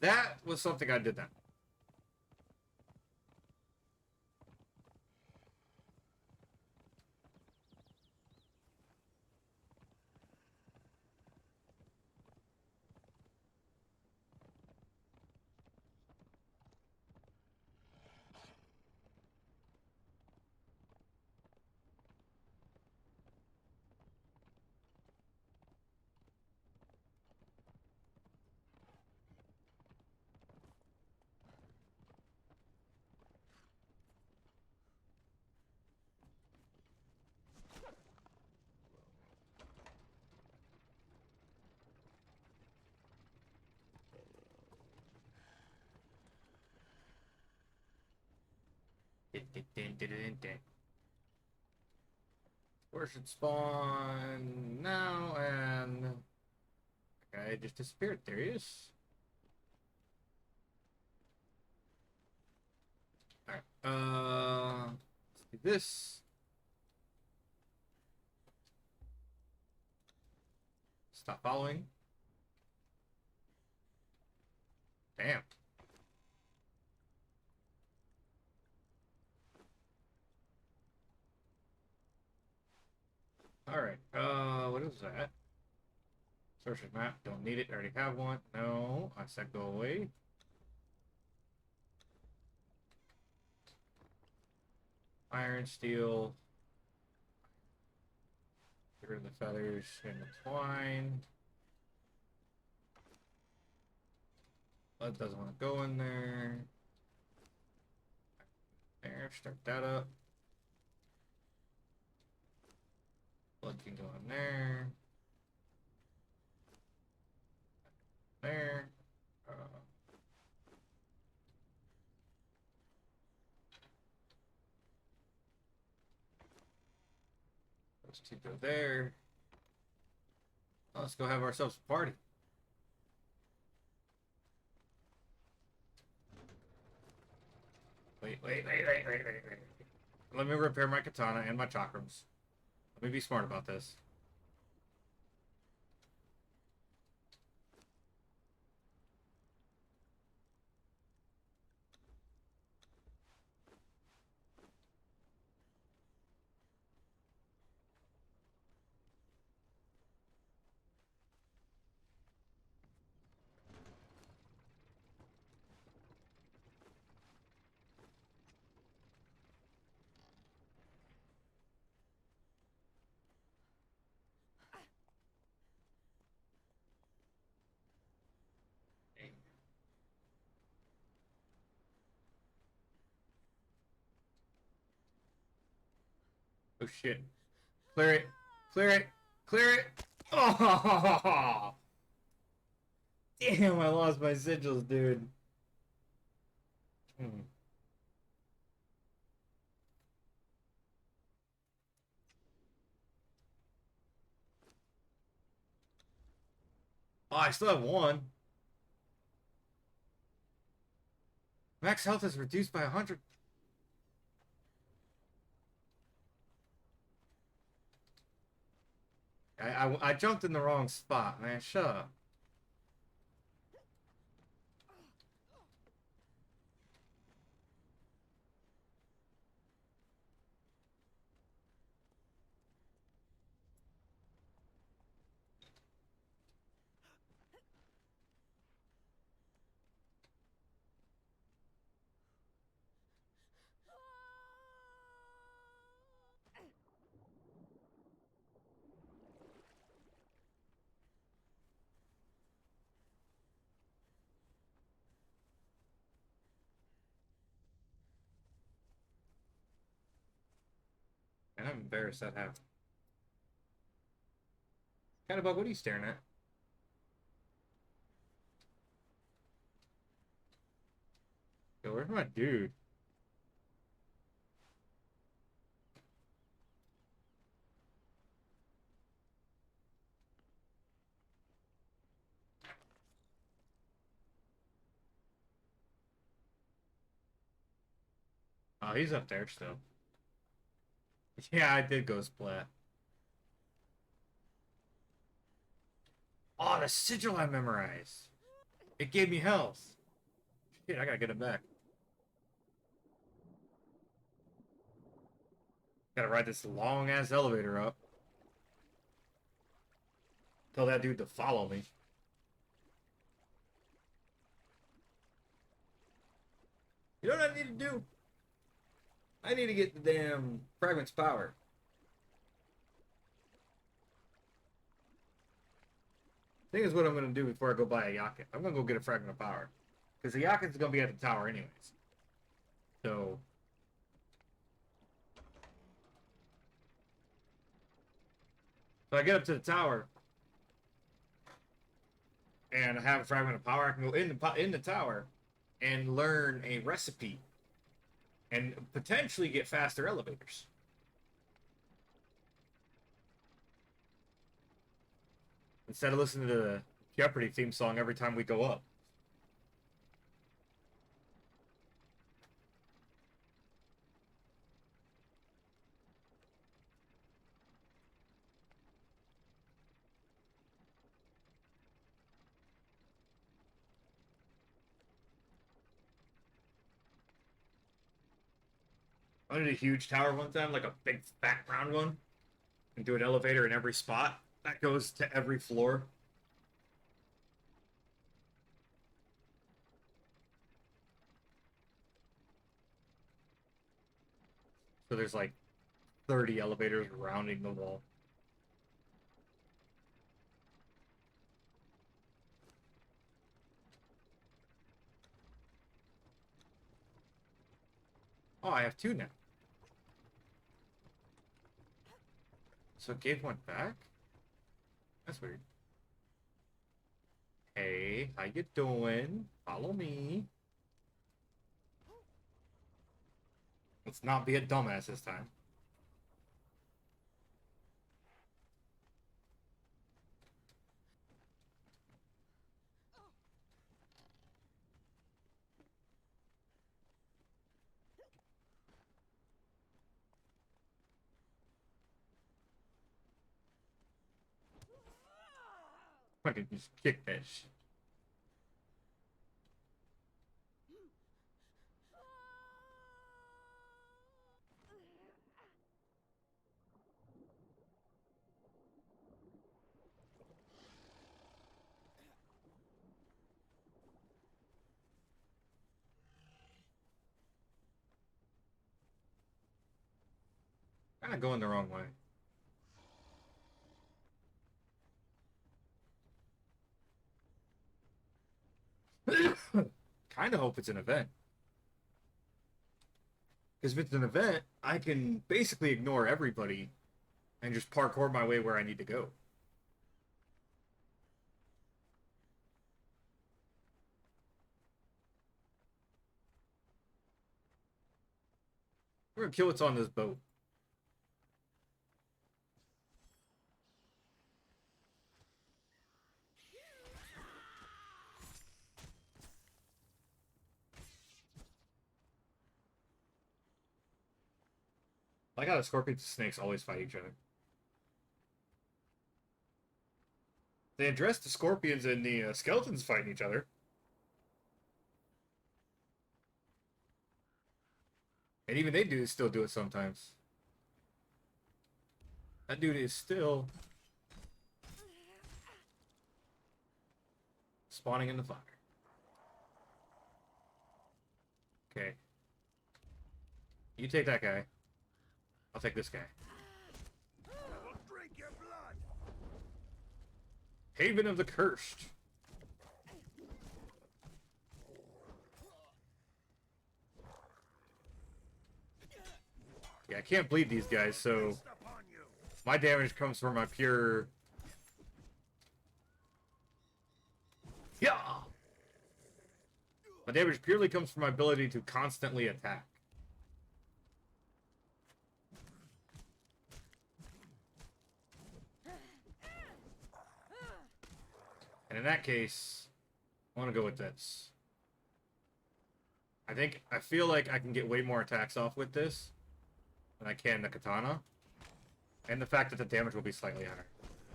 That was something I did then. Where should spawn now? And okay, just disappeared. There he is. All right. Let's do this. Stop following. Damn. Alright, what is that? Sources map, don't need it, already have one. No, I said go away. Iron, steel. Get rid of the feathers and the twine. Blood doesn't want to go in there. There, start that up. Blood can go in there. There. Those two go there. Let's go have ourselves a party. Wait. Let me repair my katana and my chakrams. Let me be smart about this. Oh shit. Clear it. Clear it. Clear it. Oh! Damn, I lost my sigils, dude. Oh, I still have one. Max health is reduced by 100. I jumped in the wrong spot, man. Shut up. And I'm embarrassed that happened. Kind of bug, what are you staring at? Yo, where's my dude? Oh, he's up there still. Yeah, I did go splat. Oh, the sigil I memorized. It gave me health. Shit, I gotta get it back. Gotta ride this long ass elevator up. Tell that dude to follow me. You know what I need to do? I need to get the damn fragment's power. Thing is what I'm gonna do before I go buy a Yakin. I'm gonna go get a fragment of power. Because the Yakin's gonna be at the tower anyways. So I get up to the tower and I have a fragment of power. I can go in the tower and learn a recipe and potentially get faster elevators. Instead of listening to the Jeopardy theme song every time we go up. I did a huge tower one time, like a big fat round one, and do an elevator in every spot. That goes to every floor. So there's like 30 elevators rounding the wall. Oh, I have two now. So it gave one back? That's weird. Hey, how you doing? Follow me. Let's not be a dumbass this time. Fucking just kick that shit. Kinda going the wrong way. Kinda hope it's an event. Because if it's an event, I can basically ignore everybody and just parkour my way where I need to go. We're gonna kill what's on this boat. I like how the scorpions and snakes always fight each other. They address the scorpions and the skeletons fighting each other. And even they do still do it sometimes. That dude is still spawning in the fire. Okay. You take that guy. I'll take this guy. I will drink your blood. Haven of the Cursed. Yeah, I can't bleed these guys, so Feast upon you. my damage comes from my pure... Yeah! My damage purely comes from my ability to constantly attack. And in that case, I want to go with this. I feel like I can get way more attacks off with this than I can the katana. And the fact that the damage will be slightly higher.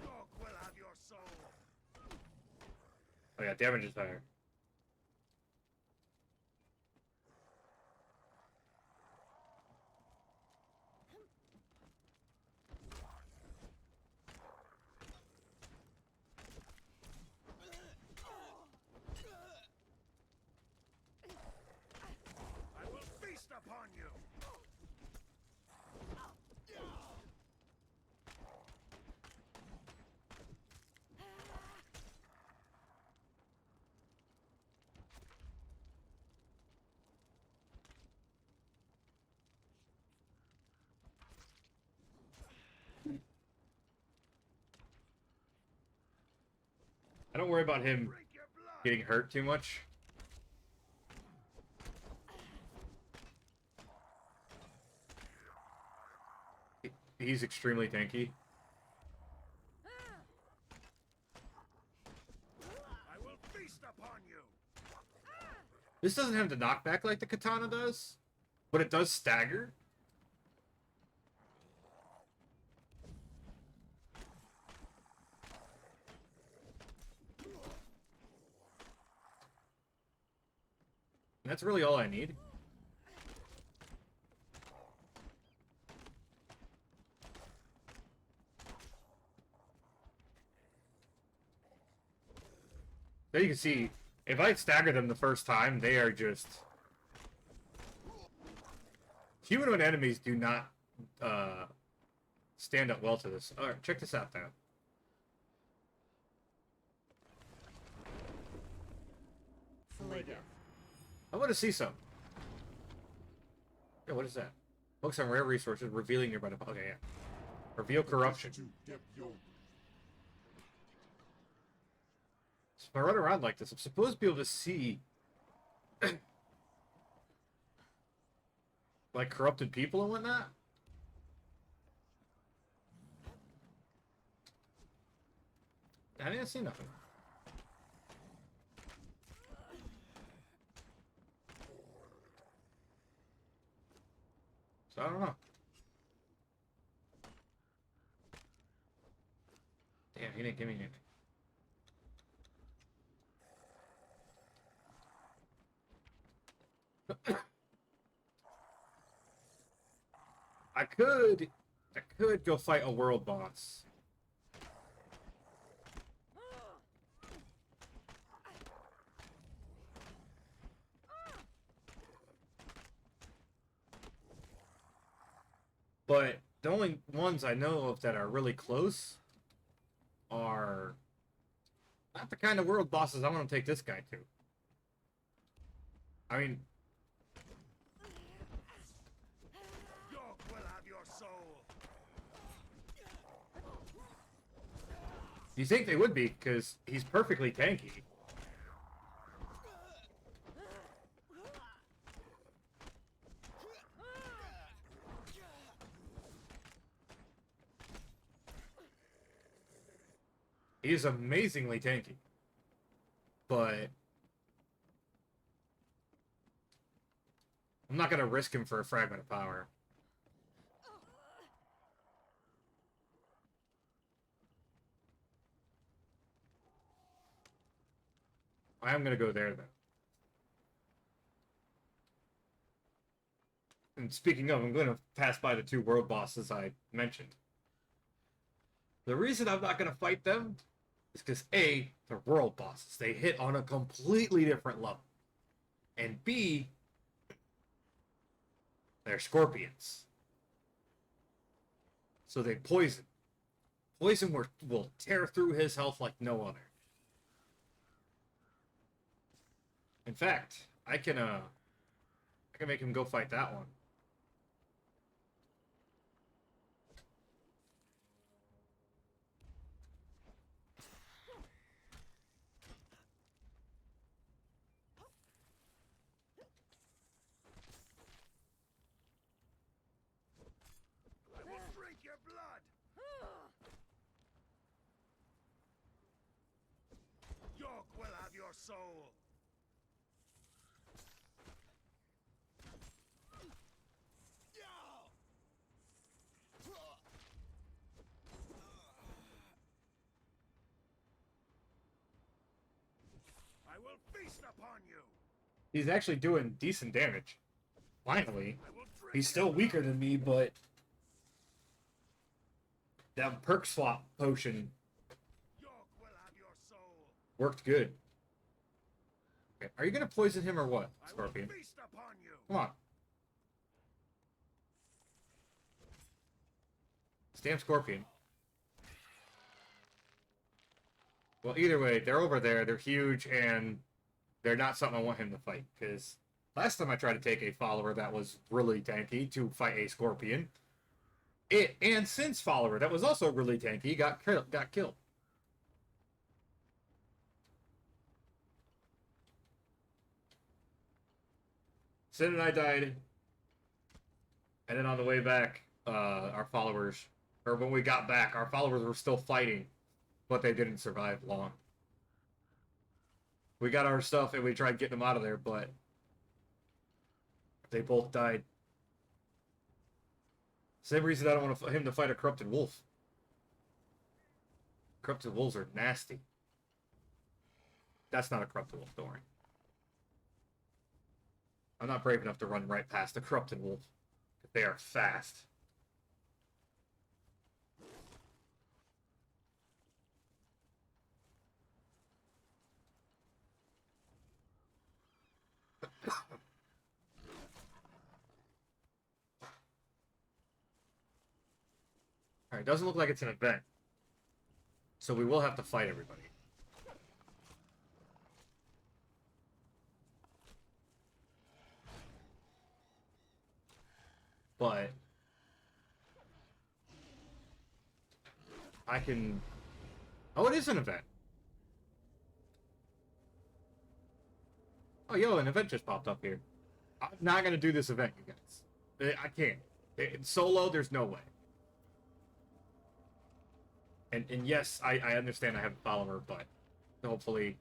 Dog will have your soul. Oh yeah, damage is higher. I will feast upon you. I don't worry about him Drink your blood. getting hurt too much. he's extremely tanky. I will feast upon you. This doesn't have the knockback like the katana does, but it does stagger. And that's really all I need. There you can see, if I stagger them the first time, they are just... Humanoid enemies do not stand up well to this. Alright, check this out, though. I want to see some. Yeah, what is that? Focus on rare resources, revealing your... Okay, yeah. Reveal corruption. So if I run around like this, I'm supposed to be able to see... like, corrupted people and whatnot? I didn't see nothing. So I don't know. Damn, he didn't give me anything. I could go fight a world boss. But the only ones I know of that are really close are not the kind of world bosses I want to take this guy to. I mean, York will have your soul. you think they would be, because he's perfectly tanky. He is amazingly tanky. But I'm not going to risk him for a fragment of power. I am going to go there, though. And speaking of, I'm going to pass by the two world bosses I mentioned. The reason I'm not going to fight them is because A, they're world bosses. They hit on a completely different level. And B, they're scorpions. So they poison. Poison will tear through his health like no other. In fact, I can make him go fight that one. I will drink your blood. York will have your soul. I will feast upon you. He's actually doing decent damage. Finally. I will drink He's still your weaker than me, but that perk swap potion York will have your soul. worked good. Okay, are you gonna poison him or what, I will Scorpion? feast upon you. Come on. Damn Scorpion. Well, either way, they're over there, they're huge, and they're not something I want him to fight, because last time I tried to take a follower that was really tanky to fight a Scorpion, and Sin's follower that was also really tanky got killed. Sin and I died, and then on the way back, our followers, or when we got back, our followers were still fighting, but they didn't survive long. We got our stuff and we tried getting them out of there, but they both died. Same reason I don't want him to fight a corrupted wolf. Corrupted wolves are nasty. That's not a corrupted wolf, don't worry. I'm not brave enough to run right past a corrupted wolf. They are fast. Alright, doesn't look like it's an event. So we will have to fight everybody. But I can... Oh, it is an event. Oh, yo, an event just popped up here. I'm not going to do this event, you guys. I can't. In solo, there's no way. And yes, I understand I have a follower, but hopefully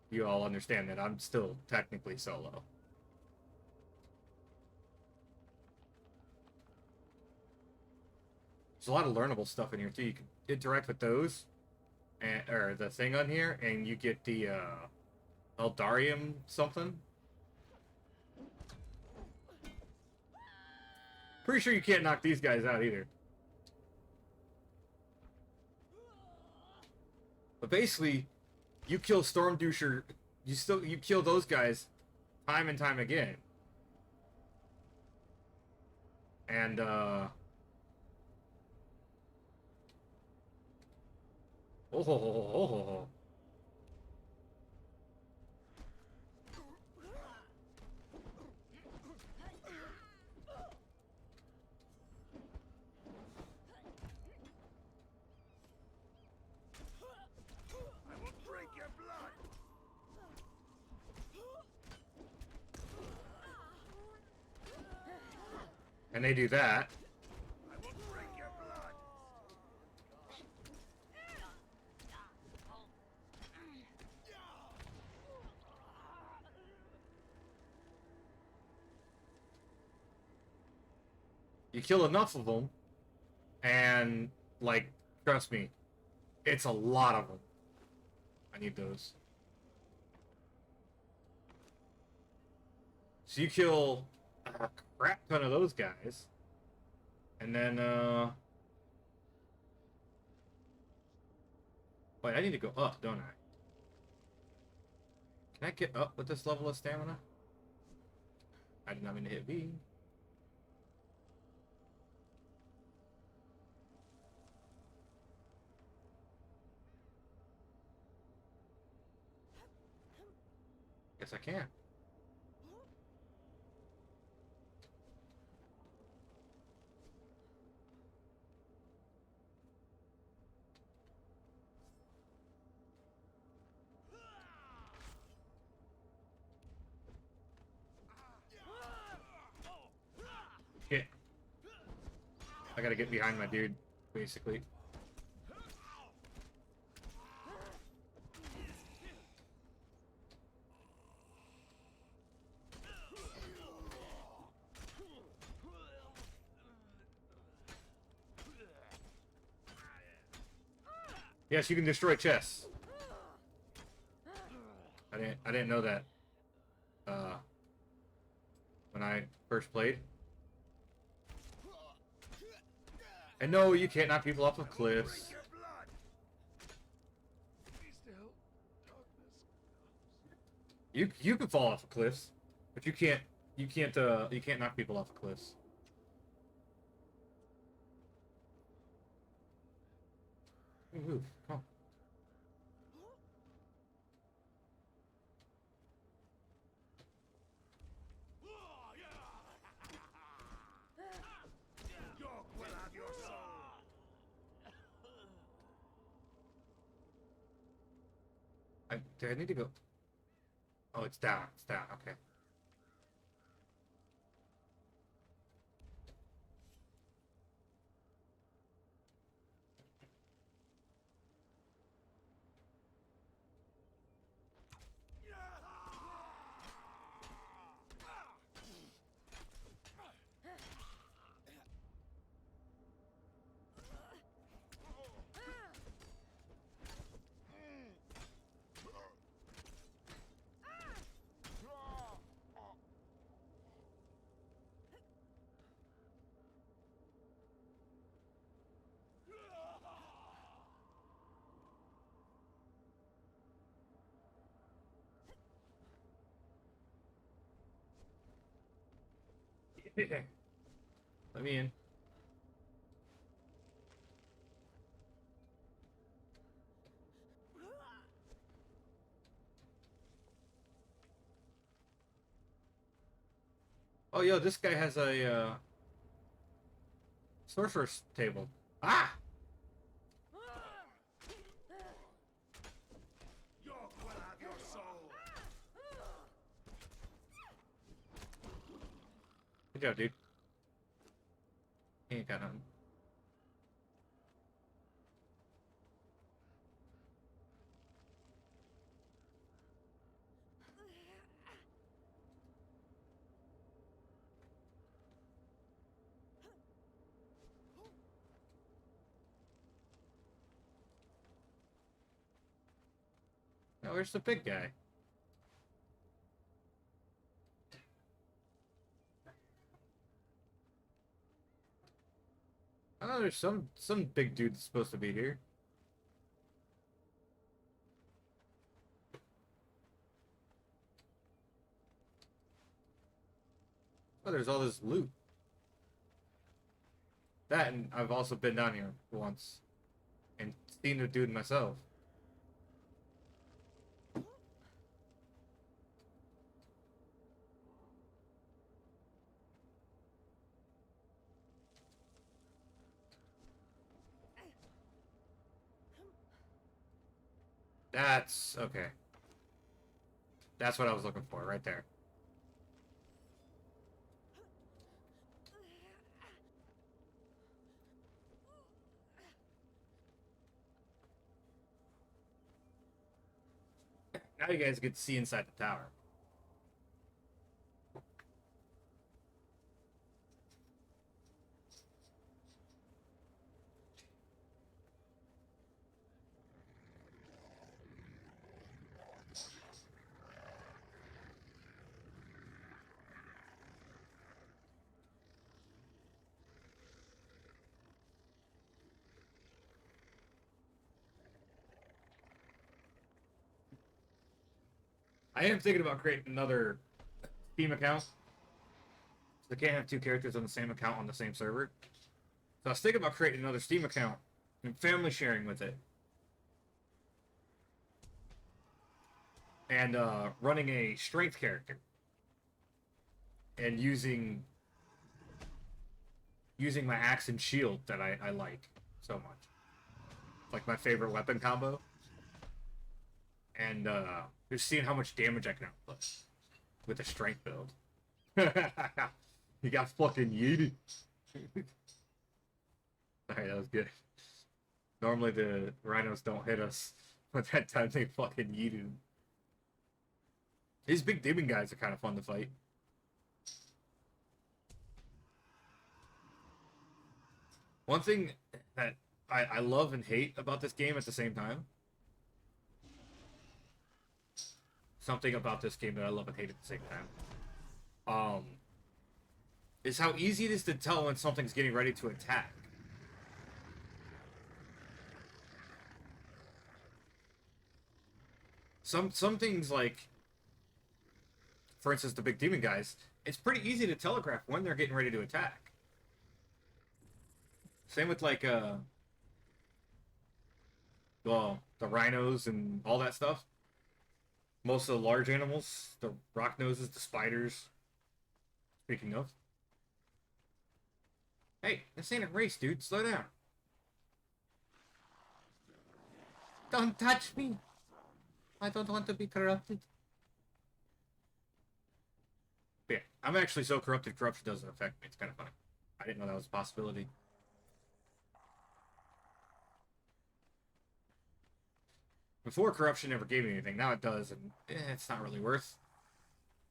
you all understand that I'm still technically solo. There's a lot of learnable stuff in here, too. You can interact with those, and, or the thing on here, and you get the, Eldarium something. Pretty sure you can't knock these guys out either. But basically, you kill Stormdusher, you kill those guys time and time again. And oh ho ho ho ho ho. I will drink your blood. And they do that. I will drink your blood. You kill enough of them, and, like, trust me, it's a lot of them. I need those. So you kill a crap ton of those guys, and then, wait, I need to go up, don't I? Can I get up with this level of stamina? I did not mean to hit B. Guess I can. Shit. I gotta get behind my dude, basically. Yes, you can destroy chests. I didn't know that. When I first played. And no, you can't knock people off of cliffs. Your blood. Be still. Darkness. You can fall off of cliffs, but you can't knock people off of cliffs. Ooh, come on. York will have your soul. Do I need to go? Oh, it's down. It's down. Okay. Let me in. Oh, yo, this guy has a sorcerer's table. Ah! York will have your soul. Good job, dude. He ain't got nothing. Now, where's the big guy? Oh, there's some big dude that's supposed to be here. Oh, there's all this loot. That, and I've also been down here once and seen the dude myself. That's okay. That's what I was looking for right there. Now you guys get to see inside the tower. I am thinking about creating another Steam account. So I can't have two characters on the same account on the same server. So I was thinking about creating another Steam account and family sharing with it. And running a strength character. And using my axe and shield that I like so much. Like my favorite weapon combo. And just seeing how much damage I can output with a strength build. He got fucking yeeted. Alright, that was good. Normally the rhinos don't hit us, but that time they fucking yeeted. These big demon guys are kind of fun to fight. One thing that I love and hate about this game at the same time. Something about this game that I love and hate at the same time. Is how easy it is to tell when something's getting ready to attack. Some things like, for instance, the big demon guys, it's pretty easy to telegraph when they're getting ready to attack. Same with like well, the rhinos and all that stuff. Most of the large animals, the rock noses, the spiders. Speaking of. Hey, this ain't a race, dude. Slow down. Don't touch me. I don't want to be corrupted. But yeah, I'm actually so corrupted, corruption doesn't affect me. It's kind of funny. I didn't know that was a possibility. Before, corruption never gave me anything. Now it does, and it's not really worth.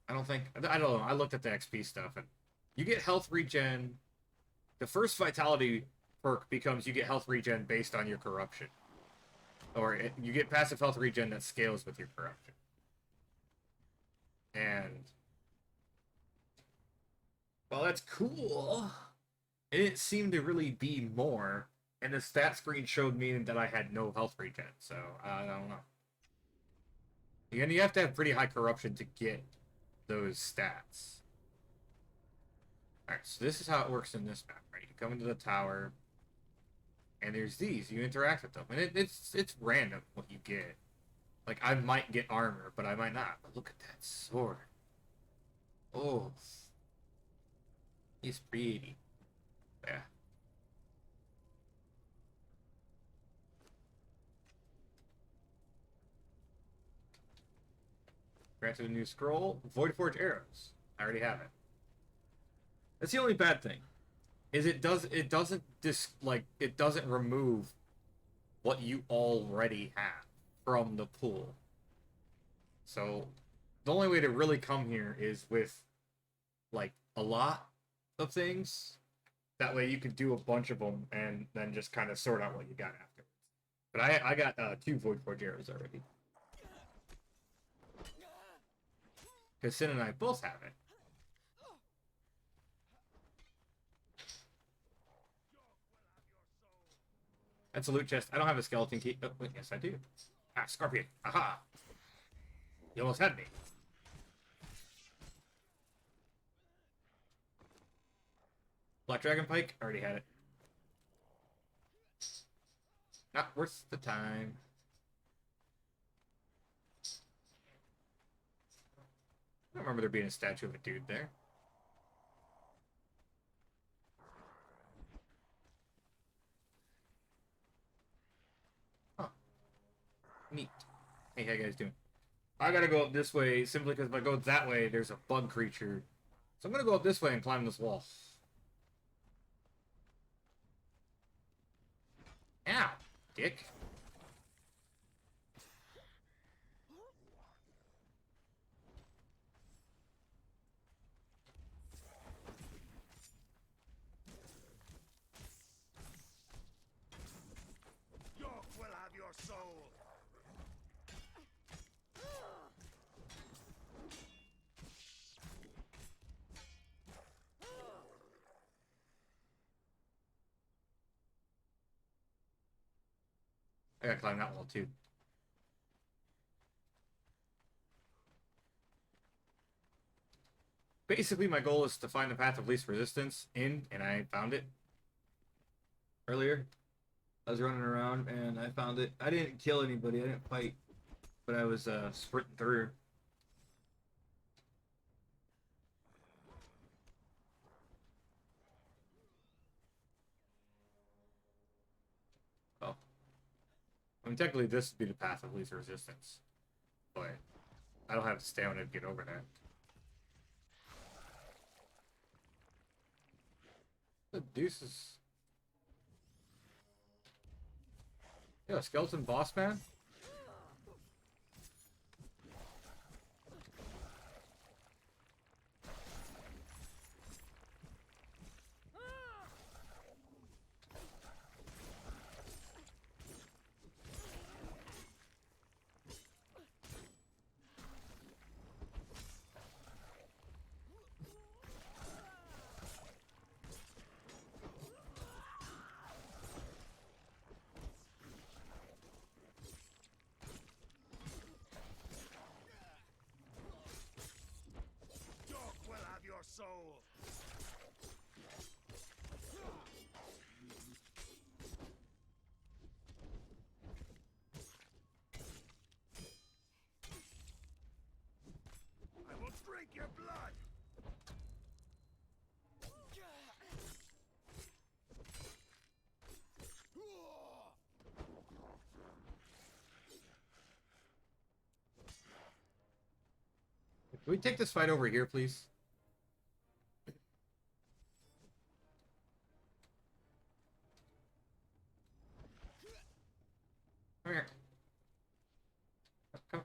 I don't think. I don't know. I looked at the XP stuff, and you get health regen. The first vitality perk becomes you get health regen based on your corruption. Or you get passive health regen that scales with your corruption. And well, that's cool. It didn't seem to really be more. And the stat screen showed me that I had no health regen, so I don't know. And you have to have pretty high corruption to get those stats. Alright, so this is how it works in this map, right? You come into the tower, and there's these. You interact with them. And it's random what you get. Like, I might get armor, but I might not. But look at that sword. Oh. He's pretty. Yeah. Granted a new scroll. Void Forge arrows. I already have it. That's the only bad thing. Is it doesn't remove what you already have from the pool. So the only way to really come here is with like a lot of things. That way you can do a bunch of them and then just kind of sort out what you got afterwards. But I got 2 Void Forge arrows already. Because Sin and I both have it. That's a loot chest. I don't have a skeleton key. Oh, wait, yes, I do. Ah, Scorpion. Aha! You almost had me. Black Dragon Pike. Already had it. Not worth the time. I don't remember there being a statue of a dude there. Huh. Neat. Hey, how you guys doing? I gotta go up this way simply because if I go that way, there's a bug creature. So I'm gonna go up this way and climb this wall. Ow, dick. York will have your soul. I gotta climb that wall too. Basically, my goal is to find the path of least resistance and I found it earlier. I was running around and I found it. I didn't kill anybody. I didn't fight, but I was sprinting through. Oh, I mean, technically, this would be the path of least resistance, but I don't have the stamina to get over that. The deuces. Yeah, skeleton boss man. York will have your soul. I will drink your blood. Can we take this fight over here, please? Come here. Come.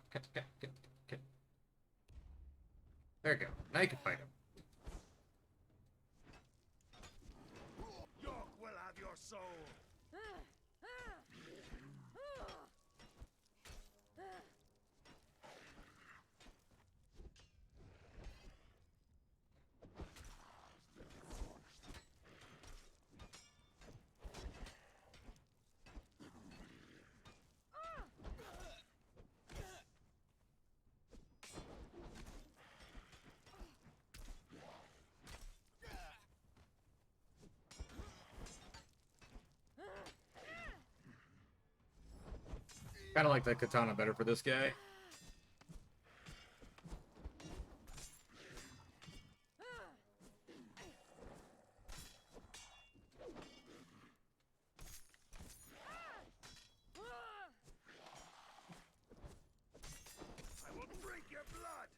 There you go. Now you can fight him. York will have your soul. Kind of like the katana better for this guy. I will drink your blood.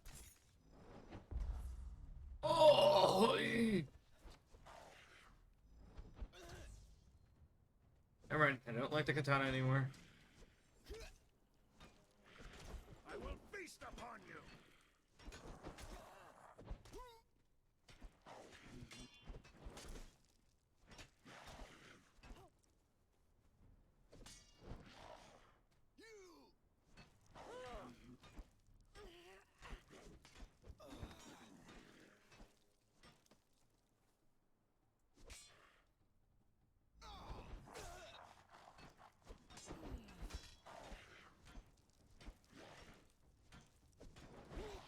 Oh! Never mind. I don't like the katana anymore. I will feast upon you.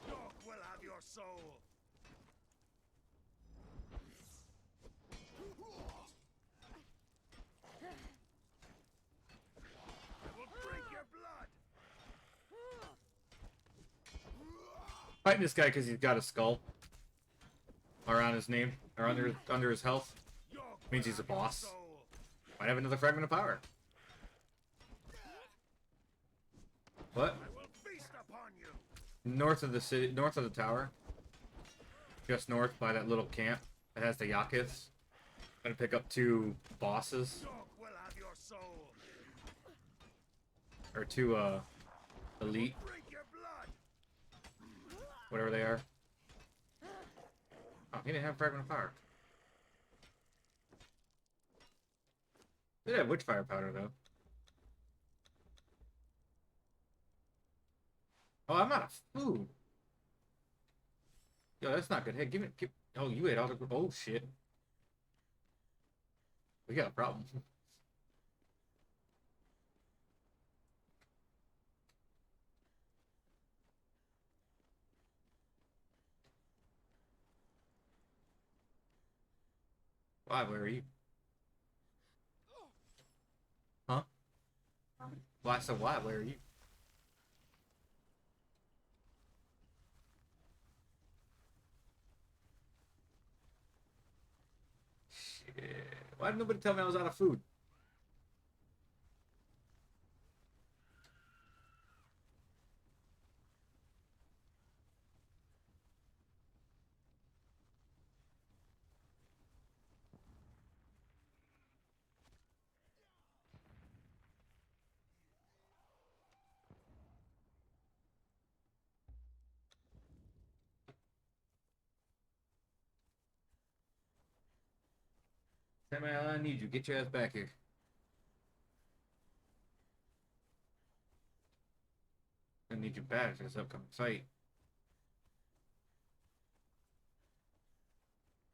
Dog will have your soul. I will drink your blood. Fighting this guy because he's got a skull around his name or under his health. Dog Means will he's a have your boss. soul. Might have another fragment of power. What? I will feast upon you. North of the city, north of the tower. Just north by that little camp that has the Yakiths. Gonna pick up 2 bosses Dog will have your soul. or 2 elite, Drink your blood. whatever they are. Oh, he didn't have fragment of power. They did have witchfire powder though. Oh, I'm out of food. Yo, that's not good. Hey, give me. Oh, you ate all the. Oh shit. We got a problem. Why? Where are you? Huh? Why? So why? Where are you? Shit. Why did nobody tell me I was out of food? Samuel, I need you. Get your ass back here. I need you bad for this upcoming fight.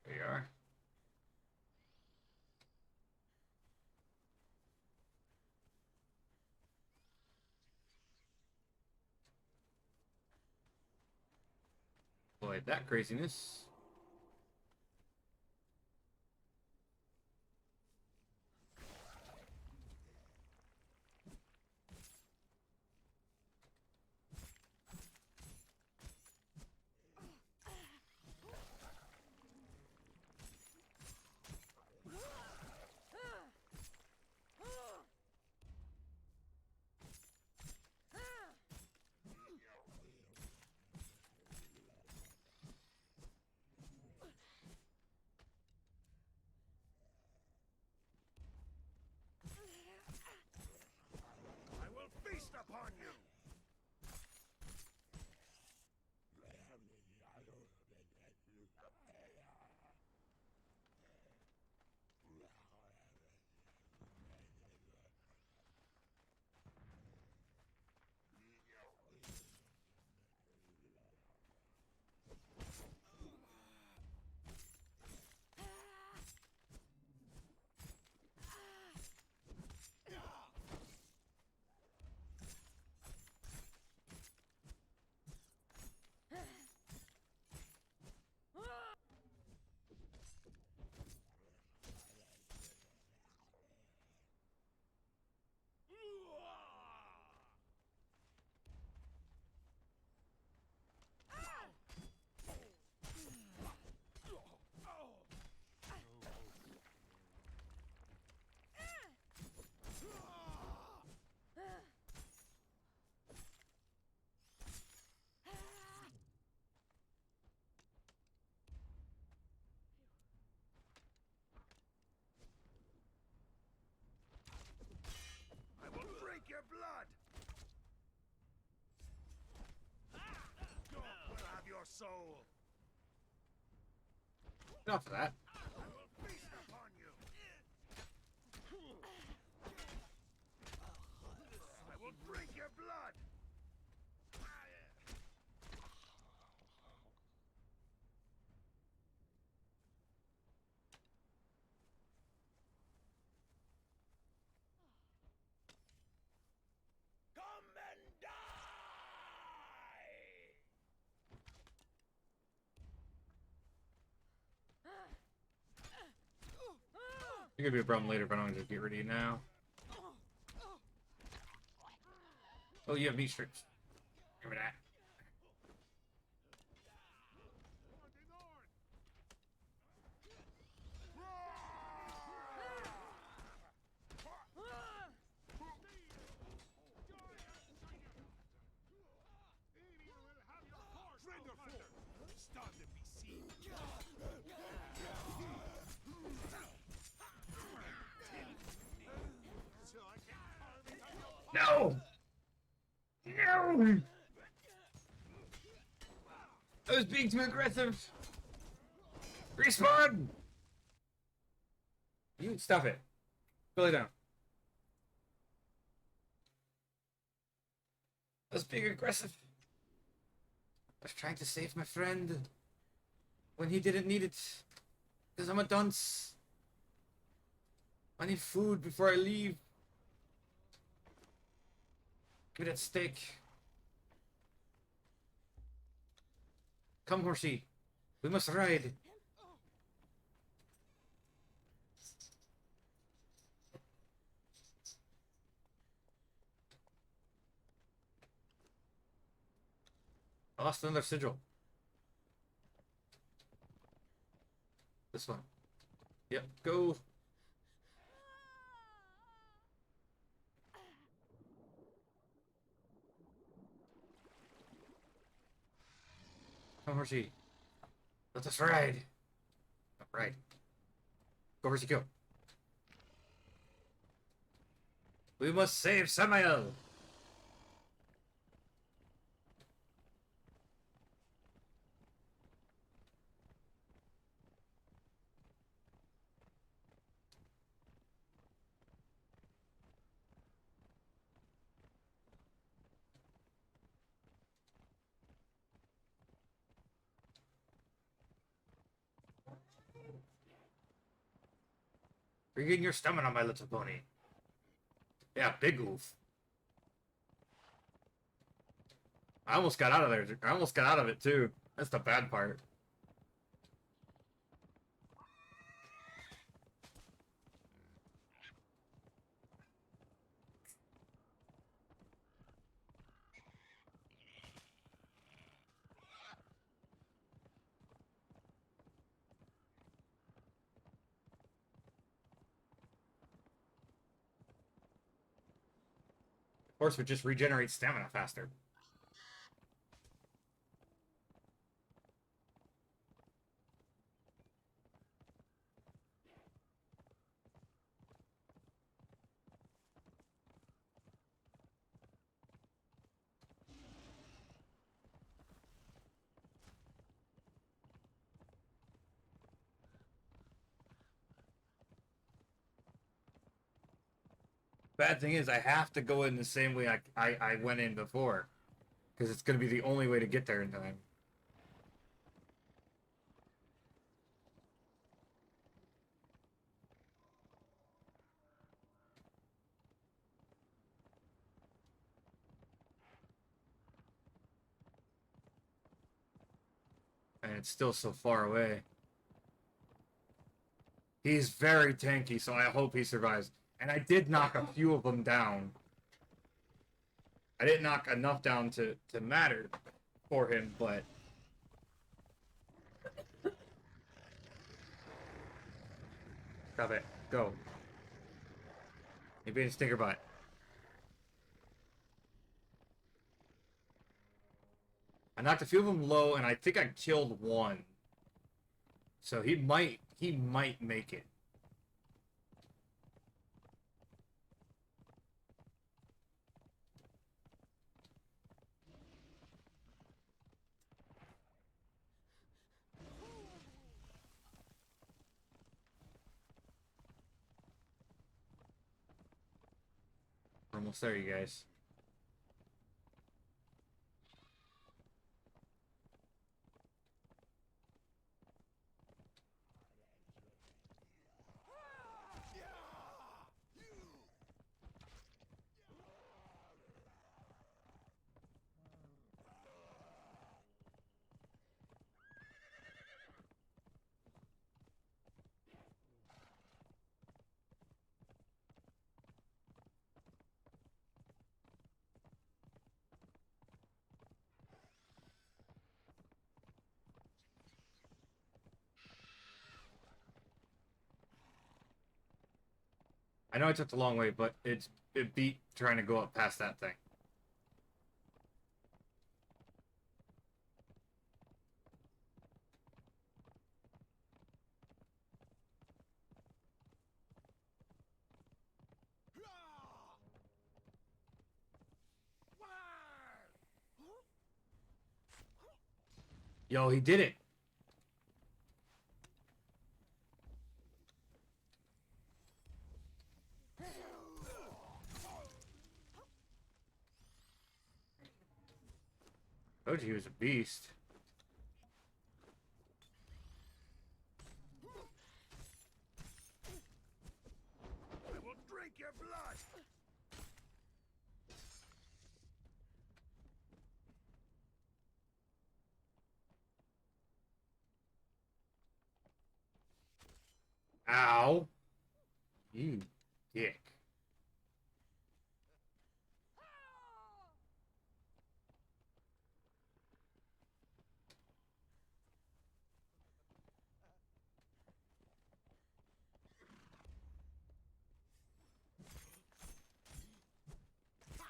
There you are. Boy, that craziness. soul. Get off of that. I will feast upon you. I will drink your blood. Come and die. You're gonna be a problem later, but I'm gonna just get rid of you now. Oh, you have meat strips. Give me that. Start to be seen. So I can carve it on your No! No! I was being too aggressive. Respawn! You stop it. Pull it down. I was being aggressive. I was trying to save my friend when he didn't need it. Because I'm a dunce. I need food before I leave. Give me that steak. Come, horsey. We must ride. I lost another sigil. This one. Yep, go. Come, horsey. Let us ride. Ride. Go, horsey, go. We must save Samael. Regain your stamina, my little pony. Yeah, big oof. I almost got out of there. I almost got out of it, too. That's the bad part. Horse would just regenerate stamina faster. Bad thing is, I have to go in the same way I went in before. Because it's going to be the only way to get there in time. And it's still so far away. He's very tanky, so I hope he survives. And I did knock a few of them down. I didn't knock enough down to matter for him, but... Stop it. Go. You're being a stinker butt. I knocked a few of them low, and I think I killed one. So he might make it. Almost there, you guys. I know I took the long way, but it beat trying to go up past that thing. Yo, he did it. Told you he was a beast. I will drink your blood. Ow. You dick. No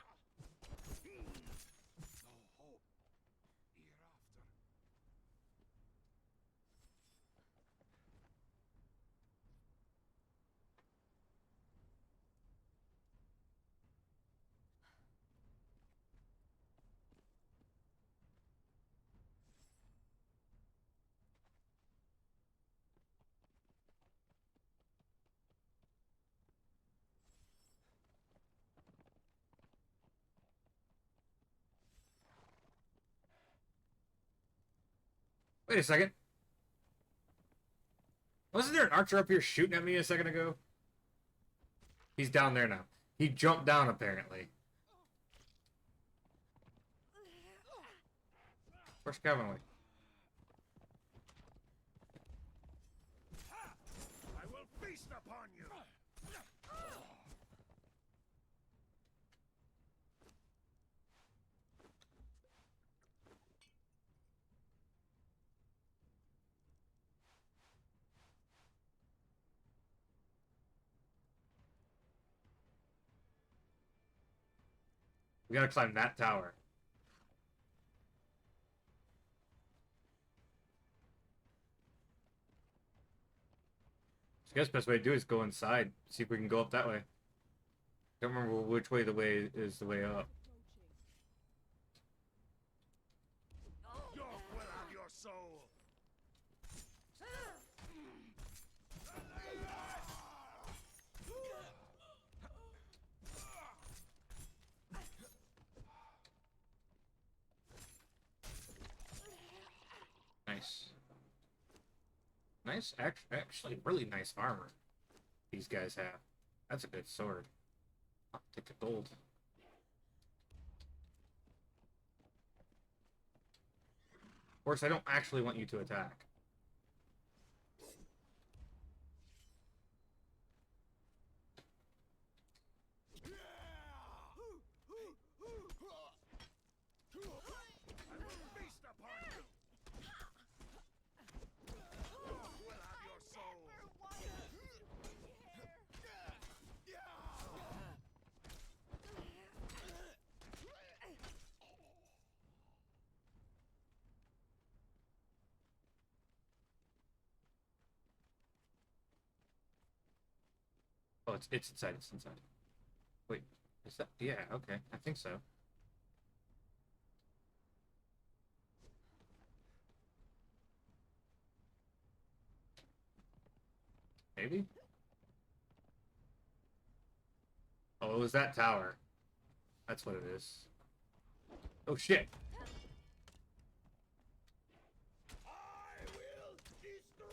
hope hereafter. Wait a second. Wasn't there an archer up here shooting at me a second ago? He's down there now. He jumped down, apparently. Where's Kevin? I will feast upon you. We gotta climb that tower. So I guess the best way to do it is go inside. See if we can go up that way. Don't remember which way the way is the way up. York will have your soul. Nice. Nice, actually, really nice armor these guys have. That's a good sword. I'll take the gold. Of course, I don't actually want you to attack. I will feast upon you. York will have your soul. Oh, it's inside. It's inside. Wait, is that? Yeah, okay. I think so. Maybe? Oh, it was that tower. That's what it is. Oh shit! I will destroy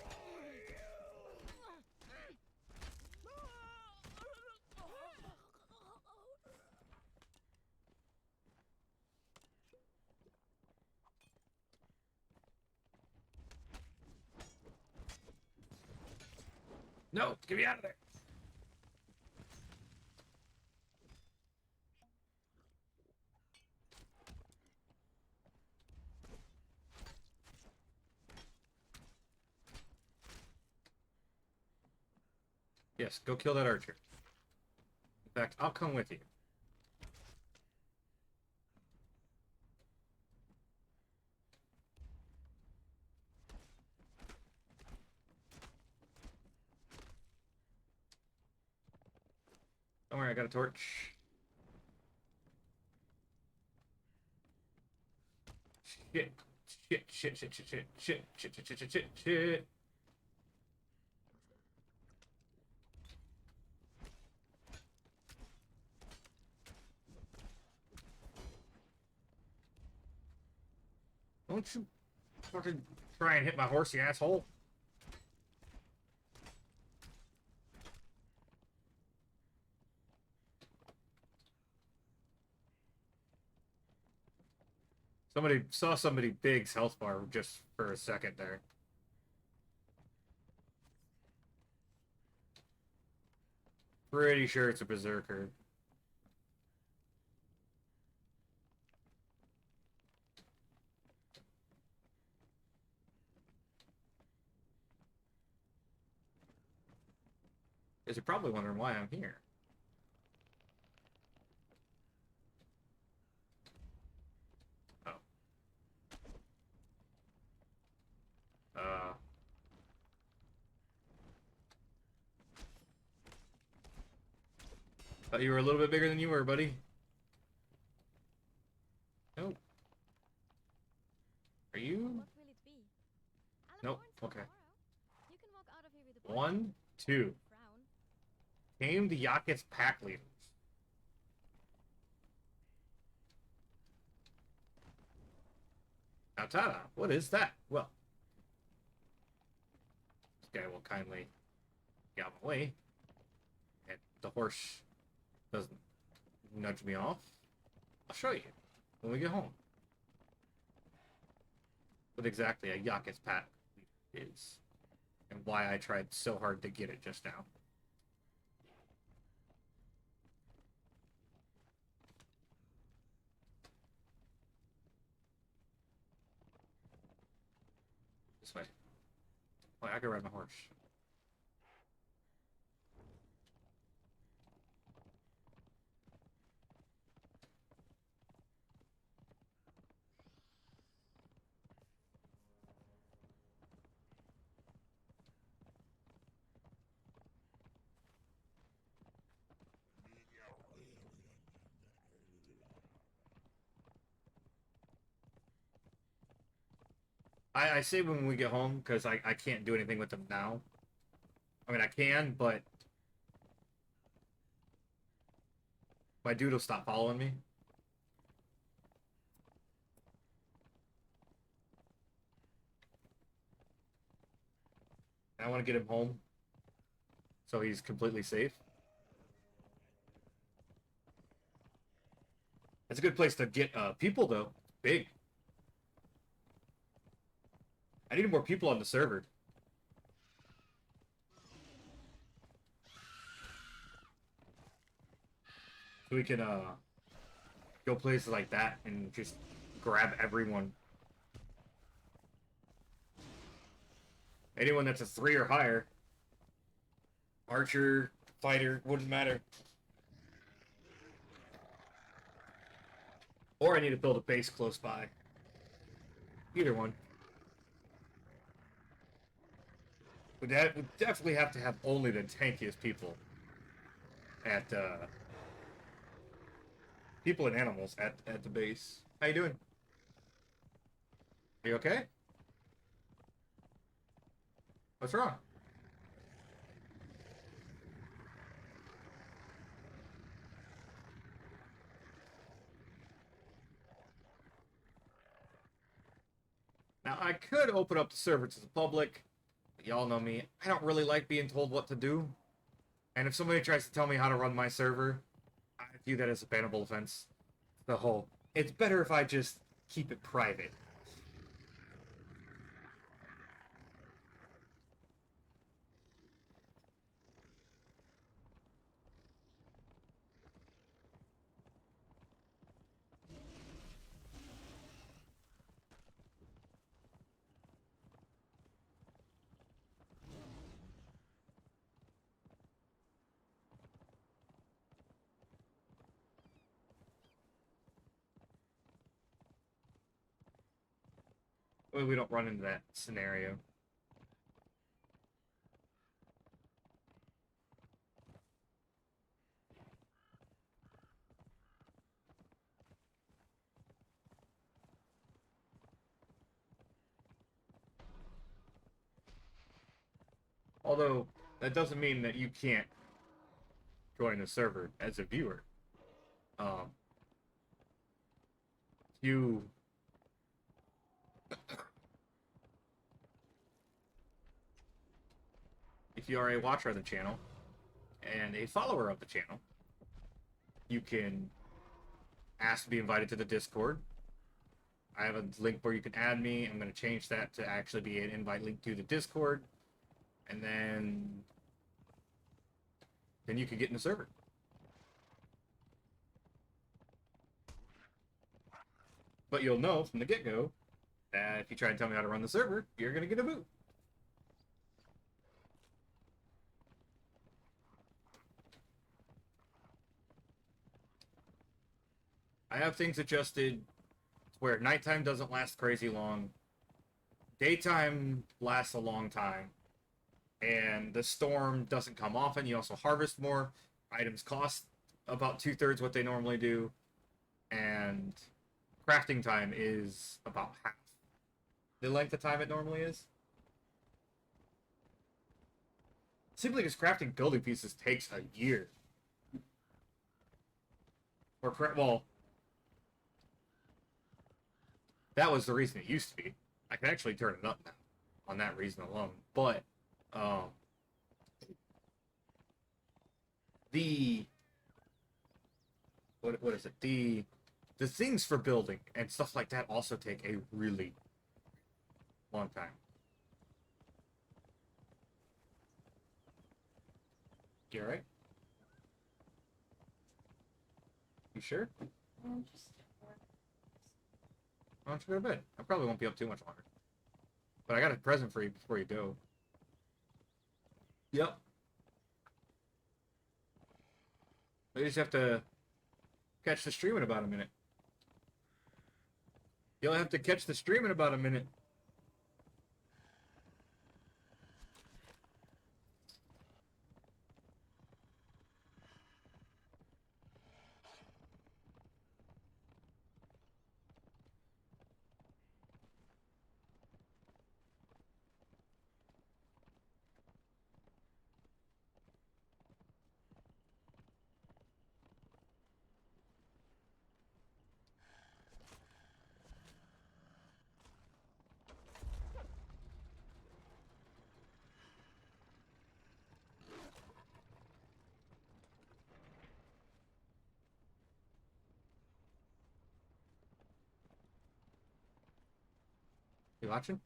No, get me out of there! Yes, go kill that archer. In fact, I'll come with you. Don't worry, I got a torch. Shit. Shit, shit, shit, shit, shit, shit, shit, shit, shit, shit, shit, shit. Don't you fucking try and hit my horse, you asshole. Somebody saw somebody big's health bar just for a second there. Pretty sure it's a berserker. Is you're probably wondering why I'm here. Oh. Thought you were a little bit bigger than you were, buddy. Nope. Are you? What will it be? I'll Nope. warn Okay. tomorrow. You can walk out of here with a 1, 2. frown. Tame the Yakut's pack leaders. Now, Tada, what is that? Well, this guy will kindly get out of my way, and the horse doesn't nudge me off. I'll show you when we get home what exactly a Yakut's pack leader is, and why I tried so hard to get it just now. This way. Oh, I can ride my horse. I say when we get home because I can't do anything with them now. I mean, I can, but my dude will stop following me. I want to get him home so he's completely safe. It's a good place to get people, though. Big. I need more people on the server. So we can go places like that and just grab everyone. Anyone that's a 3 or higher. Archer, fighter, wouldn't matter. Or I need to build a base close by. Either one. We'd definitely have to have only the tankiest people at people and animals at the base. How you doing? Are you okay? What's wrong? Now, I could open up the server to the public. But y'all know me. I don't really like being told what to do. And if somebody tries to tell me how to run my server, I view that as a bannable offense. The whole, it's better if I just keep it private. Well, we don't run into that scenario. Although, that doesn't mean that you can't join the server as a viewer. You... If you are a watcher of the channel, and a follower of the channel, you can ask to be invited to the Discord. I have a link where you can add me. I'm going to change that to actually be an invite link to the Discord. And then you can get in the server. But you'll know from the get-go that if you try to tell me how to run the server, you're going to get a boot. I have things adjusted where nighttime doesn't last crazy long. Daytime lasts a long time. And the storm doesn't come often. You also harvest more. Items cost about 2/3 what they normally do. And crafting time is about half the length of time it normally is. Simply because crafting building pieces takes a year. Or, well, that was the reason it used to be. I can actually turn it up now on that reason alone. But, what is it? The things for building and stuff like that also take a really long time. You alright? You sure? I'm just Why don't you go to bed? I probably won't be up too much longer. But I got a present for you before you go. Yep. I just have to catch the stream in about a minute. You'll have to catch the stream in about a minute. You watching?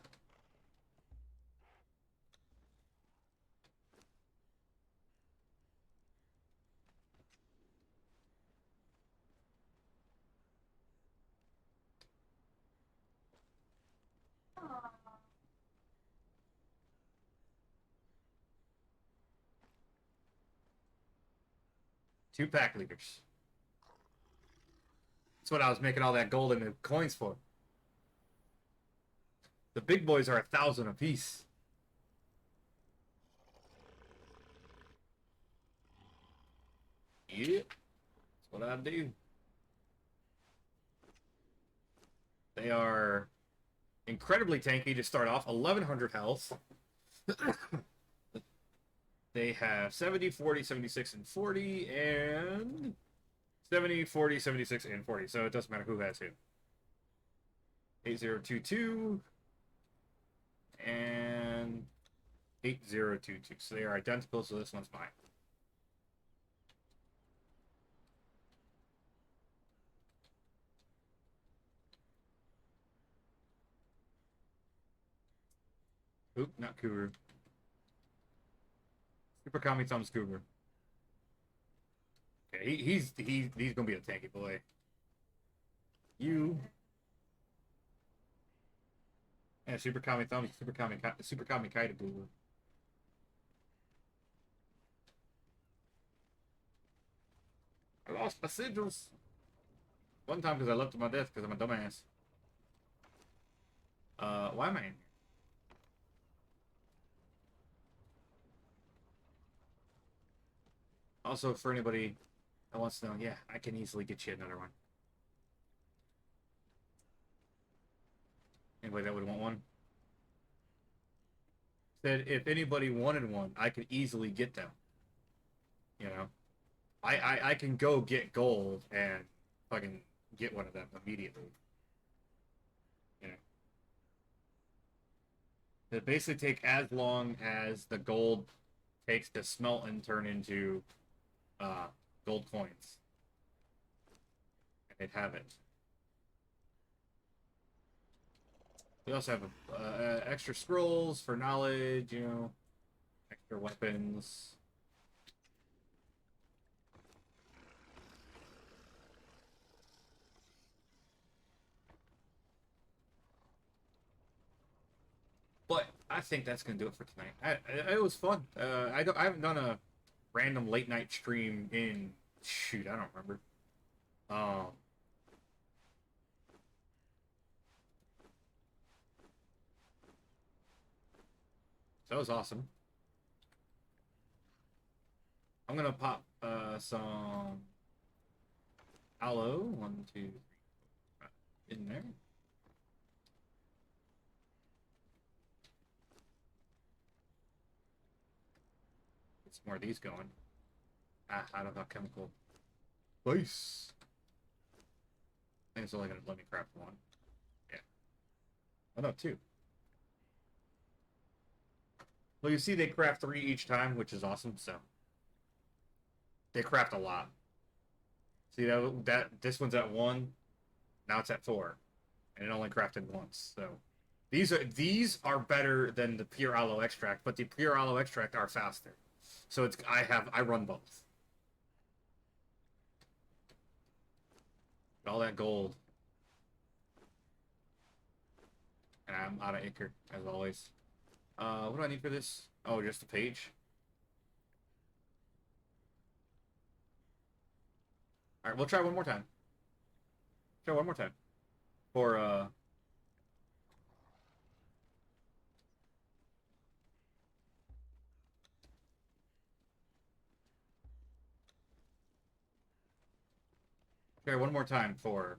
Two pack leaders. That's what I was making all that gold and the coins for. The big boys are 1,000 apiece. Yeah, that's what I do. They are incredibly tanky to start off. 1,100 health. They have 70, 40, 76, and 40, and 70, 40, 76, and 40. So it doesn't matter who has who. 8022. and 8022. So they are identical, so this one's mine. Oop, not Kuru. Super Kami Thumbs Kuru. Okay, he's gonna be a tanky boy. You. Yeah, Super Kami Thumbs, Super Kami Kaita Boo. I lost my sigils. One time because I left at my desk because I'm a dumbass. Why am I in here? Also, for anybody that wants to know, yeah, I can easily get you another one. Anybody that would want one? Said if anybody wanted one, I could easily get them. You know? I can go get gold and fucking get one of them immediately. You know? They basically take as long as the gold takes to smelt and turn into gold coins. And they'd have it. We also have extra scrolls for knowledge, you know, extra weapons. But I think that's gonna do it for tonight. It was fun. I haven't done a random late night stream in shoot, I don't remember. So that was awesome. I'm gonna pop some aloe. 1, 2, 3, 4, 5 in there. Get some more of these going. Out of alchemical. Nice. I think it's only gonna let me craft one. Yeah. Oh no, 2. Well, you see they craft 3 each time, which is awesome, so. They craft a lot. See that this one's at 1, now it's at 4. And it only crafted once, so. These are better than the pure aloe extract, but the pure aloe extract are faster. So I run both. All that gold. And I'm out of ichor, as always. What do I need for this? Oh, just a page. Alright, we'll try one more time. Try one more time. For, try one more time for...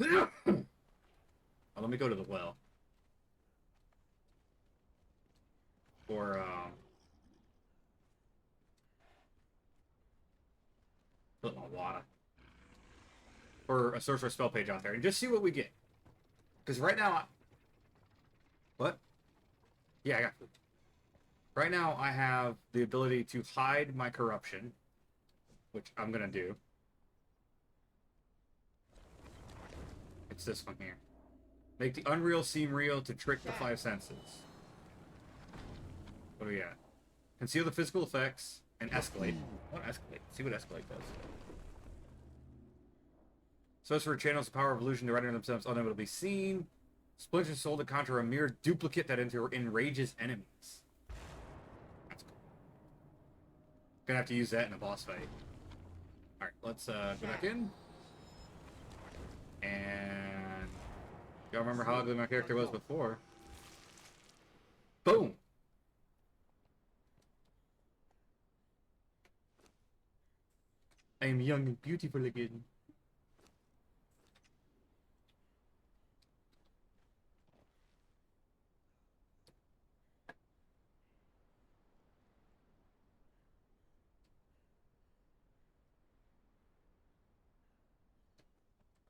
Oh, let me go to the well. For, put my water. For a sorcerer spell page out there. And just see what we get. Because right now... What? Yeah, I got food. Right now, I have the ability to hide my corruption. Which I'm gonna do. It's this one here. Make the unreal seem real to trick the 5 senses. What do we got? Conceal the physical effects and escalate. What escalate? See what escalate does. Sorcerer channels the power of illusion to render themselves unable to be seen. Splinter Soul to conjure a mere duplicate that enrages enemies. That's cool. Gonna have to use that in a boss fight. Alright, let's go back in. And y'all remember how ugly my character was before. Boom! I am young and beautiful again.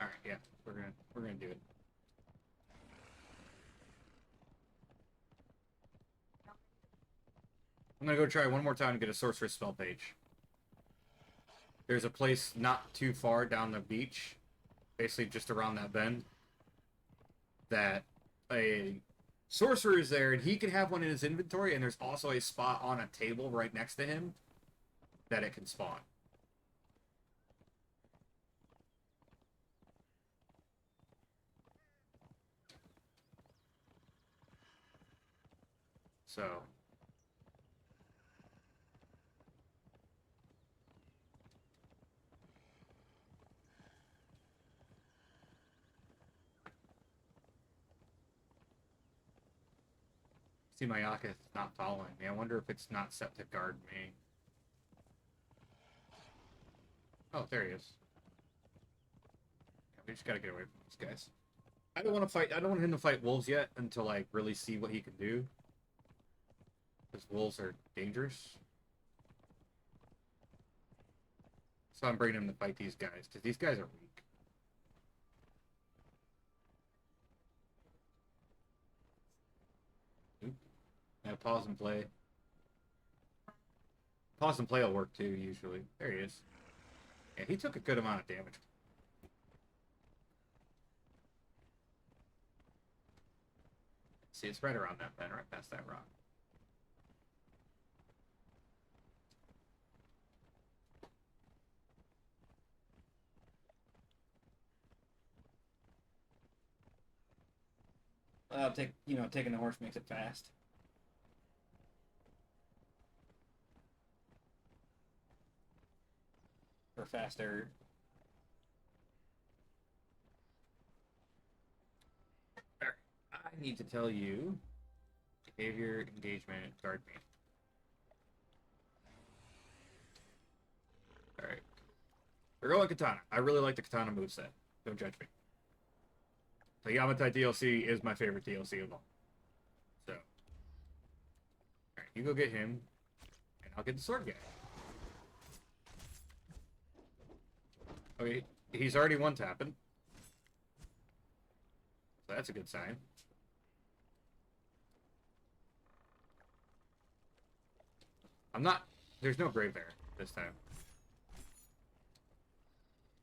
Alright, yeah, we're gonna do it. I'm gonna go try one more time to get a sorceress spell page. There's a place not too far down the beach, basically just around that bend, that a sorcerer is there, and he can have one in his inventory, and there's also a spot on a table right next to him that it can spawn. So see, my Yaka is not following me. I wonder if it's not set to guard me. Oh, there he is. Yeah, we just gotta get away from these guys. I don't want to fight. I don't want him to fight wolves yet until I really see what he can do. Because wolves are dangerous. So I'm bringing him to fight these guys, because these guys are weak. Oop. Pause and play. Pause and play will work too, usually. There he is. Yeah, he took a good amount of damage. See, it's right around that bend, right past that rock. Taking the horse makes it fast. Or faster. Alright, I need to tell you behavior, engagement, guard me. Alright. We're going Katana. I really like the Katana moveset. Don't judge me. The Yamatai DLC is my favorite DLC of all. So. Alright, you go get him, and I'll get the sword guy. Okay, he's already one-tapping. So that's a good sign. I'm not... There's no grave there this time.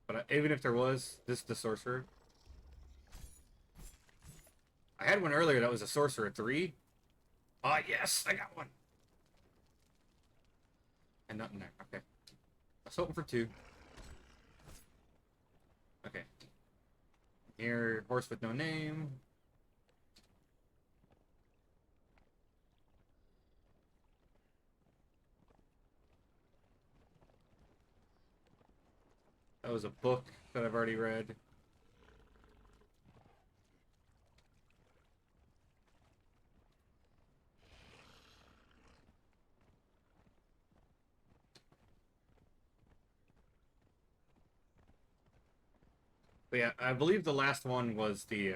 But even if there was, this is the sorcerer. I had one earlier that was a sorcerer 3. Ah, yes, I got one. And nothing there. Okay. I was hoping for 2. Okay. Here, horse with no name. That was a book that I've already read. But yeah, I believe the last one was the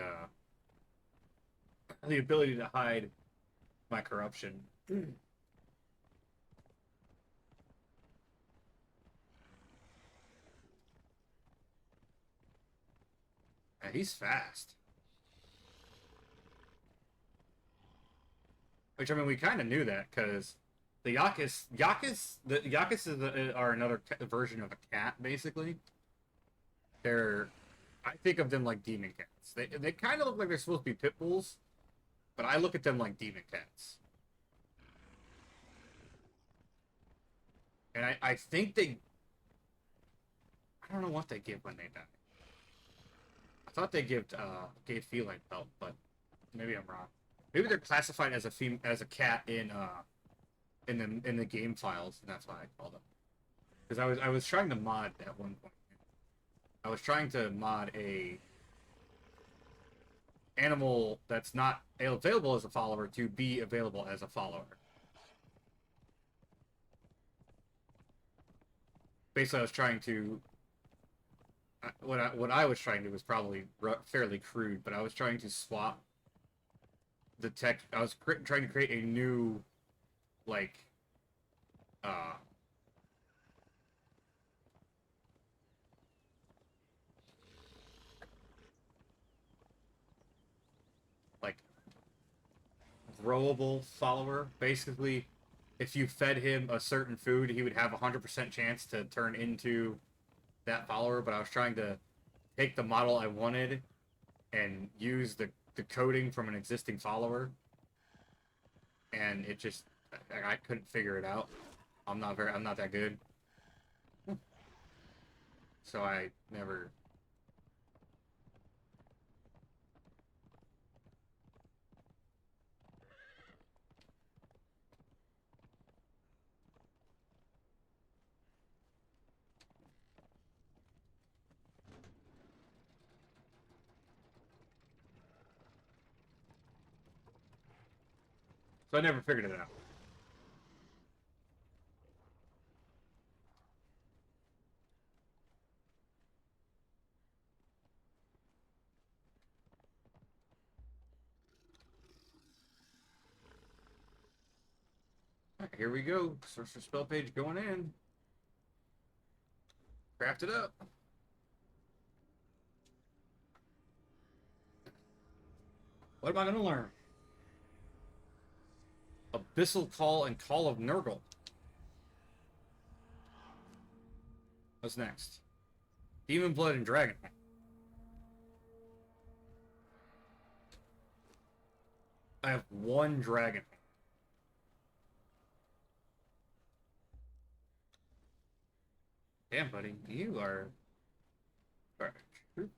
ability to hide my corruption. Yeah, he's fast. Which, I mean, we kind of knew that, because the Yakas are another version of a cat, basically. I think of them like demon cats. They kind of look like they're supposed to be pit bulls, but I look at them like demon cats. And I think I don't know what they give when they die. I thought they gave feline pelt, but maybe I'm wrong. Maybe they're classified as a cat in the game files, and that's why I called them. Because I was trying to mod at one point. I was trying to mod a animal that's not available as a follower to be available as a follower. Basically, I was trying to... What I was trying to was probably fairly crude, but I was trying to swap the tech... I was trying to create a new, like growable follower. Basically, if you fed him a certain food, he would have a 100% chance to turn into that follower. But I was trying to take the model I wanted and use the coding from an existing follower, and it just I couldn't figure it out. I'm not that good, so I never. So I never figured it out. Alright, here we go. Sorcerer spell page going in. Craft it up. What am I gonna learn? Abyssal Call and Call of Nurgle. What's next? Demon Blood and Dragon. I have one dragon. Damn, buddy, you are a trooper.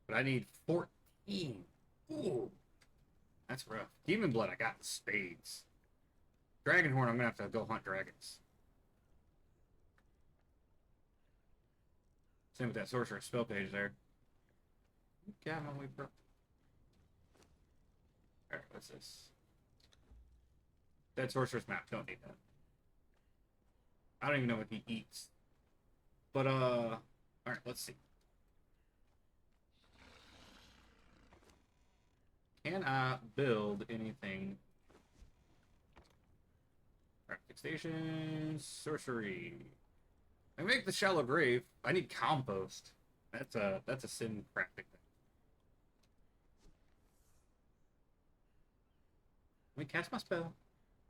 But I need 14. Ooh, that's rough. Demon Blood, I got in spades. Dragonhorn, I'm gonna have to go hunt dragons. Same with that sorcerer spell page there. Yeah, I'm only pro. Alright, what's this? Dead sorcerer's map, don't need that. I don't even know what he eats. But, alright, let's see. Can I build anything? Alright, station, sorcery. I make the shallow grave. I need compost. That's a sin crafting thing. Let me cast my spell.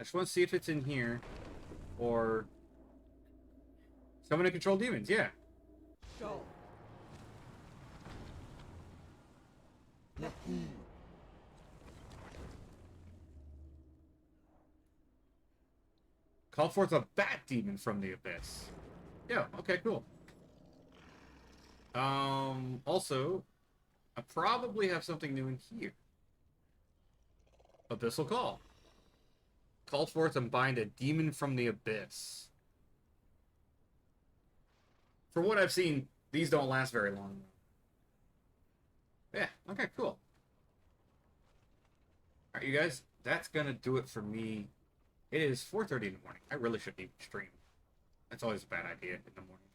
I just want to see if it's in here. Or someone to control demons, yeah. Go. Call forth a bat demon from the abyss. Yeah, okay, cool. Also, I probably have something new in here. Abyssal Call. Call forth and bind a demon from the abyss. For what I've seen, these don't last very long. Yeah, okay, cool. Alright, you guys, that's gonna do it for me. It is 4:30 in the morning. I really shouldn't even stream. That's always a bad idea in the morning.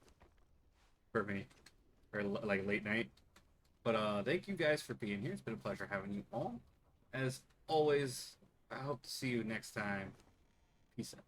For me. Or like late night. But thank you guys for being here. It's been a pleasure having you all. As always, I hope to see you next time. Peace out.